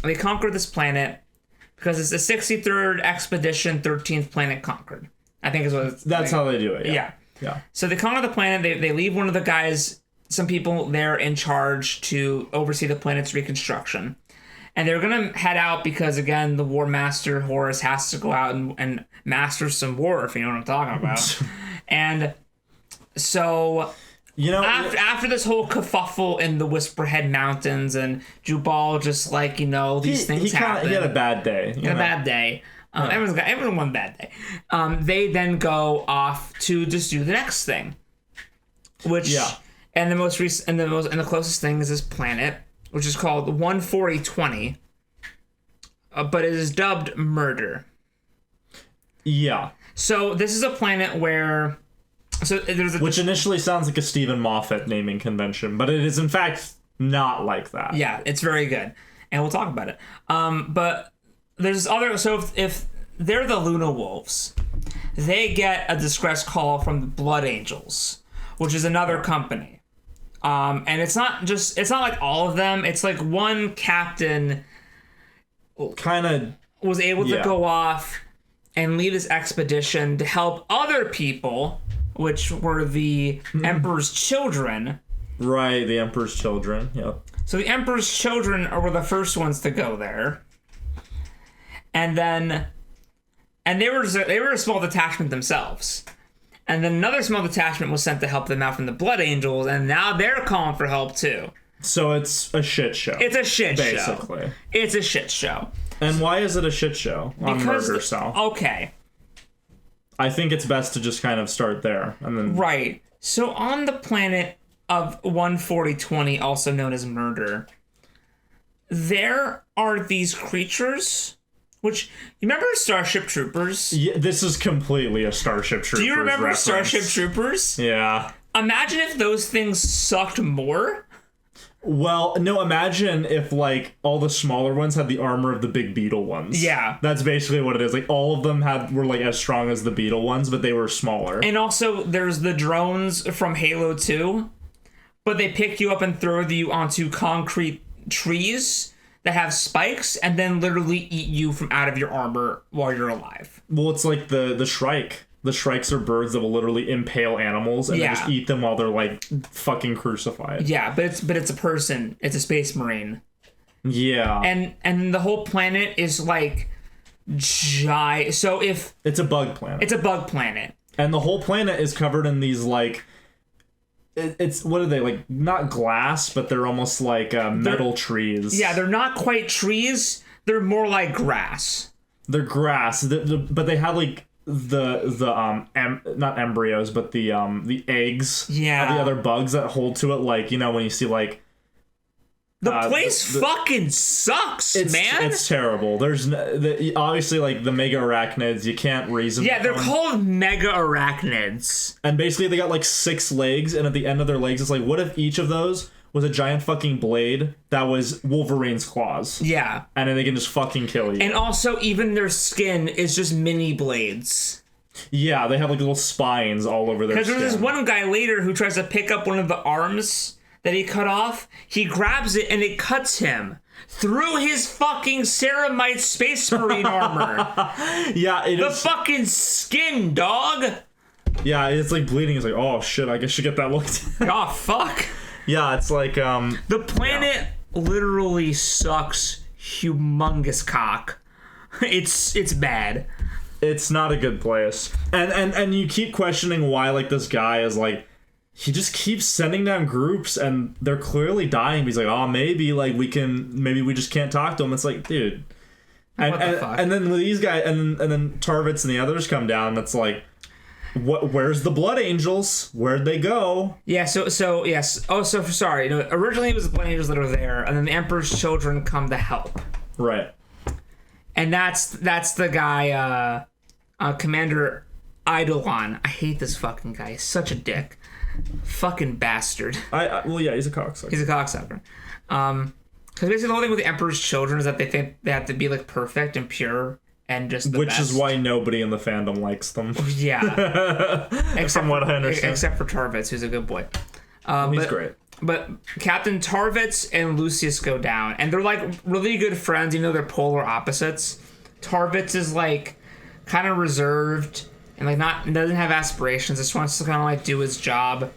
S2: They conquered this planet because it's the 63rd expedition, 13th planet conquered. I think is what it's
S3: That's how they do it.
S2: yeah.
S3: Yeah.
S2: So they conquer the planet. They leave one of the guys, some people there in charge to oversee the planet's reconstruction. And they're going to head out because, again, the War Master, Horus, has to go out and master some war, if you know what I'm talking about. And so, after this whole kerfuffle in the Whisperhead Mountains and Jubal just like, these things happen.
S3: He had a bad day.
S2: A bad day. Everyone one bad day. They then go off to just do the next thing, which and the closest thing is this planet, which is called 14020, but it is dubbed Murder.
S3: Yeah.
S2: So this is a planet where
S3: which initially sounds like a Stephen Moffat naming convention, but it is in fact not like that.
S2: Yeah, it's very good, and we'll talk about it. But there's other. So if they're the Luna Wolves, they get a distress call from the Blood Angels, which is another company. And it's not like all of them. It's like one captain
S3: kind of
S2: was able to go off and lead this expedition to help other people, which were the Emperor's children.
S3: Right, the Emperor's children. Yep.
S2: So the Emperor's children were the first ones to go there. And they were a small detachment themselves. And then another small detachment was sent to help them out from the Blood Angels, and now they're calling for help too.
S3: So it's a shit show.
S2: It's a shit show.
S3: Basically.
S2: It's a shit show.
S3: And why is it a shit show on Murder Cell?
S2: Okay.
S3: I think it's best to just kind of start there. And then
S2: Right. So on the planet of 14020, also known as Murder, there are these creatures... Which, you remember Starship Troopers?
S3: Yeah, this is completely a Starship Troopers.
S2: Do you remember
S3: reference.
S2: Starship Troopers?
S3: Yeah.
S2: Imagine if those things sucked more.
S3: Well, no, imagine if, like, all the smaller ones had the armor of the big beetle ones.
S2: Yeah.
S3: That's basically what it is. Like, all of them were, like, as strong as the beetle ones, but they were smaller.
S2: And also, there's the drones from Halo 2, but they pick you up and throw you onto concrete trees that have spikes and then literally eat you from out of your armor while you're alive.
S3: Well, it's like the Shrike. The Shrikes are birds that will literally impale animals and then just eat them while they're like fucking crucified.
S2: Yeah, but it's a person. It's a space marine.
S3: Yeah.
S2: And the whole planet is like so if
S3: it's a bug planet.
S2: It's a bug planet.
S3: And the whole planet is covered in these like it's what are they, like, not glass, but they're almost like metal trees.
S2: Yeah, they're not quite trees. They're more like grass.
S3: They're grass, but they have like not embryos, but the eggs.
S2: Yeah.
S3: Of the other bugs that hold to it, like, when you see like
S2: the place fucking sucks, man.
S3: It's terrible. There's obviously like the mega arachnids. You can't reason.
S2: Yeah, they're called mega arachnids.
S3: And basically, they got like 6 legs, and at the end of their legs, it's like, what if each of those was a giant fucking blade that was Wolverine's claws?
S2: Yeah,
S3: and then they can just fucking kill you.
S2: And also, even their skin is just mini blades.
S3: Yeah, they have like little spines all over their skin.
S2: Because there's this one guy later who tries to pick up one of the arms that he cut off. He grabs it and it cuts him through his fucking ceramite space marine armor.
S3: Yeah,
S2: the fucking skin, dog.
S3: Yeah, it's like bleeding. It's like, oh shit, I guess I should get that looked at.
S2: Oh fuck.
S3: Yeah, it's like
S2: the planet literally sucks humongous cock. It's bad.
S3: It's not a good place. And you keep questioning why, like, this guy is like, he just keeps sending down groups and they're clearly dying. He's like, oh, maybe we just can't talk to him. It's like, dude. And then these guys, and then Tarvitz and the others come down, and it's like, where's the Blood Angels? Where'd they go?
S2: Yeah, so yes. Oh, so sorry. Originally it was the Blood Angels that are there, and then the Emperor's children come to help.
S3: Right.
S2: And that's the guy, Commander Eidolon. I hate this fucking guy. He's such a dick. Fucking bastard.
S3: Well, yeah, he's a cocksucker.
S2: He's a cocksucker. Because basically the whole thing with the Emperor's Children is that they think they have to be like perfect and pure and just the
S3: Which
S2: best.
S3: is why nobody in the fandom likes them.
S2: Yeah.
S3: From what I understand.
S2: Except for Tarvitz, who's a good boy.
S3: He's great.
S2: But Captain Tarvitz and Lucius go down, and they're like really good friends, even though they're polar opposites. Tarvitz is like kind of reserved and like doesn't have aspirations, just wants to kind of like do his job.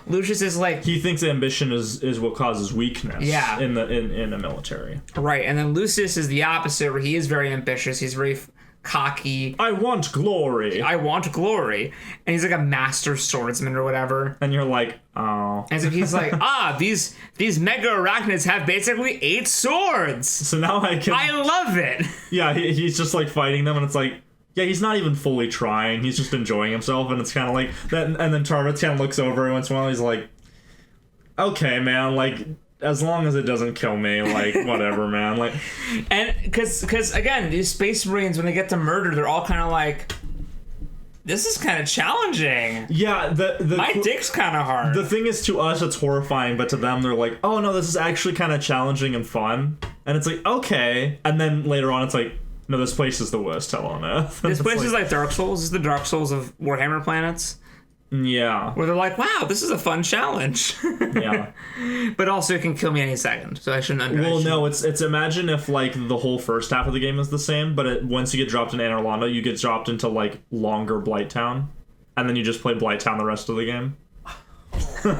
S2: Lucius is like,
S3: he thinks ambition is what causes weakness.
S2: Yeah.
S3: In the military.
S2: Right, and then Lucius is the opposite, where he is very ambitious. He's very cocky.
S3: I want glory.
S2: And he's like a master swordsman or whatever.
S3: And you're like, oh.
S2: And so he's like, these mega arachnids have basically 8 swords.
S3: So now I
S2: love it.
S3: Yeah, he's just like fighting them, and it's like, yeah, he's not even fully trying. He's just enjoying himself, and it's kind of like that. And then Tarvitz kind of looks over every once in a while. He's like, okay, man, like, as long as it doesn't kill me, like, whatever, man. Like,
S2: and because again, these Space Marines, when they get to murder, they're all kind of like, this is kind of challenging.
S3: yeah,
S2: My dick's kind of hard.
S3: The thing is, to us, it's horrifying, but to them, they're like, oh no, this is actually kind of challenging and fun. And it's like, okay. And then later on, it's like, no, this place is the worst hell on earth.
S2: This place is like Dark Souls. This is the Dark Souls of Warhammer planets.
S3: Yeah.
S2: Where they're like, wow, this is a fun challenge.
S3: Yeah.
S2: But also it can kill me any second, so I shouldn't underestimate.
S3: Well, no, it's imagine if like the whole first half of the game is the same, but once you get dropped in Anor Londo, you get dropped into like longer Blighttown, and then you just play Blighttown the rest of the game.
S4: What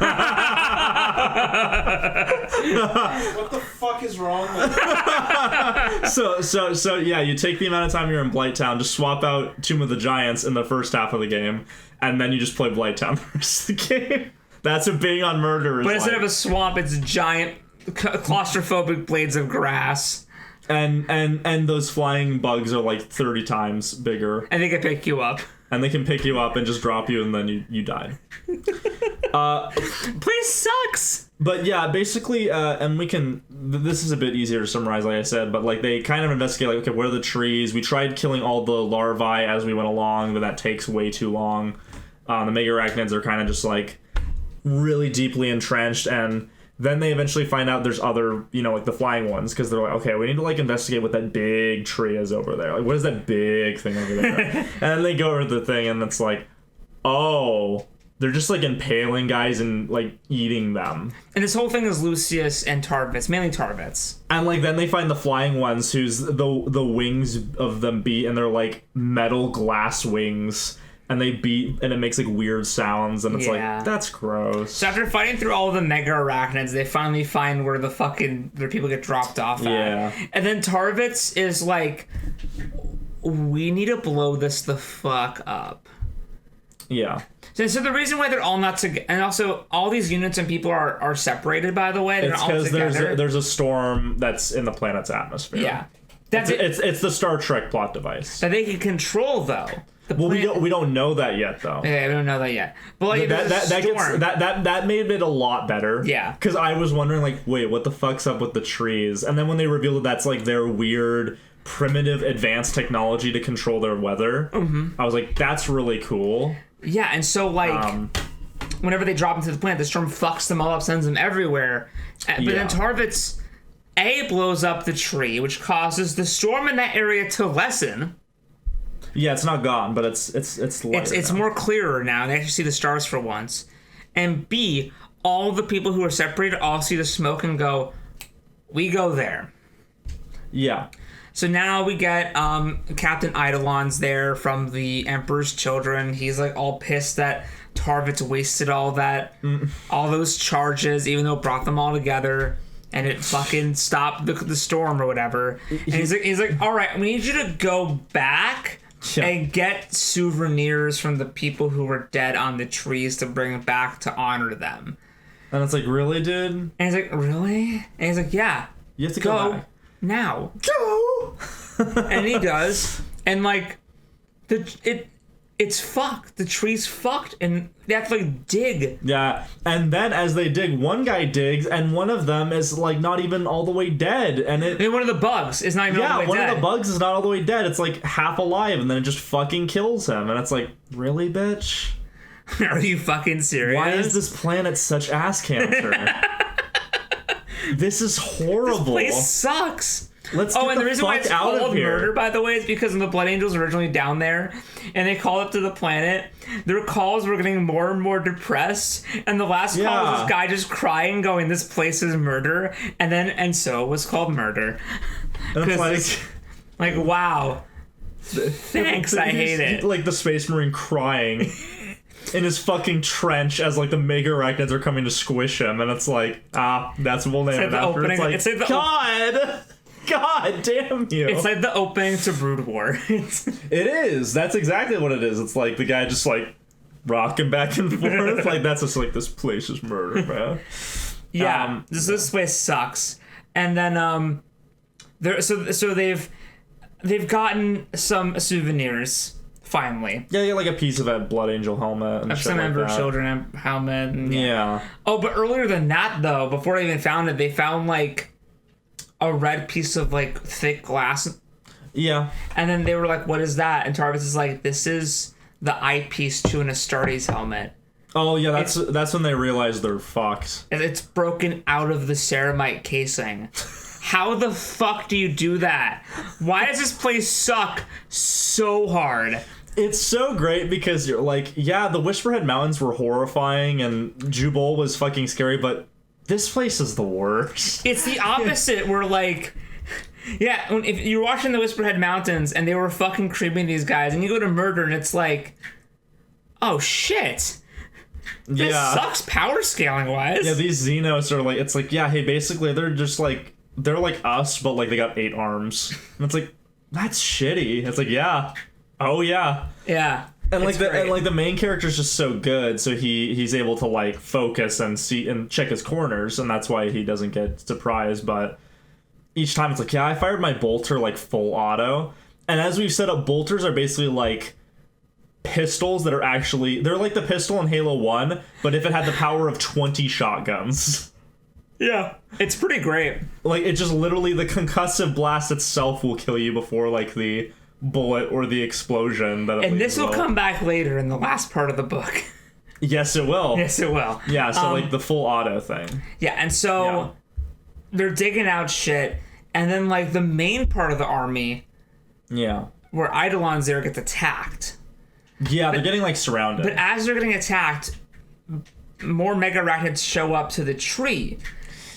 S4: the fuck is wrong with
S3: So yeah, you take the amount of time you're in Blighttown, just swap out Tomb of the Giants in the first half of the game, and then you just play Blighttown the rest of the game. That's what being on murder is.
S2: But instead
S3: like.
S2: of a swamp, it's giant claustrophobic blades of grass.
S3: And those flying bugs are like 30 times bigger.
S2: And they can pick you up.
S3: And they can pick you up and just drop you, and then you die.
S2: Place sucks!
S3: But yeah, basically, and we can... This is a bit easier to summarize, like I said, but like they kind of investigate, like, okay, where are the trees? We tried killing all the larvae as we went along, but that takes way too long. The mega arachnids are kind of just like really deeply entrenched, and then they eventually find out there's other, like the flying ones, because they're like, okay, we need to like investigate what that big tree is over there. Like, what is that big thing over there? And then they go over to the thing, and it's like, oh, they're just like impaling guys and like eating them.
S2: And this whole thing is Lucius and Tarvitz, mainly Tarvitz.
S3: And like then they find the flying ones, whose the wings of them beat, and they're like metal glass wings. And they beat, and it makes like weird sounds, and it's like, that's gross.
S2: So after fighting through all the mega arachnids, they finally find where their people get dropped off at.
S3: Yeah.
S2: And then Tarvitz is like, we need to blow this the fuck up.
S3: Yeah.
S2: So the reason why they're all not together, and also all these units and people are separated, by the way. They're
S3: it's
S2: all together.
S3: because there's a storm that's in the planet's atmosphere.
S2: Yeah.
S3: It's the Star Trek plot device.
S2: That they can control, though.
S3: We don't know that yet, though.
S2: Yeah, we don't know that yet. But like,
S3: that made it a lot better.
S2: Yeah.
S3: Because I was wondering, like, wait, what the fuck's up with the trees? And then when they revealed that's like their weird, primitive, advanced technology to control their weather, I was like, that's really cool.
S2: Yeah, and so like, whenever they drop into the planet, the storm fucks them all up, sends them everywhere. But then Tarvitz blows up the tree, which causes the storm in that area to lessen.
S3: Yeah, it's not gone, but it's lighter
S2: it's
S3: now.
S2: more clearer now. They actually see the stars for once. And B, all the people who are separated all see the smoke and go, we go there.
S3: Yeah.
S2: So now we get Captain Eidolon's there from the Emperor's Children. He's like all pissed that Tarvitz wasted all those charges, even though it brought them all together. And it fucking stopped the storm or whatever. And he's like, all right, we need you to go back and get souvenirs from the people who were dead on the trees to bring back to honor them.
S3: And it's like, really, dude?
S2: And he's like, really? And he's like, yeah.
S3: You have to go back.
S2: Now.
S3: Go!
S2: And he does. And like, it's fucked. The tree's fucked, and they have to like dig.
S3: Yeah, and then as they dig, one guy digs, and one of them is like not even all the way dead, and it.
S2: I mean, one of the bugs is not even all the way
S3: one
S2: dead.
S3: of the bugs is not all the way dead. It's like half alive, and then it just fucking kills him, and it's like, really, bitch?
S2: Are you fucking serious?
S3: Why is this planet such ass cancer? This is horrible.
S2: This place sucks.
S3: Let's
S2: Oh,
S3: get
S2: and the
S3: the
S2: reason why
S3: fuck
S2: it's
S3: out of
S2: called
S3: here.
S2: murder, by the way, is because when the Blood Angels were originally down there, and they called up to the planet, their calls were getting more and more depressed, and the last call was this guy just crying, going, "This place is murder," and so it was called murder.
S3: It's
S2: Like, wow. Thanks, I hate it.
S3: Like the Space Marine crying in his fucking trench as like the mega arachnids are coming to squish him, and it's like, that's what we'll name it after. It's like, God damn you.
S2: It's like the opening to Brood War.
S3: It is. That's exactly what it is. It's like the guy just like rocking back and forth. Like that's just like, this place is murder, man.
S2: Yeah, this place sucks. And then they've gotten some souvenirs finally.
S3: Yeah, you get like a piece of that Blood Angel helmet and shit
S2: Some
S3: like
S2: Ember
S3: that.
S2: Children helmet. And,
S3: Yeah.
S2: Oh, but earlier than that, though, before they even found it, they found like a red piece of like thick glass.
S3: Yeah.
S2: And then they were like, "What is that?" And Tarvis is like, "This is the eyepiece to an Astartes helmet.
S3: Oh yeah, that's when they realize they're fucked.
S2: And it's broken out of the ceramite casing." How the fuck do you do that? Why does this place suck so hard?
S3: It's so great because you're like, yeah, the Whisperhead Mountains were horrifying and Jubal was fucking scary, but this place is the worst.
S2: It's the opposite. We're like, yeah, if you're watching the Whisperhead Mountains and they were fucking creeping these guys, and you go to Murder and it's like, oh shit. This sucks power scaling wise.
S3: Yeah, these Xenos are like, it's like, yeah, hey, basically they're just like, they're like us, but like they got 8 arms. And it's like, that's shitty. It's like, yeah. Oh yeah.
S2: Yeah.
S3: And like the main character's just so good, so he's able to like focus and see and check his corners, and that's why he doesn't get surprised. But each time it's like, yeah, I fired my bolter like full auto, and as we've set up, bolters are basically like pistols that are actually, they're like the pistol in Halo 1, but if it had the power of 20 shotguns.
S2: Yeah, it's pretty great.
S3: Like it just literally, the concussive blast itself will kill you before like the bullet or the explosion that it
S2: And this will come back later in the last part of the book.
S3: Yes, it will.
S2: Yes, it will.
S3: Yeah, so like the full auto thing.
S2: Yeah, and so they're digging out shit, and then like the main part of the army,
S3: Yeah.
S2: where Eidolon's there, gets attacked.
S3: Yeah, they're getting like surrounded.
S2: But as they're getting attacked, more mega arachnids show up to the tree.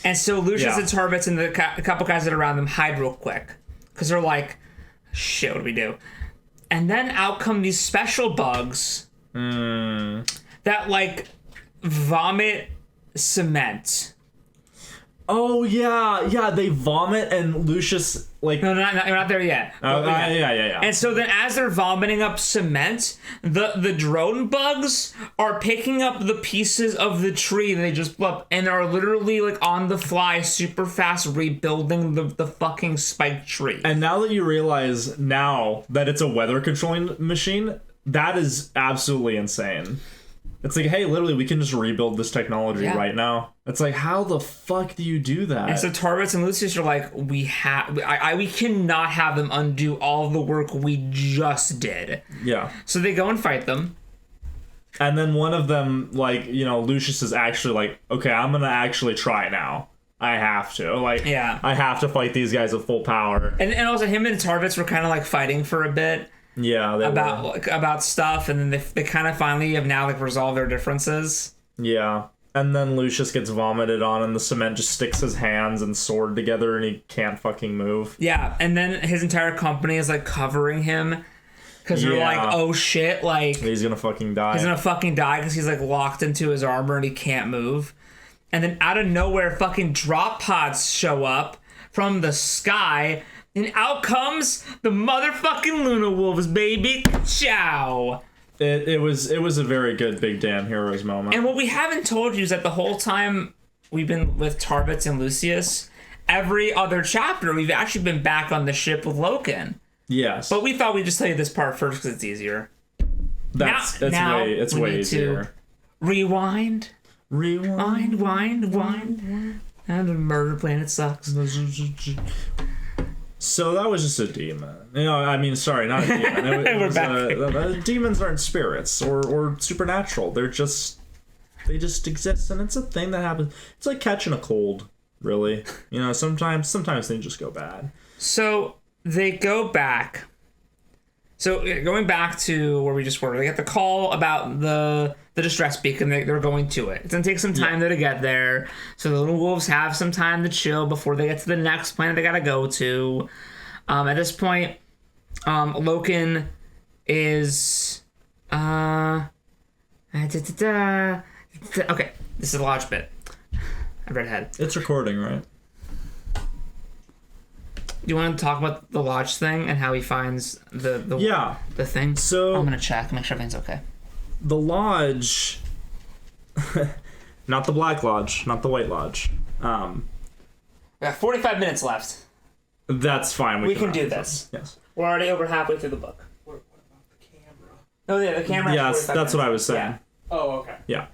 S2: And so Lucius and Tarvitz and a couple guys that are around them hide real quick. Because they're like, shit, what do we do? And then out come these special bugs that like vomit cement.
S3: Oh yeah, they vomit and Lucius like.
S2: No, not there yet.
S3: Yeah.
S2: And so then as they're vomiting up cement, the drone bugs are picking up the pieces of the tree they just blew up and are literally like on the fly super fast rebuilding the fucking spiked tree.
S3: And now that you realize now that it's a weather controlling machine, that is absolutely insane. It's like, hey, literally, we can just rebuild this technology right now. It's like, how the fuck do you do that?
S2: And so Tarvitz and Lucius are like, we cannot have them undo all the work we just did.
S3: Yeah.
S2: So they go and fight them.
S3: And then one of them, like, you know, Lucius is actually like, okay, I'm gonna actually try now. I have to. Like, I have to fight these guys at full power.
S2: And also him and Tarvitz were kind of like fighting for a bit.
S3: Yeah,
S2: about stuff, and then they kind of finally have now like resolved their differences.
S3: Yeah, and then Lucius gets vomited on, and the cement just sticks his hands and sword together, and he can't fucking move.
S2: Yeah, and then his entire company is like covering him because they're like, "Oh shit!" Like
S3: he's gonna fucking die.
S2: He's gonna fucking die because he's like locked into his armor and he can't move. And then out of nowhere, fucking drop pods show up from the sky. And out comes the motherfucking Luna Wolves, baby. Ciao.
S3: It was a very good Big Damn Heroes moment.
S2: And what we haven't told you is that the whole time we've been with Tarvitz and Lucius, every other chapter we've actually been back on the ship with Loken.
S3: Yes.
S2: But we thought we'd just tell you this part first because it's easier.
S3: It's
S2: now
S3: way
S2: we need
S3: easier.
S2: Rewind. Wind. And the Murder Planet sucks.
S3: So that was just a demon. I mean, sorry, not a demon.
S2: We're back.
S3: Demons aren't spirits or supernatural. They just exist, and it's a thing that happens. It's like catching a cold, really. Sometimes things just go bad.
S2: So they go back. So going back to where we just were, they get the call about the distress beacon. They're going to it. It's gonna take some time to get there. So the little wolves have some time to chill before they get to the next planet they gotta go to. At this point, Loken is okay. This is the lodge bit. I read ahead.
S3: It's recording, right?
S2: Do you want to talk about the lodge thing and how he finds the thing?
S3: So
S2: I'm gonna check, make sure everything's okay.
S3: The lodge, not the Black Lodge, not the White Lodge.
S2: We got 45 minutes left.
S3: That's fine.
S2: We can do this.
S3: Yes.
S2: We're already over halfway through the book.
S4: What about the camera?
S2: Oh yeah, the camera.
S3: Yes, that's what I was saying.
S2: Yeah.
S4: Oh, okay.
S3: Yeah.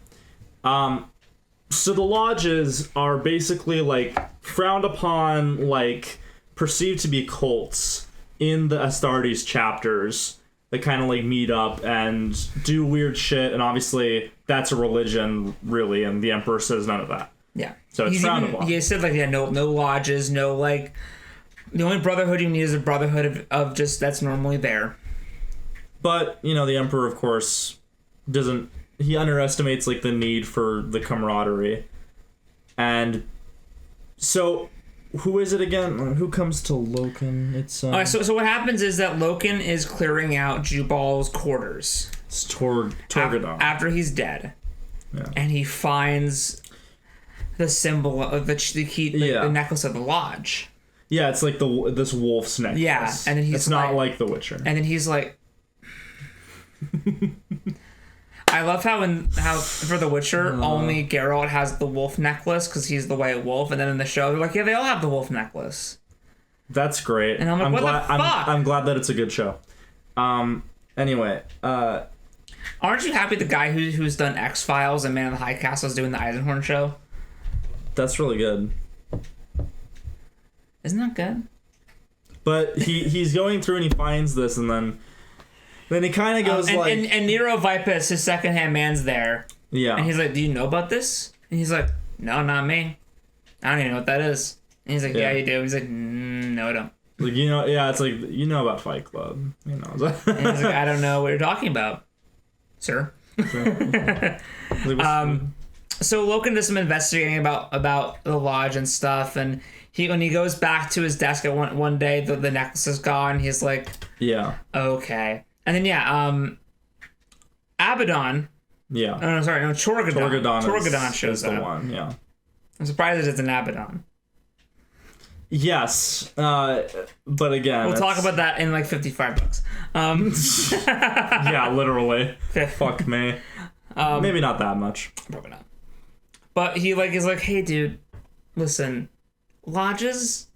S3: So the lodges are basically like frowned upon, like perceived to be cults in the Astartes chapters that kind of like meet up and do weird shit, and obviously that's a religion, really, and the Emperor says none of that.
S2: Yeah.
S3: So it's frowned upon.
S2: He said like no lodges, no like. The only brotherhood you need is a brotherhood of just that's normally there.
S3: But the Emperor, of course, doesn't. He underestimates like the need for the camaraderie, and so. Who is it again? Who comes to Loken? It's
S2: Alright, so what happens is that Loken is clearing out Jubal's quarters.
S3: It's Torgadon.
S2: After he's dead.
S3: Yeah.
S2: And he finds the symbol of the key, the necklace of the lodge.
S3: Yeah, it's like this wolf's necklace.
S2: Yeah, and then
S3: it's not like The Witcher.
S2: And then he's like, I love how for The Witcher only Geralt has the wolf necklace because he's the white wolf, and then in the show they're like, yeah, they all have the wolf necklace.
S3: That's great.
S2: And I'm like, what the fuck?
S3: I'm glad that it's a good show. Anyway,
S2: aren't you happy the guy who's done X-Files and Man in the High Castle is doing the Eisenhorn show?
S3: That's really good.
S2: Isn't that good?
S3: But he's going through and he finds this, and then he kind of goes
S2: and Nero Vipus, his secondhand man's there.
S3: Yeah.
S2: And he's like, do you know about this? And he's like, no, not me. I don't even know what that is. And he's like, yeah, you do. He's like, no, I don't.
S3: Like, it's like, about Fight Club.
S2: And he's like, I don't know what you're talking about, sir. So Loken does some investigating about the lodge and stuff, and when he goes back to his desk at one day, the necklace is gone. He's like,
S3: yeah,
S2: okay. And then Abaddon.
S3: Yeah.
S2: Oh, no, sorry, no, Torgadon. Torgadon shows
S3: up.
S2: The
S3: one. Yeah.
S2: I'm surprised that it's an Abaddon.
S3: Yes, but again,
S2: we'll talk about that in like $55.
S3: Yeah, literally. Fuck me. Maybe not that much.
S2: Probably not. But he is like, hey, dude, listen, lodges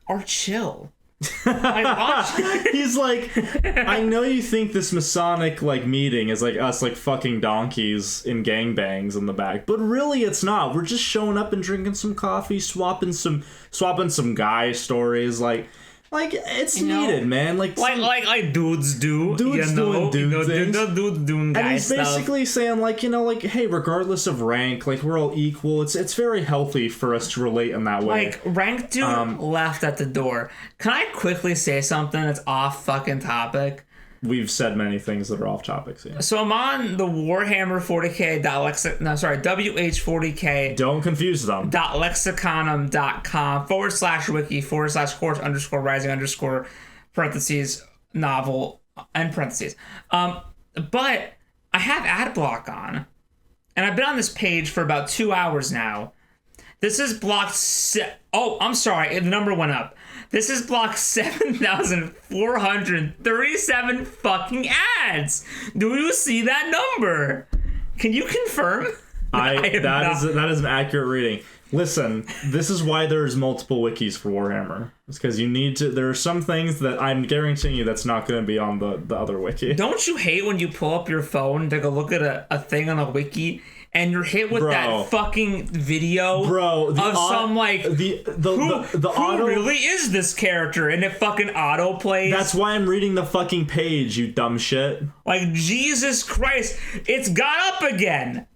S2: are chill.
S3: He's like, I know you think this Masonic meeting is like us fucking donkeys in gangbangs in the back, but really it's not. We're just showing up and drinking some coffee, swapping some guy stories, it's needed, man. Like
S2: dudes do.
S3: Dudes doing dude things.
S2: Dudes doing guy
S3: and he's basically saying hey, regardless of rank, we're all equal. It's very healthy for us to relate in that way.
S2: Rank dude left at the door. Can I quickly say something that's off fucking topic?
S3: We've said many things that are off topic. Yeah.
S2: So I'm on the Warhammer 40k WH40k.
S3: Don't confuse them.
S2: .lexiconum.com/wiki/Horus_rising_ parentheses novel and parentheses. But I have ad block on, and I've been on this page for about 2 hours now. This is block. Oh, I'm sorry. The number went up. This is block 7,437 fucking ads. Do you see that number? Can you confirm?
S3: That is an accurate reading. Listen, this is why there's multiple wikis for Warhammer. It's because you need to. There are some things that I'm guaranteeing you that's not going to be on the other wiki.
S2: Don't you hate when you pull up your phone to go look at a thing on a wiki and you're hit with that fucking video of some like
S3: the
S2: who
S3: auto
S2: really is this character and it fucking auto plays.
S3: That's why I'm reading the fucking page, you dumb shit.
S2: Like Jesus Christ, it's got up again.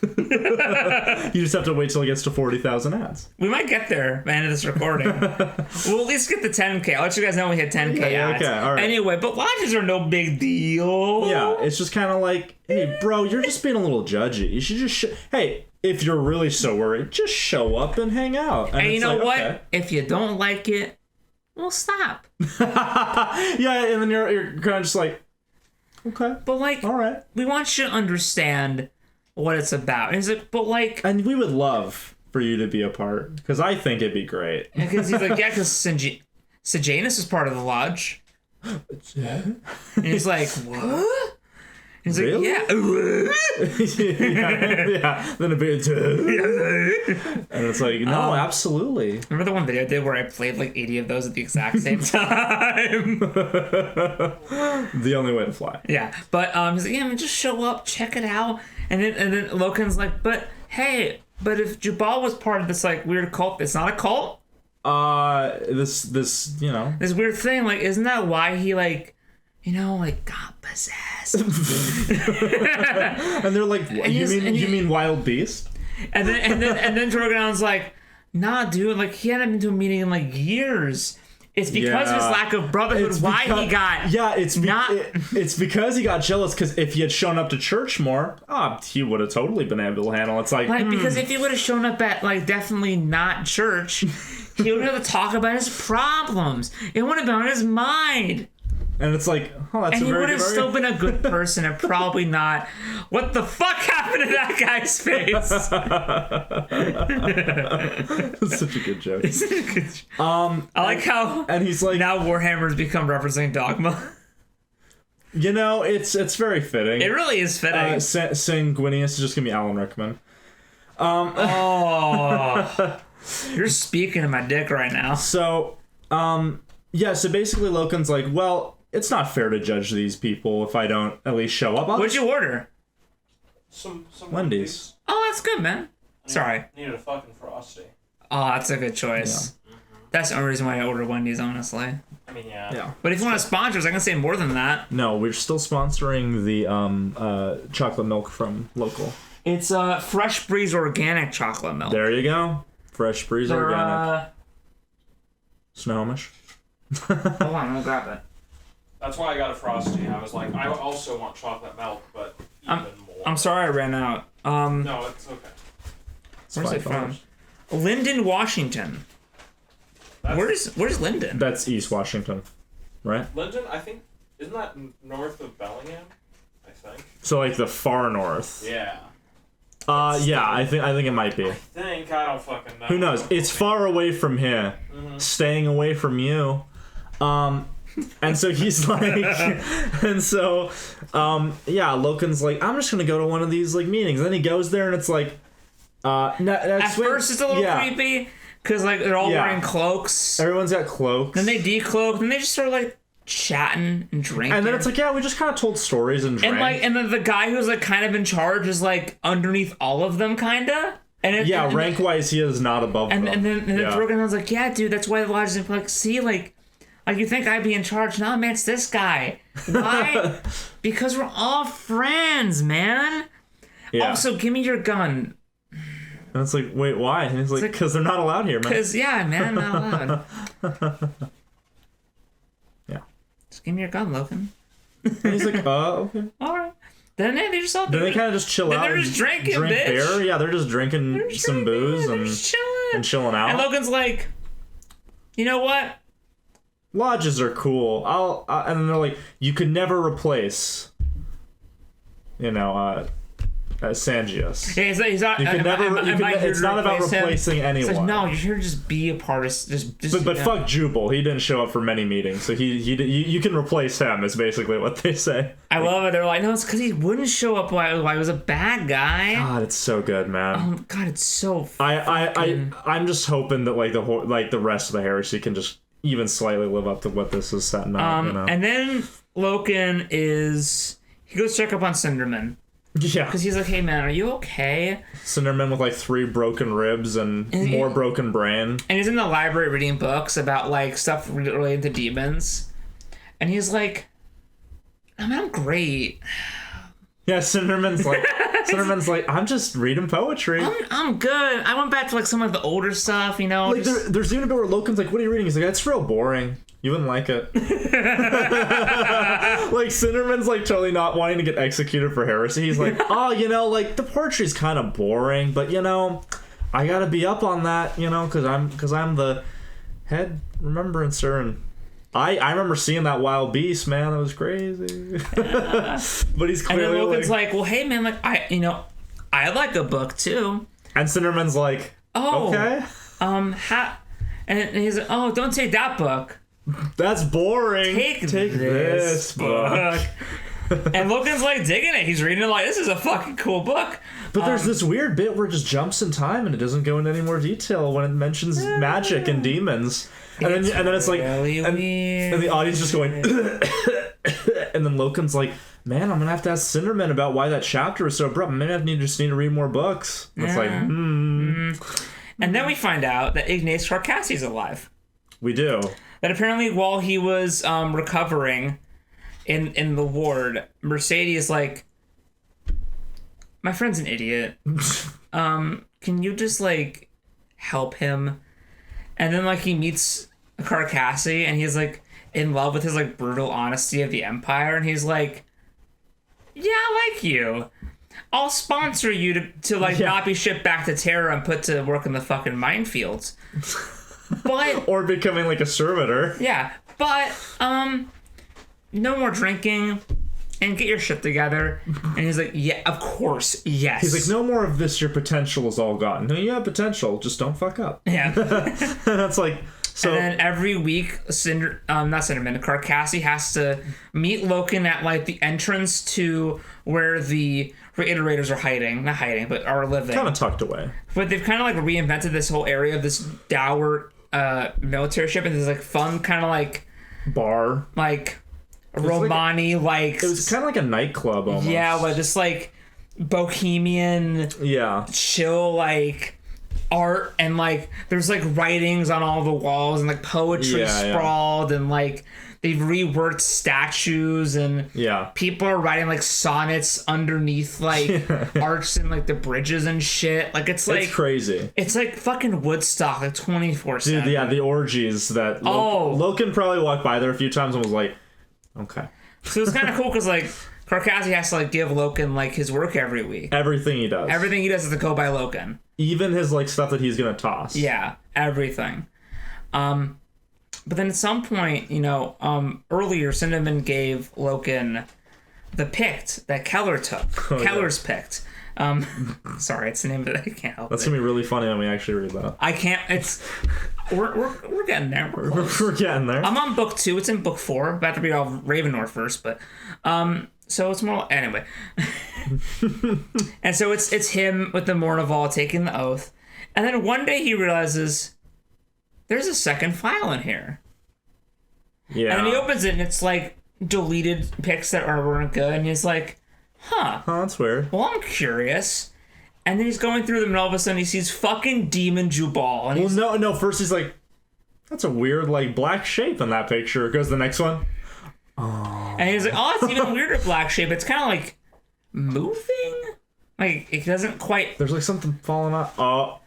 S3: You just have to wait till it gets to 40,000 ads.
S2: We might get there by the end of this recording. We'll at least get the 10K. I'll let you guys know when we hit 10K ads.
S3: Okay, all right.
S2: Anyway, but lodges are no big deal.
S3: Yeah, it's just kind of like, hey, bro, you're just being a little judgy. You should just, hey, if you're really so worried, just show up and hang out.
S2: And you know what?
S3: Okay.
S2: If you don't like it, well, stop.
S3: Yeah, and then you're kind of just like, okay.
S2: But like,
S3: all right.
S2: We want you to understand what it's about. And he's like, but like...
S3: And we would love for you to be a part, because I think it'd be great.
S2: Because he's like, yeah, because Sejanus is part of the lodge. And he's like, what? He's
S3: Really?
S2: like, yeah.
S3: Yeah. Then a bit, and it's like, no, absolutely.
S2: Remember the one video I did where I played like 80 of those at the exact same time?
S3: The only way to fly.
S2: Yeah, but he's like, yeah, man, just show up, check it out. And then Loken's like, but hey, but if Jubal was part of this like weird cult, it's not a cult.
S3: This you know,
S2: This weird thing, like, isn't that why he like, you know, like got possessed?
S3: And they're like, what, you mean wild beast?
S2: And then Drogon's like, nah, dude, like he hadn't been to a meeting in like years. It's because of his lack of brotherhood he got.
S3: Yeah, it's because he got jealous. Because if he had shown up to church more, he would have totally been able to handle it. It's like
S2: because if he would have shown up at like definitely not church, he would have to talk about his problems. It would have been on his mind.
S3: And it's like, oh, that's
S2: and
S3: a
S2: he
S3: very
S2: would have still been a good person and probably not. What the fuck happened to that guy's face?
S3: That's such a good joke.
S2: It's such a good joke. I like how
S3: and he's like,
S2: now Warhammer's become referencing Dogma.
S3: You know, it's very fitting.
S2: It really is fitting.
S3: Sanguinius is just gonna be Alan Rickman.
S2: You're speaking to my dick right now.
S3: So, yeah. So basically, Loken's like, well, it's not fair to judge these people if I don't at least show up.
S2: What'd you order?
S4: Some
S3: Wendy's.
S2: Oh, that's good, man. Sorry.
S4: Needed a fucking Frosty.
S2: Oh, that's a good choice. Yeah. That's the only reason why I order Wendy's, honestly.
S4: I mean, yeah.
S2: But if you want to sponsor us, I can say more than that.
S3: No, we're still sponsoring the chocolate milk from Local.
S2: It's Fresh Breeze organic chocolate milk.
S3: There you go. Fresh Breeze organic. Snohomish.
S2: Hold on, I'll grab it.
S4: That's why I got a Frosty. I was like, I also want chocolate milk, but even more.
S2: I'm sorry I ran out.
S4: No, it's okay.
S2: Where's it from? Linden, Washington. Where's Linden?
S3: That's East Washington, right?
S4: Linden, I think, isn't that north of Bellingham? I think.
S3: So like the far north.
S4: Yeah.
S3: Yeah, I think it might be.
S4: I don't fucking know.
S3: Who knows? It's far away from here, staying away from you. And so he's like, and so, yeah, Loken's like, I'm just gonna go to one of these like meetings. And then he goes there, and it's like,
S2: at first it's a little creepy because like they're all wearing cloaks.
S3: Everyone's got cloaks.
S2: Then they decloak, and they just sort of like chatting and drinking.
S3: And then it's like, yeah, we just kind of told stories and drank.
S2: And then the guy who's like kind of in charge is like underneath all of them, kinda. And
S3: rank wise, he is not above them.
S2: And then Drogon's like, yeah, dude, that's why the lodge is like, see, like you think I'd be in charge? No, man, it's this guy. Why? Because we're all friends, man.
S3: Yeah.
S2: Also, give me your gun.
S3: And it's like, wait, why? And he's like, because they're not allowed here, man.
S2: Because, yeah, man, not allowed.
S3: Yeah.
S2: Just give me your gun, Loken.
S3: And he's like, okay.
S2: All right. Then they just all...
S3: Then they kind of just chill out.
S2: They're just drinking,
S3: drink
S2: bitch.
S3: beer. Yeah, they're just drinking some booze and chilling out.
S2: And Logan's like, you know what?
S3: Lodges are cool. And then they're like, you could never replace, Sangius.
S2: Yeah, he's not.
S3: It's not about replacing anyone.
S2: It's like, no, you're here to just be a part of.
S3: But fuck Jubal. He didn't show up for many meetings, so you can replace him. Is basically what they say.
S2: I love it. They're like, no, it's because he wouldn't show up while he was a bad guy.
S3: God, it's so good, man.
S2: Oh God, it's so.
S3: I'm just hoping that the rest of the heresy can just even slightly live up to what this is setting up.
S2: And then Loken he goes check up on Cinderman.
S3: Yeah.
S2: Because he's like, hey man, are you okay?
S3: Cinderman with like 3 broken ribs and more broken brain.
S2: And he's in the library reading books about like stuff related to demons. And he's like, I'm great.
S3: Yeah, Cinderman's like, I'm just reading poetry.
S2: I'm good. I went back to like some of the older stuff,
S3: Like there's even a bit where Loken's like, what are you reading? He's like, that's real boring. You wouldn't like it. Like Cinderman's like totally not wanting to get executed for heresy. He's like, like the poetry's kind of boring, but I gotta be up on that, because I'm the head remembrancer, and I remember seeing that wild beast, man. That was crazy. But he's clearly
S2: and then Logan's like, well, hey man, like I like a book too.
S3: And Cinderman's like, okay.
S2: And he's like, oh, don't take that book.
S3: That's boring.
S2: Take this book. And Logan's like digging it. He's reading it like, this is a fucking cool book.
S3: But there's this weird bit where it just jumps in time and it doesn't go into any more detail when it mentions magic and demons. And then it's like,
S2: really
S3: and the audience just going, and then Loken's like, man, I'm gonna have to ask Cinderman about why that chapter is so abrupt. Maybe I just need to read more books. And it's like,
S2: And then we find out that Ignace Carcassi's alive.
S3: We do.
S2: That apparently while he was recovering in the ward, Mercedes like, my friend's an idiot. Can you just like help him? And then like he meets Carcassi and he's like in love with his like brutal honesty of the Empire, and he's like, yeah, I like you. I'll sponsor you to not be shipped back to Terra and put to work in the fucking minefields. But
S3: or becoming like a servitor.
S2: Yeah, but no more drinking and get your shit together. And he's like, yeah, of course, yes.
S3: He's like, no more of this, your potential is all gone. No, you have potential, just don't fuck up.
S2: Yeah.
S3: That's like, so.
S2: And then every week, Carcassi has to meet Loken at like the entrance to where the Reiterators are hiding. Not hiding, but are living.
S3: Kind of tucked away.
S2: But they've kind of like reinvented this whole area of this dour military ship, and there's like fun kind of like
S3: bar,
S2: like Romani, like
S3: it was kind of like a nightclub almost.
S2: Yeah, like this like bohemian, chill like art, and like there's like writings on all the walls and like poetry sprawled, and like they've reworked statues, and people are writing like sonnets underneath like arcs and like the bridges and shit. Like it's
S3: crazy.
S2: It's like fucking Woodstock, like 24/7.
S3: Dude, yeah, the orgies that Loken probably walked by there a few times and was like, okay.
S2: So it's kind of cool because like Carcassi has to like give Loken like his work every week.
S3: Everything he does.
S2: Everything he does is to go by Loken.
S3: Even his like stuff that he's gonna toss.
S2: Yeah, everything. But then at some point, earlier Cinderman gave Loken the Pict that Keller took. Keller's Pict. Sorry, it's the name of it. I can't help
S3: That's gonna be really funny when we actually read that.
S2: I can't. It's we're getting there.
S3: We're getting there.
S2: I'm on book 2. It's in book 4. About to read all Ravenor first, but so it's more anyway. And so it's him with the Mournival taking the oath, and then one day he realizes there's a second file in here. Yeah. And then he opens it and it's like deleted pics that weren't good, and he's like, huh,
S3: that's weird.
S2: Well, I'm curious. And then he's going through them, and all of a sudden he sees fucking Demon Jubal. And
S3: no. First he's like, that's a weird like black shape in that picture. Goes to the next one.
S2: Oh. And he's like, oh, it's even weirder black shape. It's kind of like moving. Like it doesn't quite.
S3: There's like something falling out.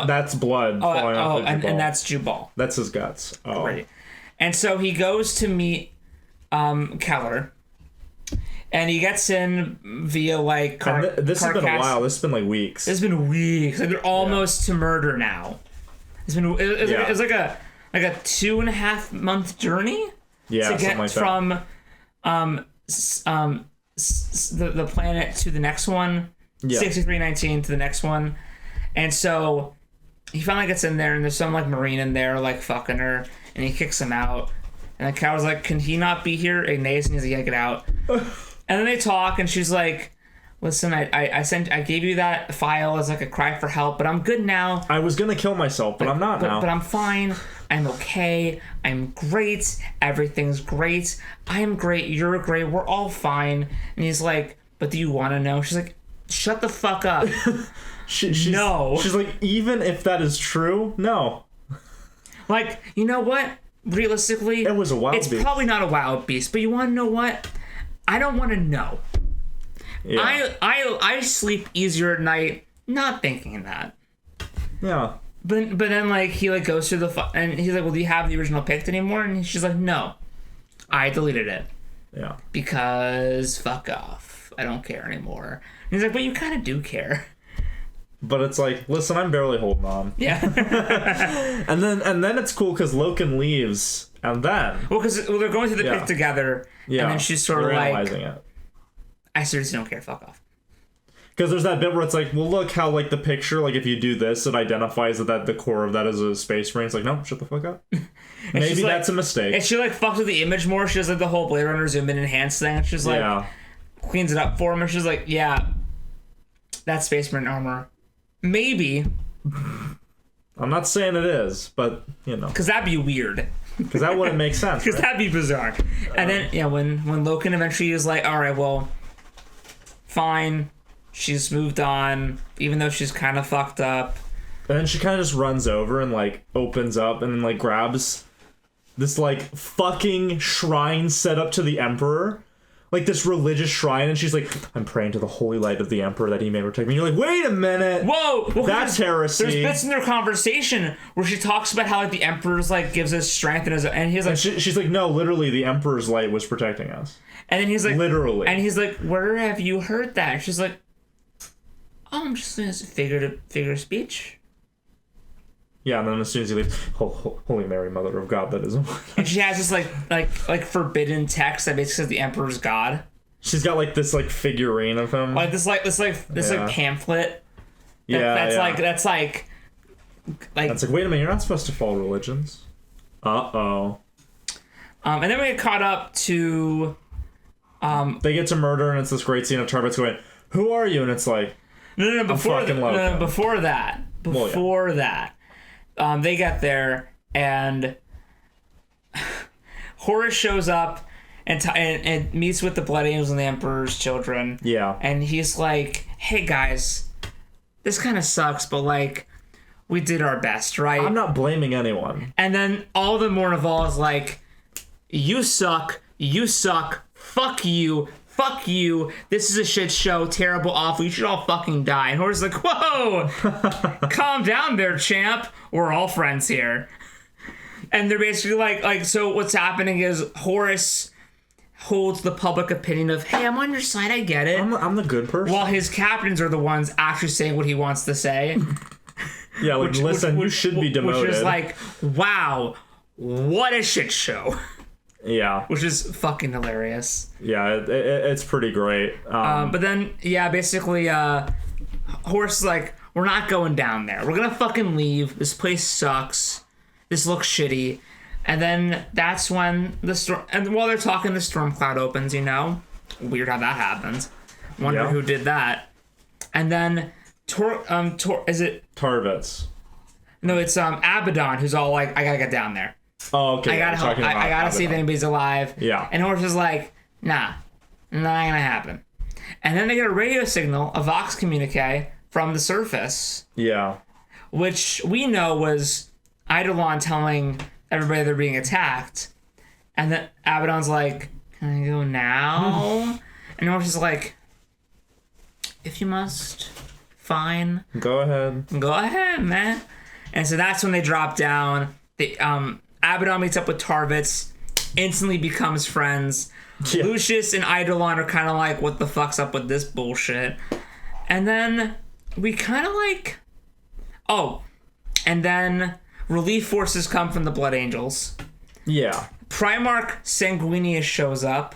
S3: That's blood falling off.
S2: And that's Jubal.
S3: That's his guts. Oh.
S2: Right. And so he goes to meet Keller. And he gets in via like
S3: this has been a while. This has been like weeks.
S2: It's been weeks. Like they're almost to murder now. It's been it's like a 2.5 month journey.
S3: Yeah,
S2: to get
S3: like
S2: from the planet to the next one.
S3: Yeah.
S2: 6319 to the next one. And so he finally gets in there, and there's some like Marine in there like fucking her, and he kicks him out. And the cow's like, can he not be here? Ignace, and he's like, yeah, get out. And then they talk, and she's like, listen, I gave you that file as like a cry for help, but I'm good now.
S3: I was gonna kill myself, but I'm not now.
S2: But I'm fine. I'm okay. I'm great. Everything's great. I am great. You're great. We're all fine. And he's like, but do you want to know? She's like, shut the fuck up. No.
S3: She's like, even if that is true, no.
S2: Like, you know what? Realistically,
S3: It was a wild beast.
S2: It's probably not a wild beast, but you want to know what? I don't want to know.
S3: Yeah.
S2: I sleep easier at night not thinking that.
S3: Yeah.
S2: But then like he like goes through and he's like, well, do you have the original picked anymore? And she's like, no, I deleted it
S3: Yeah.
S2: because fuck off, I don't care anymore. And he's like, but you kind of do care.
S3: But it's like, listen, I'm barely holding on.
S2: Yeah.
S3: And then it's cool because Loken leaves, and then
S2: Well, because they're going through the pick together,
S3: yeah,
S2: and then she's sort of
S3: they're
S2: like,
S3: analyzing it.
S2: I seriously don't care, fuck off.
S3: Because there's that bit where it's like, well, look how like the picture, like if you do this, it identifies that the core of that is a space marine. It's like, no, shut the fuck up. Maybe
S2: she's
S3: that's
S2: like,
S3: a mistake.
S2: And she like fucks with the image more. She does like the whole Blade Runner zoom in enhance thing. And she's like, cleans it up for him, and she's like, yeah, that's Space Marine armor. Maybe.
S3: I'm not saying it is, but you know,
S2: Because that'd be weird.
S3: because that wouldn't make sense.
S2: Because
S3: Right?
S2: that'd be bizarre. And then, yeah, when Loken eventually is like, all right, well, fine. She's moved on, even though she's kind of fucked up.
S3: And then she kind of just runs over and like opens up and then like grabs this like fucking shrine set up to the Emperor. Like this religious shrine, and she's like, I'm praying to the holy light of the Emperor that he may protect me. And you're like, wait a minute.
S2: Whoa! Well,
S3: That's heresy.
S2: There's bits in their conversation where she talks about how like the Emperor's like gives us strength and he's like,
S3: She's like, no, literally, the Emperor's light was protecting us.
S2: and then he's like,
S3: Literally.
S2: and he's like, where have you heard that? And she's like, oh, I'm just doing this figure of speech.
S3: Yeah, and then as soon as he leaves, Holy Mary, Mother of God, that is.
S2: And she has this like forbidden text that basically says the Emperor's God.
S3: She's got like this like figurine of him.
S2: Like this pamphlet. That's like
S3: That's like, wait a minute, you're not supposed to follow religions. Uh-oh.
S2: And then we get caught up to
S3: They get to murder, and it's this great scene of Tarbit's going, who are you? And it's like,
S2: before
S3: fucking
S2: that, they get there, and Horus shows up and meets with the Blood Angels and the Emperor's children.
S3: yeah.
S2: And he's like, hey guys, this kind of sucks, but like, we did our best, right?
S3: I'm not blaming anyone.
S2: And then all the Mournival is like, you suck, fuck you, this is a shit show, terrible, awful, you should all fucking die. And Horus is like, whoa, calm down there, champ, we're all friends here. And they're basically like, so what's happening is Horus holds the public opinion of, hey, I'm on your side, I get it.
S3: I'm the good person.
S2: While his captains are the ones actually saying what he wants to say.
S3: Yeah, like, listen, you should be demoted.
S2: Which is like, wow, what a shit show.
S3: Yeah.
S2: Which is fucking hilarious.
S3: Yeah, it's pretty great.
S2: But then, yeah, basically, Horus is like, we're not going down there. We're gonna fucking leave. This place sucks. This looks shitty. And then that's when the storm... And while they're talking, the storm cloud opens, you know? Weird how that happens. Wonder who did that. And then... is it...
S3: Tarvitz.
S2: No, it's Abaddon, who's all like, I gotta get down there.
S3: Oh, okay.
S2: I gotta help. I gotta see if anybody's alive.
S3: Yeah.
S2: And Horus is like, nah, not gonna happen. And then they get a radio signal, a Vox communique from the surface.
S3: Yeah.
S2: Which we know was Eidolon telling everybody they're being attacked. And then Abaddon's like, can I go now? And Horus is like, if you must, fine.
S3: Go ahead.
S2: Go ahead, man. And so that's when they drop down. Abaddon meets up with Tarvitz, instantly becomes friends. Yeah. Lucius and Eidolon are kind of like, what the fuck's up with this bullshit? And then we kind of like... Oh, and then relief forces come from the Blood Angels.
S3: Yeah.
S2: Primarch Sanguinius shows up,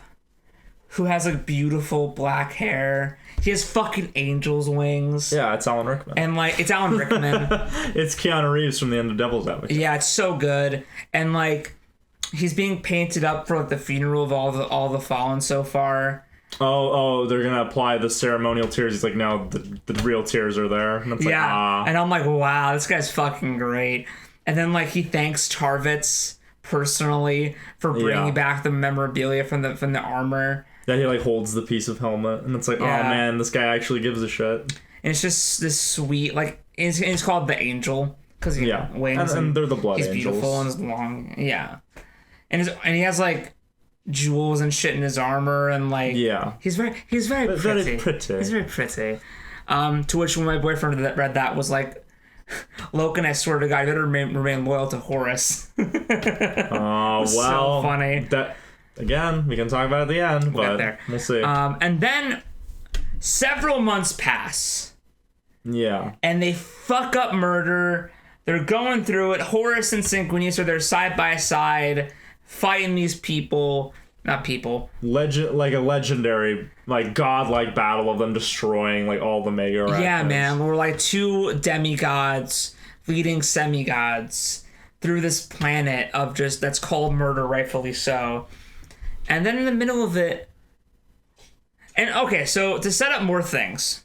S2: who has like beautiful black hair. He has fucking angel's wings.
S3: Yeah, it's Alan Rickman.
S2: And like it's Alan Rickman.
S3: It's Keanu Reeves from the end of Devil's Advocate.
S2: Yeah, it's so good. And like he's being painted up for like the funeral of all the fallen so far.
S3: Oh, they're gonna apply the ceremonial tears. He's like, no, the real tears are there. And it's like,
S2: And I'm like, wow, this guy's fucking great. And then like he thanks Tarvitz personally for bringing back the memorabilia from the armor.
S3: Yeah, he like holds the piece of helmet, and it's like, oh man, this guy actually gives a shit.
S2: And it's just this sweet, like, it's called the Angel because wings
S3: and they're the blood
S2: he's
S3: angels.
S2: Beautiful and he's long, and he has like jewels and shit in his armor, and like he's very pretty. He's very pretty. To which when my boyfriend read that was like, Loken, I swear to God, you better remain loyal to Horus.
S3: Oh well,
S2: so funny.
S3: That again, we can talk about it at the end, but we'll see.
S2: And then several months pass.
S3: Yeah.
S2: And they fuck up murder. They're going through it. Horus and Synchronous are there side by side, fighting these people. Not people.
S3: Like a legendary, like godlike battle of them destroying like all the mega arachnids.
S2: Yeah, man. We're like two demigods leading semigods through this planet of just that's called murder, rightfully so. And then in the middle of it, and okay, so to set up more things,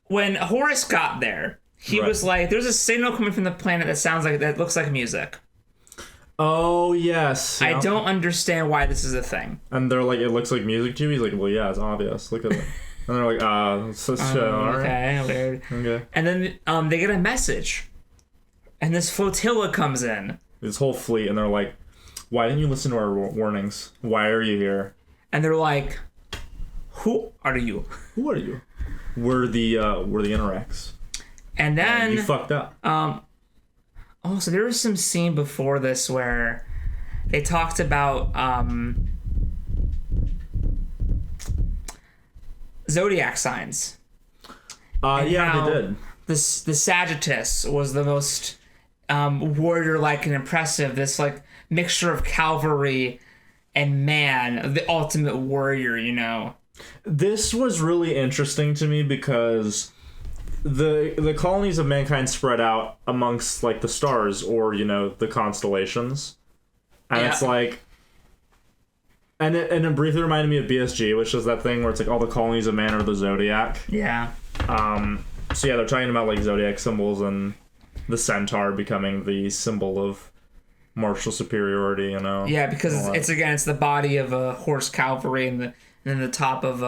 S2: when Horus got there, he was like, "There's a signal coming from the planet that looks like music."
S3: Oh yes.
S2: I don't understand why this is a thing.
S3: And they're like, "It looks like music to you." He's like, "Well, yeah, it's obvious. Look at it." And they're like,
S2: okay, weird.
S3: Okay.
S2: And then they get a message, and this flotilla comes in.
S3: This whole fleet, and they're like, "Why didn't you listen to our warnings? Why are you here?"
S2: And they're like, "Who are you?
S3: Who are you?" We're the Interrex.
S2: And then
S3: you fucked up.
S2: So there was some scene before this where they talked about zodiac signs.
S3: They did.
S2: The Sagittarius was the most warrior-like and impressive. This like mixture of cavalry and man, the ultimate warrior, you know.
S3: This was really interesting to me because the colonies of mankind spread out amongst like the stars or the constellations, and it's like, and it briefly reminded me of BSG, which is that thing where it's like all the colonies of man are the zodiac.
S2: Yeah.
S3: So yeah, they're talking about like zodiac symbols and the centaur becoming the symbol of martial superiority.
S2: Yeah, because it's the body of a horse cavalry and then the top of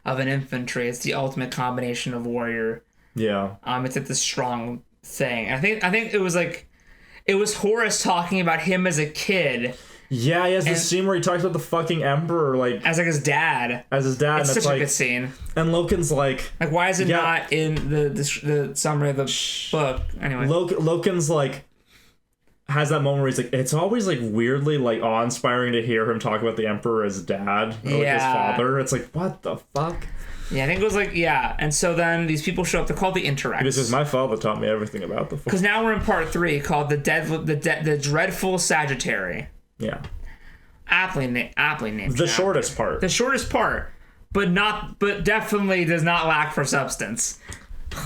S2: an infantry. It's the ultimate combination of warrior.
S3: Yeah.
S2: It's like the strong thing. I think it was Horus talking about him as a kid.
S3: Yeah, he has this scene where he talks about the fucking emperor like
S2: as like his dad.
S3: As his dad.
S2: It's
S3: and
S2: such a good scene.
S3: And Loken's like
S2: why is it not in the summary of the book? Anyway.
S3: Loken's like has that moment where he's like, it's always like weirdly like awe-inspiring to hear him talk about the emperor as dad or like his father. It's like, what the fuck?
S2: Yeah, I think it was like, and so then these people show up. They're called the Interrex.
S3: This is my father taught me everything about the Force.
S2: Because now we're in part 3 called the Dreadful Sagittary.
S3: Yeah.
S2: Aptly named.
S3: The shortest part.
S2: The shortest part, but definitely does not lack for substance.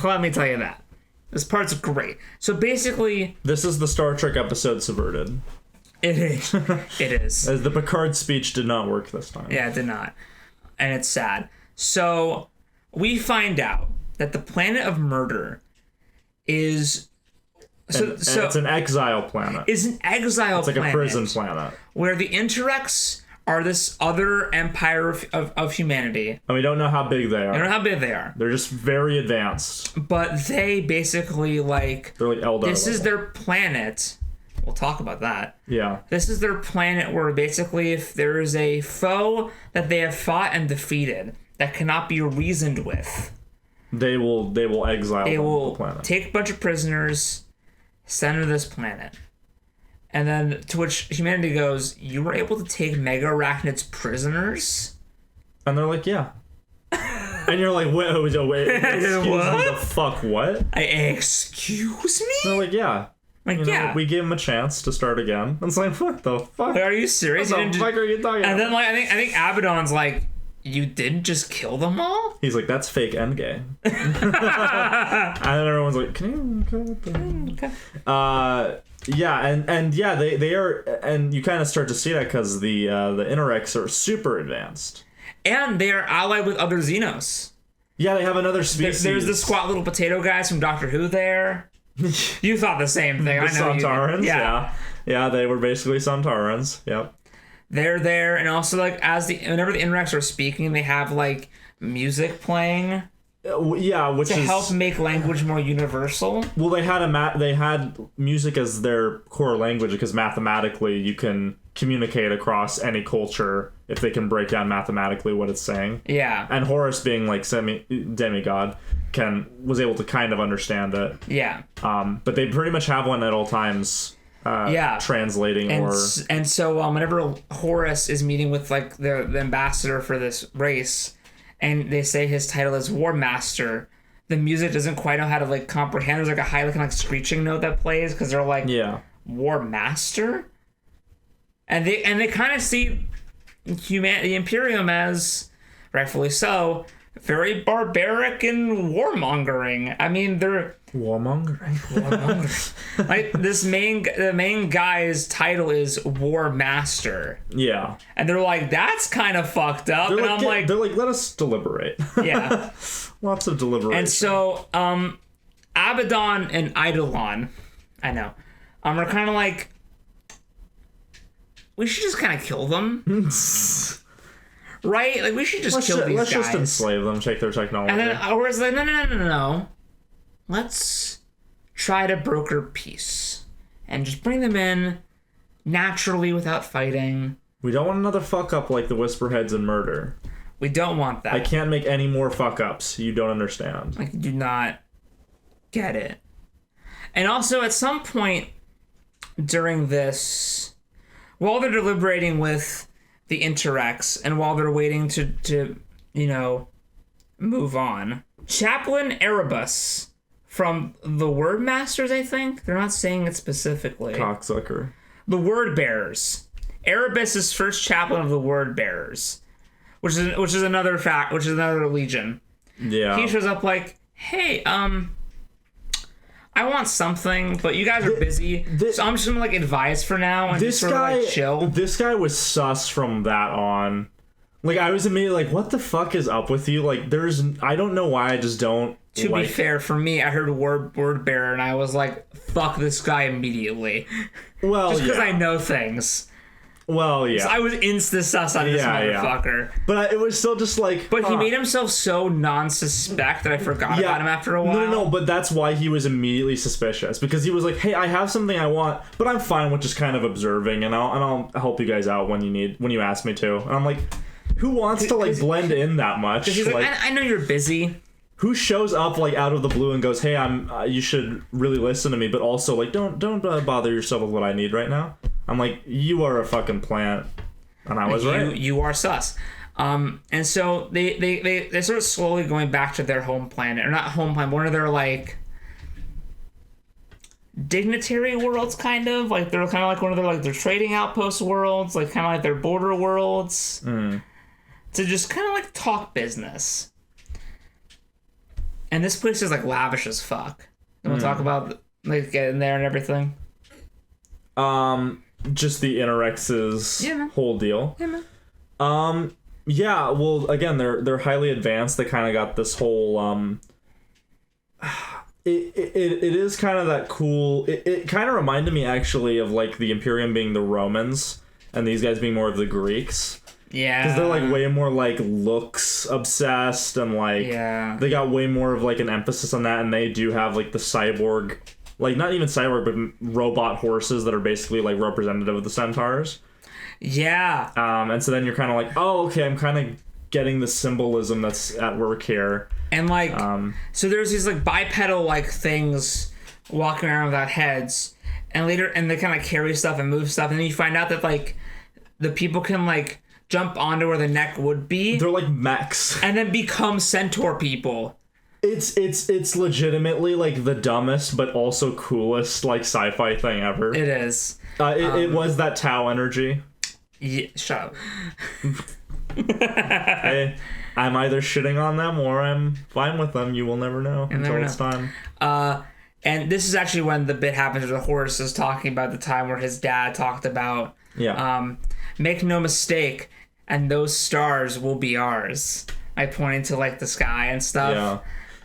S2: Let me tell you that. This part's great. So basically,
S3: this is the Star Trek episode Subverted.
S2: It is. It is.
S3: As the Picard speech did not work this time.
S2: Yeah, it did not. And it's sad. So we find out that the planet of murder is
S3: and it's an exile planet.
S2: It's an exile planet.
S3: It's like a prison planet.
S2: Where the Interrex are this other empire of humanity.
S3: And we don't know how big they are.
S2: I don't know how big they are.
S3: They're just very advanced.
S2: But they basically they're like
S3: Eldar
S2: this
S3: level.
S2: is their planet. We'll talk about that.
S3: Yeah.
S2: This is their planet where basically if there is a foe that they have fought and defeated that cannot be reasoned with,
S3: they will exile the planet.
S2: Take a bunch of prisoners, send them to this planet. And then to which humanity goes, you were able to take mega arachnids prisoners?
S3: And they're like, yeah. And you're like, wait, excuse me, the fuck, what?
S2: Excuse me?
S3: They're like, yeah.
S2: Like,
S3: You know,
S2: yeah.
S3: we gave him a chance to start again. It's like, what the fuck?
S2: Like, are you serious?
S3: What
S2: You
S3: the
S2: didn't
S3: fuck are you talking
S2: And
S3: about?
S2: then, like, I think Abaddon's like, you didn't just kill them all?
S3: He's like, that's fake Endgame. And then everyone's like, can you...
S2: Okay.
S3: Yeah, and yeah, they are, and you kind of start to see that because the Interrex are super advanced.
S2: And they are allied with other Xenos.
S3: Yeah, they have another species.
S2: There's the squat little potato guys from Doctor Who there. You thought the same thing.
S3: The
S2: I know
S3: Sontarans,
S2: you.
S3: yeah, they were basically Sontarans. Yep.
S2: They're there, and also like whenever the Interrex are speaking, they have like music playing
S3: Yeah, which
S2: to
S3: is
S2: help make language more universal.
S3: well, they had music as their core language because mathematically you can communicate across any culture if they can break down mathematically what it's saying.
S2: Yeah.
S3: And Horus, being like demigod, was able to kind of understand it.
S2: Yeah.
S3: But they pretty much have one at all times. Translating
S2: And so whenever Horus is meeting with like the ambassador for this race, and they say his title is War Master, the music doesn't quite know how to like comprehend. There's like a high like screeching note that plays because they're like War Master, and they kind of see the Imperium as, rightfully so, very barbaric and warmongering. I mean, they're
S3: warmongering.
S2: like the main guy's title is War Master.
S3: Yeah.
S2: And they're like, that's kind of fucked up.
S3: They're
S2: and
S3: like,
S2: I'm like,
S3: they're like, let us deliberate.
S2: yeah.
S3: Lots of deliberation.
S2: And so, Abaddon and Eidolon, I know, are kind of like, we should just kind of kill them. Right? Like, we should just kill these guys.
S3: Let's just enslave them, take their technology.
S2: And then Aura's like, no. Let's try to broker peace. And just bring them in naturally without fighting.
S3: We don't want another fuck up like the Whisperheads and Murder.
S2: We don't want that.
S3: I can't make any more fuck ups. You don't understand.
S2: I do not get it. And also, at some point during this, while they're deliberating with the Interrex, and while they're waiting to move on, Chaplain Erebus from the Word Masters, I think? They're not saying it specifically.
S3: Cocksucker.
S2: The Word Bearers. Erebus is first chaplain of the Word Bearers, which is another legion.
S3: Yeah.
S2: He shows up like, hey, I want something, but you guys are busy, so I'm just gonna like advise for now and just sort of like chill.
S3: This guy was sus from that on. Like, I was immediately like, what the fuck is up with you? Like, I don't know why I just don't.
S2: To be fair, for me, I heard word bearer and I was like, fuck this guy immediately.
S3: Well,
S2: just because I know things.
S3: Well, yeah.
S2: So I was insta-sus on this motherfucker.
S3: Yeah. But it was still just like...
S2: But he made himself so non-suspect that I forgot about him after a while.
S3: No, but that's why he was immediately suspicious. Because he was like, hey, I have something I want, but I'm fine with just kind of observing, and I'll help you guys out when you ask me to. And I'm like, who wants to like blend in that much?
S2: He's like, I know you're busy.
S3: Who shows up like out of the blue and goes, hey, you should really listen to me, but also like don't bother yourself with what I need right now. I'm like, you are a fucking plant, and I was right.
S2: You are sus. And so they sort of slowly going back to their home planet, or not home planet, one of their like dignitary worlds, kind of like they're kind of like one of their like their trading outpost worlds, like kind of like their border worlds, to just kind of like talk business. And this place is like lavish as fuck. And we'll talk about like getting there and everything.
S3: Just the Interrex's whole deal.
S2: Yeah, man.
S3: Yeah, well, again, they're highly advanced. They kind of got this whole it is kind of that cool. It kind of reminded me actually of like the Imperium being the Romans and these guys being more of the Greeks.
S2: Yeah,
S3: because they're like way more like looks obsessed and like they got way more of like an emphasis on that, and they do have like the cyborg, like not even cyborg but robot horses that are basically like representative of the centaurs.
S2: Yeah.
S3: And so then you're kind of like, oh, okay, I'm kind of getting the symbolism that's at work here.
S2: And like, so there's these like bipedal like things walking around without heads, and they kind of carry stuff and move stuff, and then you find out that like the people can like jump onto where the neck would be.
S3: They're like mechs.
S2: And then become centaur people.
S3: It's legitimately like the dumbest but also coolest like sci-fi thing ever.
S2: It is.
S3: It was that Tau energy.
S2: Yeah, shut up.
S3: Hey, I'm either shitting on them or I'm fine with them. You will never know until it's time.
S2: And this is actually when the bit happens where the Horus is talking about the time where his dad talked about, make no mistake, and those stars will be ours. I pointed to like the sky and stuff.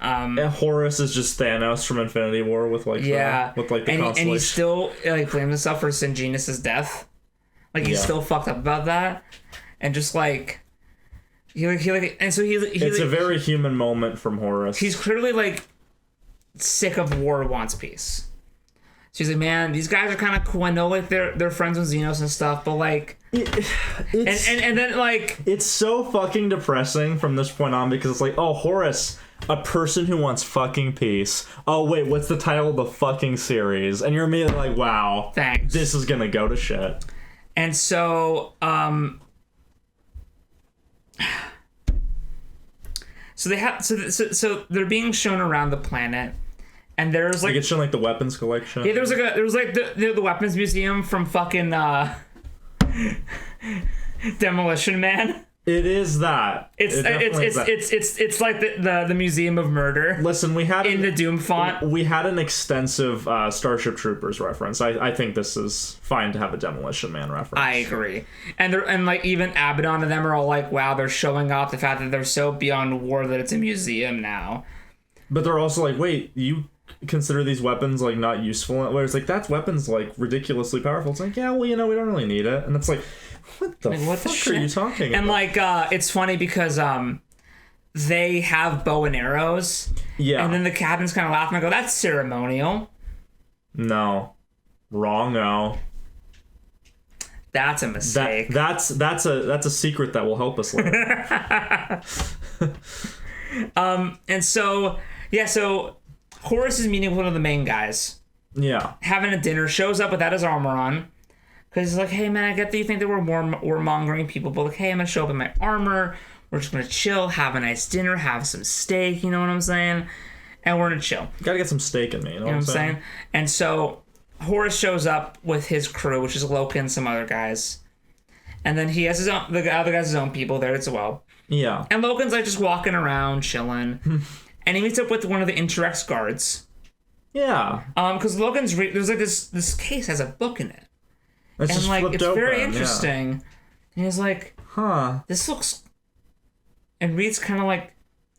S3: Yeah. And Horus is just Thanos from Infinity War with like the constellation.
S2: And he still like blames himself for Sanguinus' death. Like he's still fucked up about that, and just like and so
S3: it's a very human moment from Horus.
S2: He's clearly like sick of war, wants peace. So he's like, man, these guys are kind of cool. I know like they're friends with Xenos and stuff, but like, and then like
S3: it's so fucking depressing from this point on because it's like, oh, Horus, a person who wants fucking peace. Oh wait, what's the title of the fucking series? And you're immediately like, wow,
S2: thanks.
S3: This is gonna go to shit.
S2: And so, so they have so they're being shown around the planet, and there's like
S3: it's shown like the weapons collection.
S2: Yeah, there was like the weapons museum from fucking Demolition Man.
S3: It is that.
S2: It's like the Museum of Murder.
S3: Listen, we had
S2: in the Doom font.
S3: We had an extensive Starship Troopers reference. I think this is fine to have a Demolition Man reference.
S2: I agree, and like even Abaddon and them are all like, wow, they're showing off the fact that they're so beyond war that it's a museum now.
S3: But they're also like, wait, you consider these weapons like not useful? Where it's like that's weapons like ridiculously powerful. It's like, yeah, well, we don't really need it, and it's like. What the fuck are you talking about?
S2: And like, it's funny because they have bow and arrows.
S3: Yeah.
S2: And then the captain's kind of laughing. I go, that's ceremonial.
S3: No. Wrong-o.
S2: That's a mistake.
S3: That's a secret that will help us later.
S2: And so Horus is meeting with one of the main guys.
S3: Yeah.
S2: Having a dinner, shows up without his armor on. Because he's like, hey, man, I get that you think that we're warmongering people, but like, hey, I'm going to show up in my armor. We're just going to chill, have a nice dinner, have some steak, you know what I'm saying? And we're going to chill.
S3: Gotta get some steak in me, you know what I'm saying?
S2: And so Horus shows up with his crew, which is Loki and some other guys. And then he has the other guys, his own people there as well.
S3: Yeah.
S2: And Logan's like just walking around, chilling. And he meets up with one of the Interrex guards.
S3: Yeah.
S2: Because Logan's, there's like this case has a book in it.
S3: It's
S2: and
S3: just
S2: like it's
S3: open,
S2: very interesting.
S3: Yeah.
S2: And he's like,
S3: huh,
S2: this looks, and reads kind of like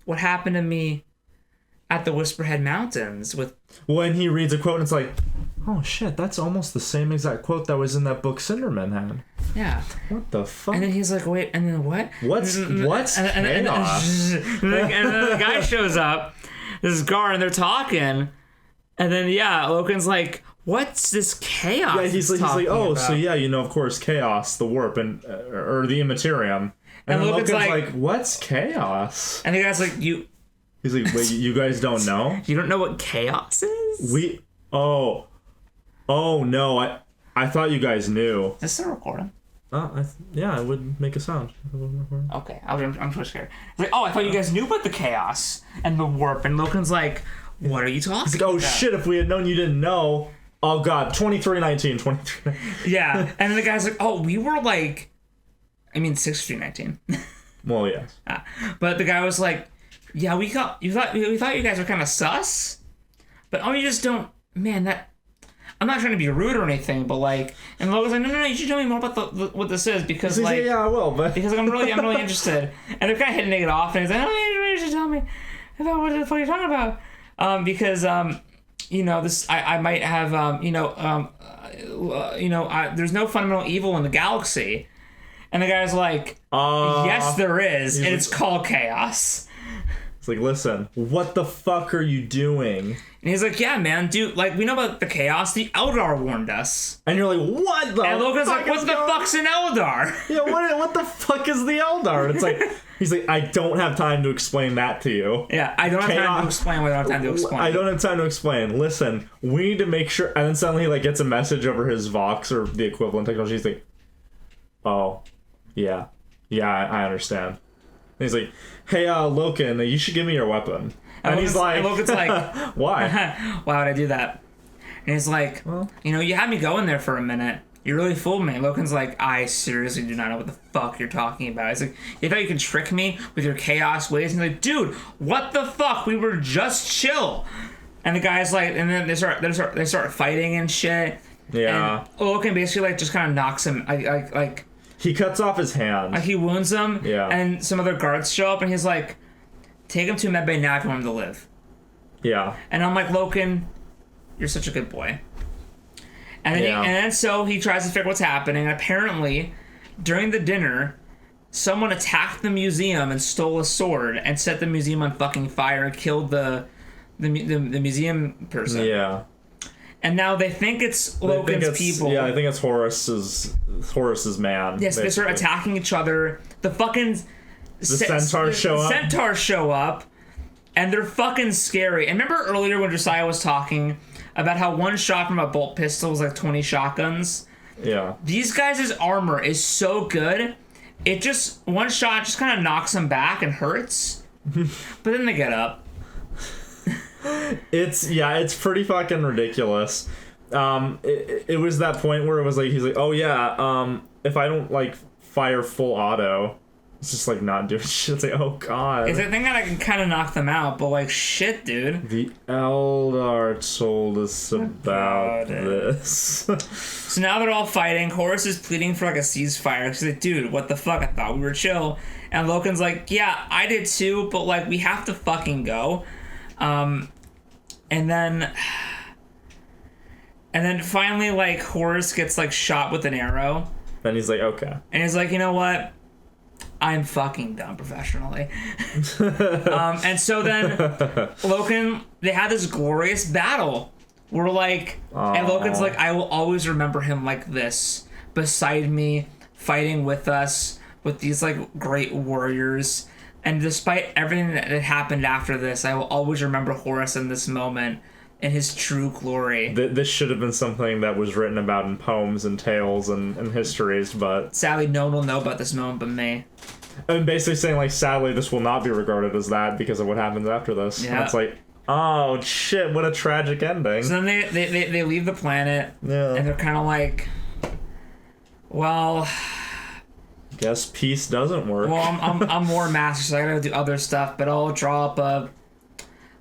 S2: what happened to me at the Whisperhead Mountains with
S3: when he reads a quote and it's like, oh shit, that's almost the same exact quote that was in that book Cinderman had.
S2: Yeah.
S3: What the fuck?
S2: And then he's like, wait, and then what?
S3: What's
S2: and then the guy shows up, this guard, and they're talking, and then Logan's like, what's this chaos?
S3: Yeah, he's like, oh, about? So yeah, of course, chaos, the warp, and or the immaterium. And then Logan's like, what's chaos?
S2: And the guy's like,
S3: He's like, wait, you guys don't know?
S2: You don't know what chaos is?
S3: Oh no, I thought you guys knew.
S2: Is this still recording?
S3: Yeah, I would make a sound.
S2: Okay, I'm so scared. It's like, oh, I thought you guys knew about the chaos and the warp. And Logan's like, what are you talking about?
S3: He's like, oh shit, if we had known you didn't know. Oh god, 2319.
S2: Yeah, and then the guy's like, oh, we were like, 6319.
S3: Well, yes.
S2: But the guy was like, yeah, we thought you guys were kind of sus, but you just don't, man, that, I'm not trying to be rude or anything, but like, and Logan's like, no, you should tell me more about what this is, because like,
S3: yeah, I will, but
S2: because I'm really interested, and they're kind of hitting it off, and he's like, you should tell me about what the fuck you're talking about, because this I might have there's no fundamental evil in the galaxy, and the guy's like, yes, there is, and it's called chaos.
S3: It's like, listen, what the fuck are you doing?
S2: And he's like, yeah, man, dude, like, we know about the chaos. The Eldar warned us.
S3: And you're like, what the
S2: And Logan's like, what the fuck's an Eldar?
S3: Yeah, what the fuck is the Eldar? And it's like, he's like, I don't have time to explain that to you.
S2: Yeah, I don't have time to explain what I don't have time to explain.
S3: I don't have time to explain. Listen, we need to make sure. And then suddenly he like gets a message over his Vox or the equivalent technology. He's like, oh, yeah, I understand. he's like, hey, Loken, you should give me your weapon. And he's like,
S2: Loken's like,
S3: why?
S2: why would I do that? And he's like,
S3: Well,
S2: you had me going there for a minute. You really fooled me. Loken's like, I seriously do not know what the fuck you're talking about. He's like, you thought you could trick me with your chaos ways? And he's like, dude, what the fuck? We were just chill. And the guy's like, and then they start fighting and shit.
S3: Yeah.
S2: And Loken basically like just kind of knocks him, like
S3: he cuts off his hand.
S2: he wounds him.
S3: Yeah.
S2: And some other guards show up, and he's like, take him to medbay now if you want him to live.
S3: Yeah.
S2: And I'm like, Loken, you're such a good boy. And then, so he tries to figure what's happening. And apparently, during the dinner, someone attacked the museum and stole a sword and set the museum on fucking fire and killed the museum person.
S3: Yeah.
S2: And now they think it's Loken's people.
S3: Yeah, I think it's Horus's man.
S2: Yes, they start attacking each other. The fucking
S3: centaurs show up.
S2: Centaurs show up, and they're fucking scary. And remember earlier when Josiah was talking about how one shot from a bolt pistol was like 20 shotguns?
S3: Yeah.
S2: These guys' armor is so good. It just, one shot just kind of knocks them back and hurts. But then they get up.
S3: It's pretty fucking ridiculous. It was that point where it was like, he's like, oh yeah, if I don't like fire full auto, it's just like not doing shit. It's like, oh god.
S2: It's a thing that I can kind of knock them out, but like shit, dude.
S3: The Eldar told us about this.
S2: So now they're all fighting. Horus is pleading for like a ceasefire. He's like, dude, what the fuck? I thought we were chill. And Loken's like, yeah, I did too, but like we have to fucking go. And then finally, like, Horus gets, like, shot with an arrow.
S3: And he's like, okay.
S2: And he's like, you know what? I'm fucking done professionally. And so then Loken, they had this glorious battle. We're like, and Loken's like, I will always remember him like this, beside me, fighting with us, with these, like, great warriors. And despite everything that happened after this, I will always remember Horus in this moment in his true glory.
S3: This should have been something that was written about in poems and tales and histories, but...
S2: Sadly, no one will know about this moment but me.
S3: And basically saying, like, sadly, this will not be regarded as that because of what happens after this.
S2: Yeah.
S3: And it's like, oh, shit, what a tragic ending.
S2: So then they leave the planet,
S3: Yeah.
S2: and they're kind of like, well...
S3: Guess peace doesn't work.
S2: Well, I'm War Master, so I gotta do other stuff, but I'll draw up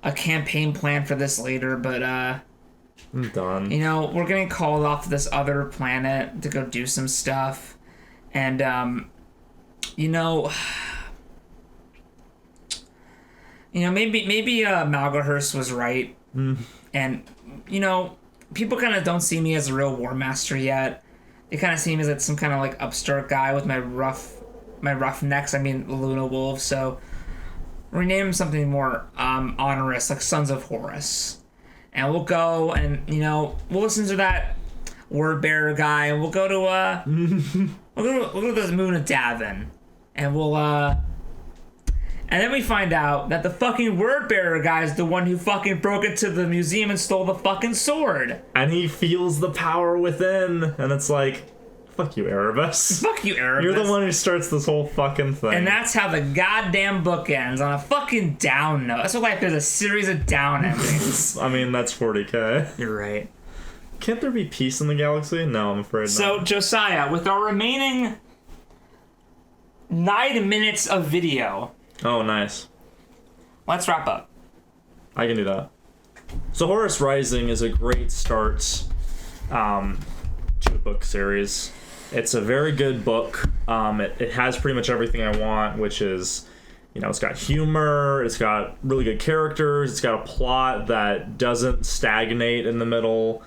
S2: a campaign plan for this later, but
S3: I'm done.
S2: we're getting called off to this other planet to go do some stuff, and maybe Malgahurst was right, and people kind of don't see me as a real War Master yet. They kind of see me as like some kind of like upstart guy with my roughnecks. I mean, Luna Wolves. So rename him something more onerous, like Sons of Horus. And we'll go and we'll listen to that word bearer guy, and we'll go to we'll go to the moon of Davin, and we'll and then we find out that the fucking word bearer guy is the one who fucking broke into the museum and stole the fucking sword.
S3: And he feels the power within, and it's like, fuck you, Erebus.
S2: Fuck you, Erebus.
S3: You're the one who starts this whole fucking thing.
S2: And that's how the goddamn book ends, on a fucking down note. That's what life is, a series of down endings.
S3: I mean, that's 40k.
S2: You're right.
S3: Can't there be peace in the galaxy? No, I'm afraid
S2: So,
S3: not.
S2: Josiah, with our remaining 9 minutes of video,
S3: Oh, nice.
S2: let's wrap up.
S3: I can do that. So Horus Rising is a great start to a book series. It's a very good book. It has pretty much everything I want, which is, it's got humor, it's got really good characters, it's got a plot that doesn't stagnate in the middle.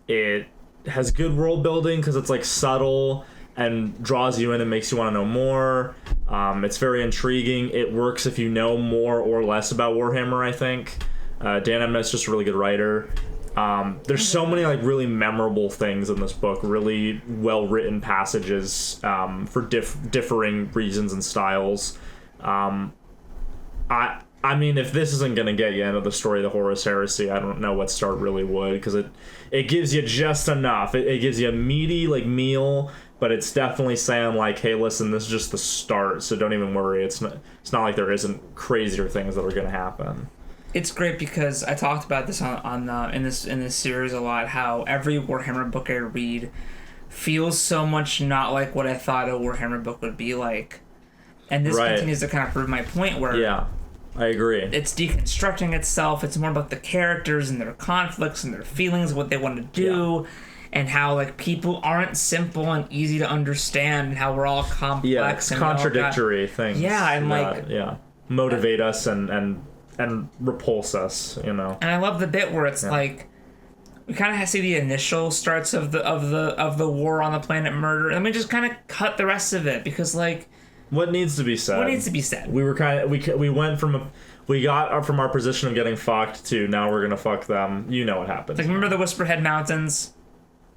S3: It has good world building because it's like subtle and draws you in and makes you want to know more. It's very intriguing. It works if you know more or less about Warhammer, I think. Dan Abnett's just a really good writer. There's so many like really memorable things in this book, really well-written passages for differing reasons and styles. I mean, if this isn't going to get you into the story of the Horus Heresy, I don't know what start really would, because it gives you just enough. It gives you a meaty like meal but it's definitely saying like, hey, listen, this is just the start, so don't even worry. It's not like there isn't crazier things that are going to happen.
S2: It's great because I talked about this in this series a lot, how every Warhammer book I read feels so much not like what I thought a Warhammer book would be like. And this continues to kind of prove my point where
S3: I agree.
S2: It's deconstructing itself. It's more about the characters and their conflicts and their feelings, what they want to do, and how like people aren't simple and easy to understand, and how we're all complex.
S3: Yeah, it's
S2: and
S3: contradictory things.
S2: Yeah, and
S3: motivate us and repulse us, you know.
S2: And I love the bit where it's like we kind of see the initial starts of the war on the planet Murder, and we just kind of cut the rest of it because like.
S3: What needs to be said?
S2: What needs to be said?
S3: We were we went from we got from our position of getting fucked to now we're gonna fuck them. You know what happens?
S2: Like remember the Whisperhead Mountains?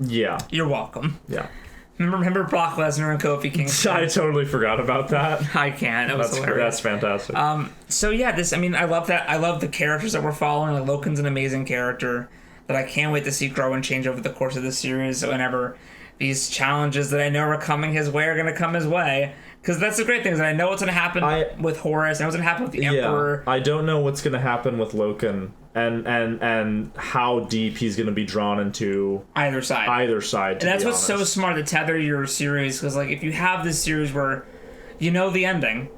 S3: Yeah.
S2: You're welcome.
S3: Yeah.
S2: Remember Brock Lesnar and Kofi Kingston?
S3: I totally forgot about that.
S2: I can't. That's hilarious.
S3: That's fantastic.
S2: So yeah, this. I mean, I love that. I love the characters that we're following. Like Loken's an amazing character that I can't wait to see grow and change over the course of the series. Whenever these challenges that I know are coming his way are going to come his way. Because that's the great thing, is that I know what's going to happen with Horus, I know what's going to happen with the Emperor.
S3: I don't know what's going to happen with Loken and how deep he's going to be drawn into
S2: either side.
S3: And
S2: that's what's so smart to tether your series, because like if you have this series where you know the ending,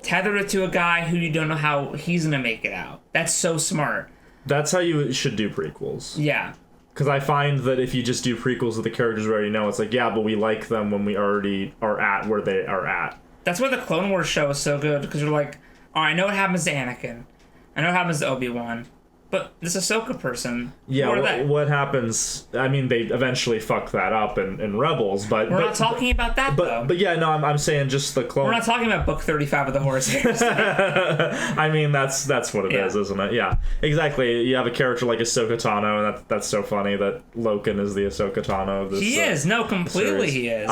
S2: tether it to a guy who you don't know how he's going to make it out. That's so smart.
S3: That's how you should do prequels.
S2: Yeah.
S3: Because I find that if you just do prequels with the characters we already know, it's like, yeah, but we like them when we already are at where they are at.
S2: That's why the Clone Wars show is so good, because you're like, all right, I know what happens to Anakin. I know what happens to Obi-Wan. But this Ahsoka person,
S3: yeah, what happens? I mean, they eventually fuck that up in Rebels, but
S2: we're not talking about that though.
S3: But yeah, no, I'm saying just the clone.
S2: We're not talking about Book 35 of the Horus Heresy.
S3: I mean, that's what it is, isn't it? Yeah, exactly. You have a character like Ahsoka Tano, and that's so funny that Loken is the Ahsoka Tano of this.
S2: He is completely
S3: series.
S2: He is.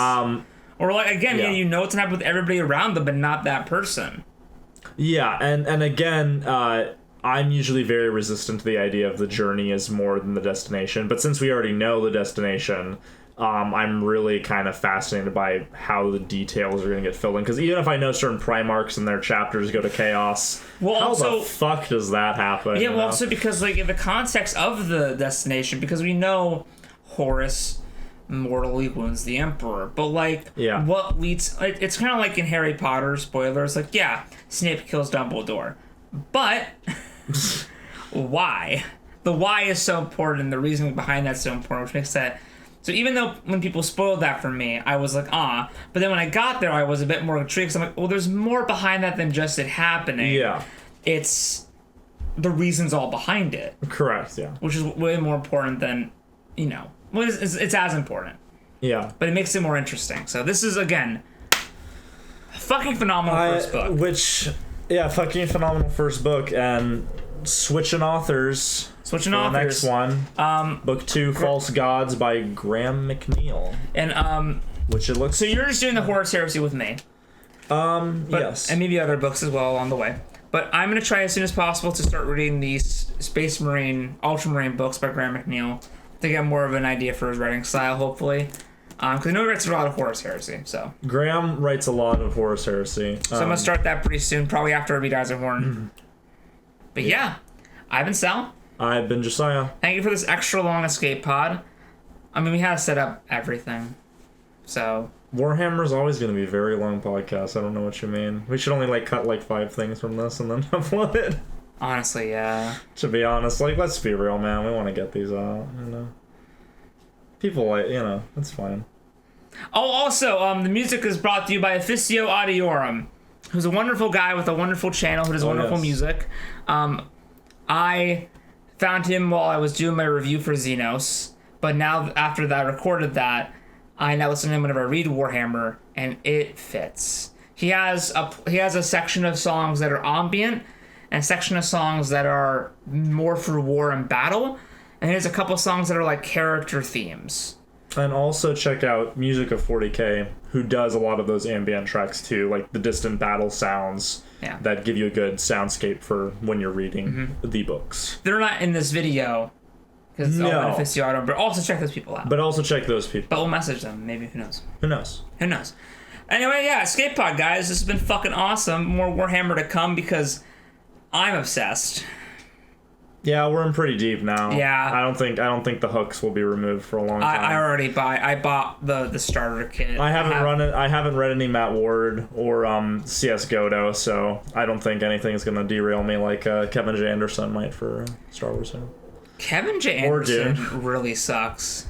S2: Or like again, you know what's gonna happen with everybody around them, but not that person.
S3: Yeah, and again. I'm usually very resistant to the idea of the journey is more than the destination, but since we already know the destination, I'm really kind of fascinated by how the details are going to get filled in, because even if I know certain Primarchs and their chapters go to Chaos, how the fuck does that happen?
S2: Yeah, well, also because like in the context of the destination, because we know Horus mortally wounds the Emperor, but like what leads, like, it's kind of like in Harry Potter, spoilers, like Snape kills Dumbledore, but why? The why is so important, and the reasoning behind that's so important, which makes that. So even though when people spoiled that for me, I was like, but then when I got there, I was a bit more intrigued. I'm like, well, there's more behind that than just it happening.
S3: Yeah.
S2: It's the reasons all behind it.
S3: Correct, yeah.
S2: Which is way more important than, well, it's as important.
S3: Yeah.
S2: But it makes it more interesting. So this is, again, a fucking phenomenal first book.
S3: Fucking phenomenal first book, and switching authors. The next one, book 2, False Gods by Graham McNeil,
S2: and
S3: which it looks.
S2: So you're just doing the Horus Heresy with me.
S3: Yes,
S2: and maybe other books as well along the way. But I'm gonna try as soon as possible to start reading these Space Marine, Ultramarine books by Graham McNeil to get more of an idea for his writing style, hopefully. Because I know he writes a lot of Horus Heresy, so.
S3: Graham writes a lot of Horus Heresy.
S2: So I'm going to start that pretty soon, probably after I read Eyes of Horn. But I've been Sal.
S3: I've been Josiah.
S2: Thank you for this extra long escape pod. I mean, we had to set up everything, so.
S3: Warhammer's always going to be a very long podcast. I don't know what you mean. We should only cut 5 things from this and then upload it.
S2: Honestly, yeah.
S3: To be honest, let's be real, man. We want to get these out, People it's fine.
S2: Oh, also, the music is brought to you by Officio Audiorum, who's a wonderful guy with a wonderful channel who does wonderful music. I found him while I was doing my review for Xenos, but now after that I recorded that, I now listen to him whenever I read Warhammer, and it fits. He has a section of songs that are ambient, and a section of songs that are more for war and battle. And there's a couple songs that are like character themes.
S3: And also check out Music of 40K, who does a lot of those ambient tracks too, like the distant battle sounds that give you a good soundscape for when you're reading the books.
S2: They're not in this video, because it's all
S3: No.
S2: beneficiario. But also check those people out.
S3: But also check those people.
S2: But we'll message them. Maybe, who knows?
S3: Who knows?
S2: Who knows? Anyway, yeah, Escape Pod, guys. This has been fucking awesome. More Warhammer to come because I'm obsessed.
S3: Yeah, we're in pretty deep now.
S2: Yeah.
S3: I don't think the hooks will be removed for a long time.
S2: I bought the starter kit.
S3: I haven't read any Matt Ward or CS Godo, so I don't think anything's gonna derail me like Kevin J. Anderson might for Star Wars.
S2: Kevin J.
S3: Or
S2: Anderson really sucks.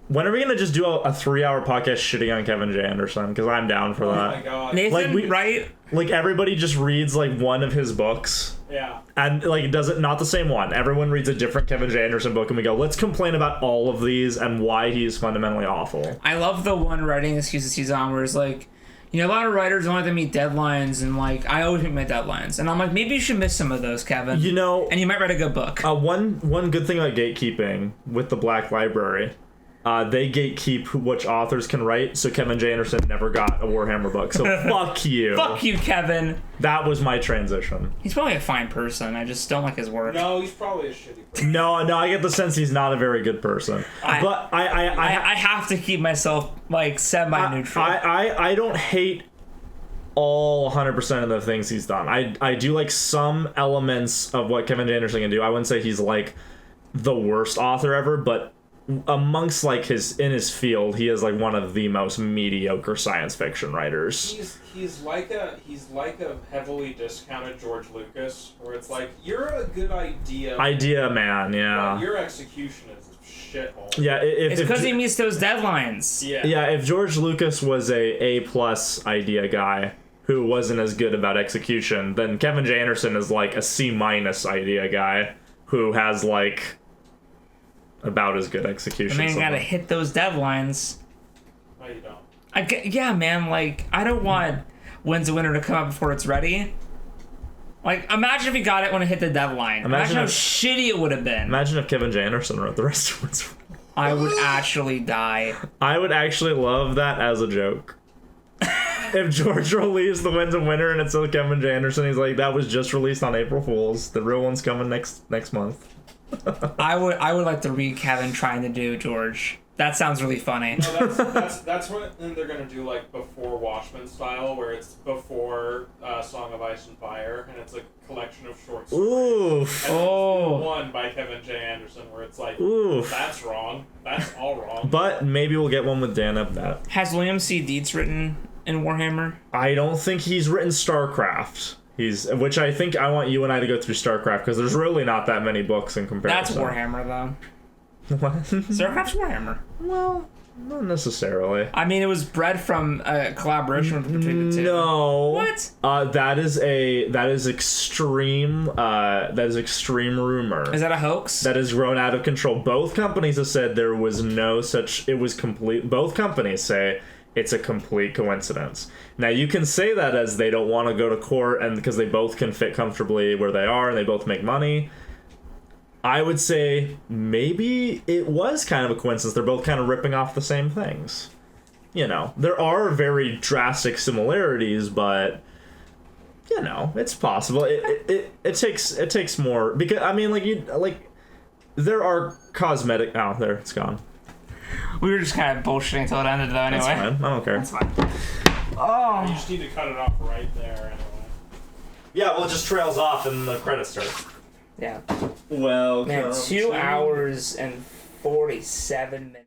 S3: When are we gonna just do a 3-hour podcast shitting on Kevin J. Anderson? Because I'm down for
S4: Oh
S3: that.
S4: my god.
S2: Nathan, right?
S3: Like everybody just reads like one of his books.
S4: Yeah.
S3: And like does it not the same one. Everyone reads a different Kevin J. Anderson book and we go, let's complain about all of these and why he's fundamentally awful.
S2: I love the one writing excuses he's on where it's like, you know, a lot of writers don't like to meet deadlines, and like I always meet my deadlines. And I'm like, maybe you should miss some of those, Kevin.
S3: You know,
S2: and you might write a good book.
S3: one good thing about gatekeeping with the Black Library, they gatekeep which authors can write, so Kevin J. Anderson never got a Warhammer book. So fuck you.
S2: Fuck you, Kevin.
S3: That was my transition.
S2: He's probably a fine person. I just don't like his work.
S4: No, he's probably a shitty person.
S3: No, I get the sense he's not a very good person. But
S2: I have to keep myself like semi-neutral.
S3: I don't hate all 100% of the things he's done. I do like some elements of what Kevin J. Anderson can do. I wouldn't say he's like the worst author ever, but amongst like in his field, he is like one of the most mediocre science fiction writers.
S4: He's like a heavily discounted George Lucas, where it's like, you're a good idea
S3: Man, yeah.
S4: but your execution is a shithole.
S3: Yeah,
S2: it's because he meets those deadlines.
S3: Yeah, if George Lucas was a A+ idea guy who wasn't as good about execution, then Kevin J. Anderson is like a C- idea guy who has like about as good execution.
S2: The man gotta hit those deadlines.
S4: No, you don't.
S2: Yeah, man, like, I don't want When's the Winter to come out before it's ready. Like, imagine if he got it when it hit the deadline. Imagine how shitty it would have been.
S3: Imagine if Kevin J. Anderson wrote the rest of When's the Winter.
S2: I would actually die.
S3: I would actually love that as a joke. If George released the Winds of Winter and it's still Kevin J. Anderson, he's like, that was just released on April Fool's. The real one's coming next month.
S2: I would like to read Kevin trying to do George. That sounds really funny.
S4: No, that's what they're gonna do, like before Watchmen style, where it's before Song of Ice and Fire, and it's a collection of short stories.
S3: Oof.
S4: And
S2: Oh.
S4: one by Kevin J. Anderson, where it's like,
S3: Oof.
S4: that's wrong. That's all wrong.
S3: But maybe we'll get one with Dan Abnett.
S2: Has William C. Dietz written in Warhammer?
S3: I don't think he's written StarCraft. Which I think I want you and I to go through StarCraft because there's really not that many books in comparison.
S2: That's Warhammer, though.
S3: What?
S2: StarCraft's Warhammer.
S3: Well, not necessarily.
S2: I mean, it was bred from a collaboration between the two.
S3: No.
S2: What?
S3: That is extreme rumor.
S2: Is that a hoax?
S3: That has grown out of control. Both companies have said there was no such. It was complete. Both companies say it's a complete coincidence. Now you can say that as they don't want to go to court and because they both can fit comfortably where they are and they both make money. I would say maybe it was kind of a coincidence. They're both kind of ripping off the same things. You know, there are very drastic similarities, but you know, it's possible. It takes more because I mean, there are cosmetic. Oh, there it's gone.
S2: We were just kind of bullshitting until it ended, though. Anyway,
S3: That's fine. I don't care.
S2: That's fine.
S4: You
S2: Oh,
S4: just need to cut it off right there, anyway.
S3: Yeah, well, it just trails off and the credits start.
S2: yeah.
S3: Well,
S2: Man, 2 hours and 47 minutes.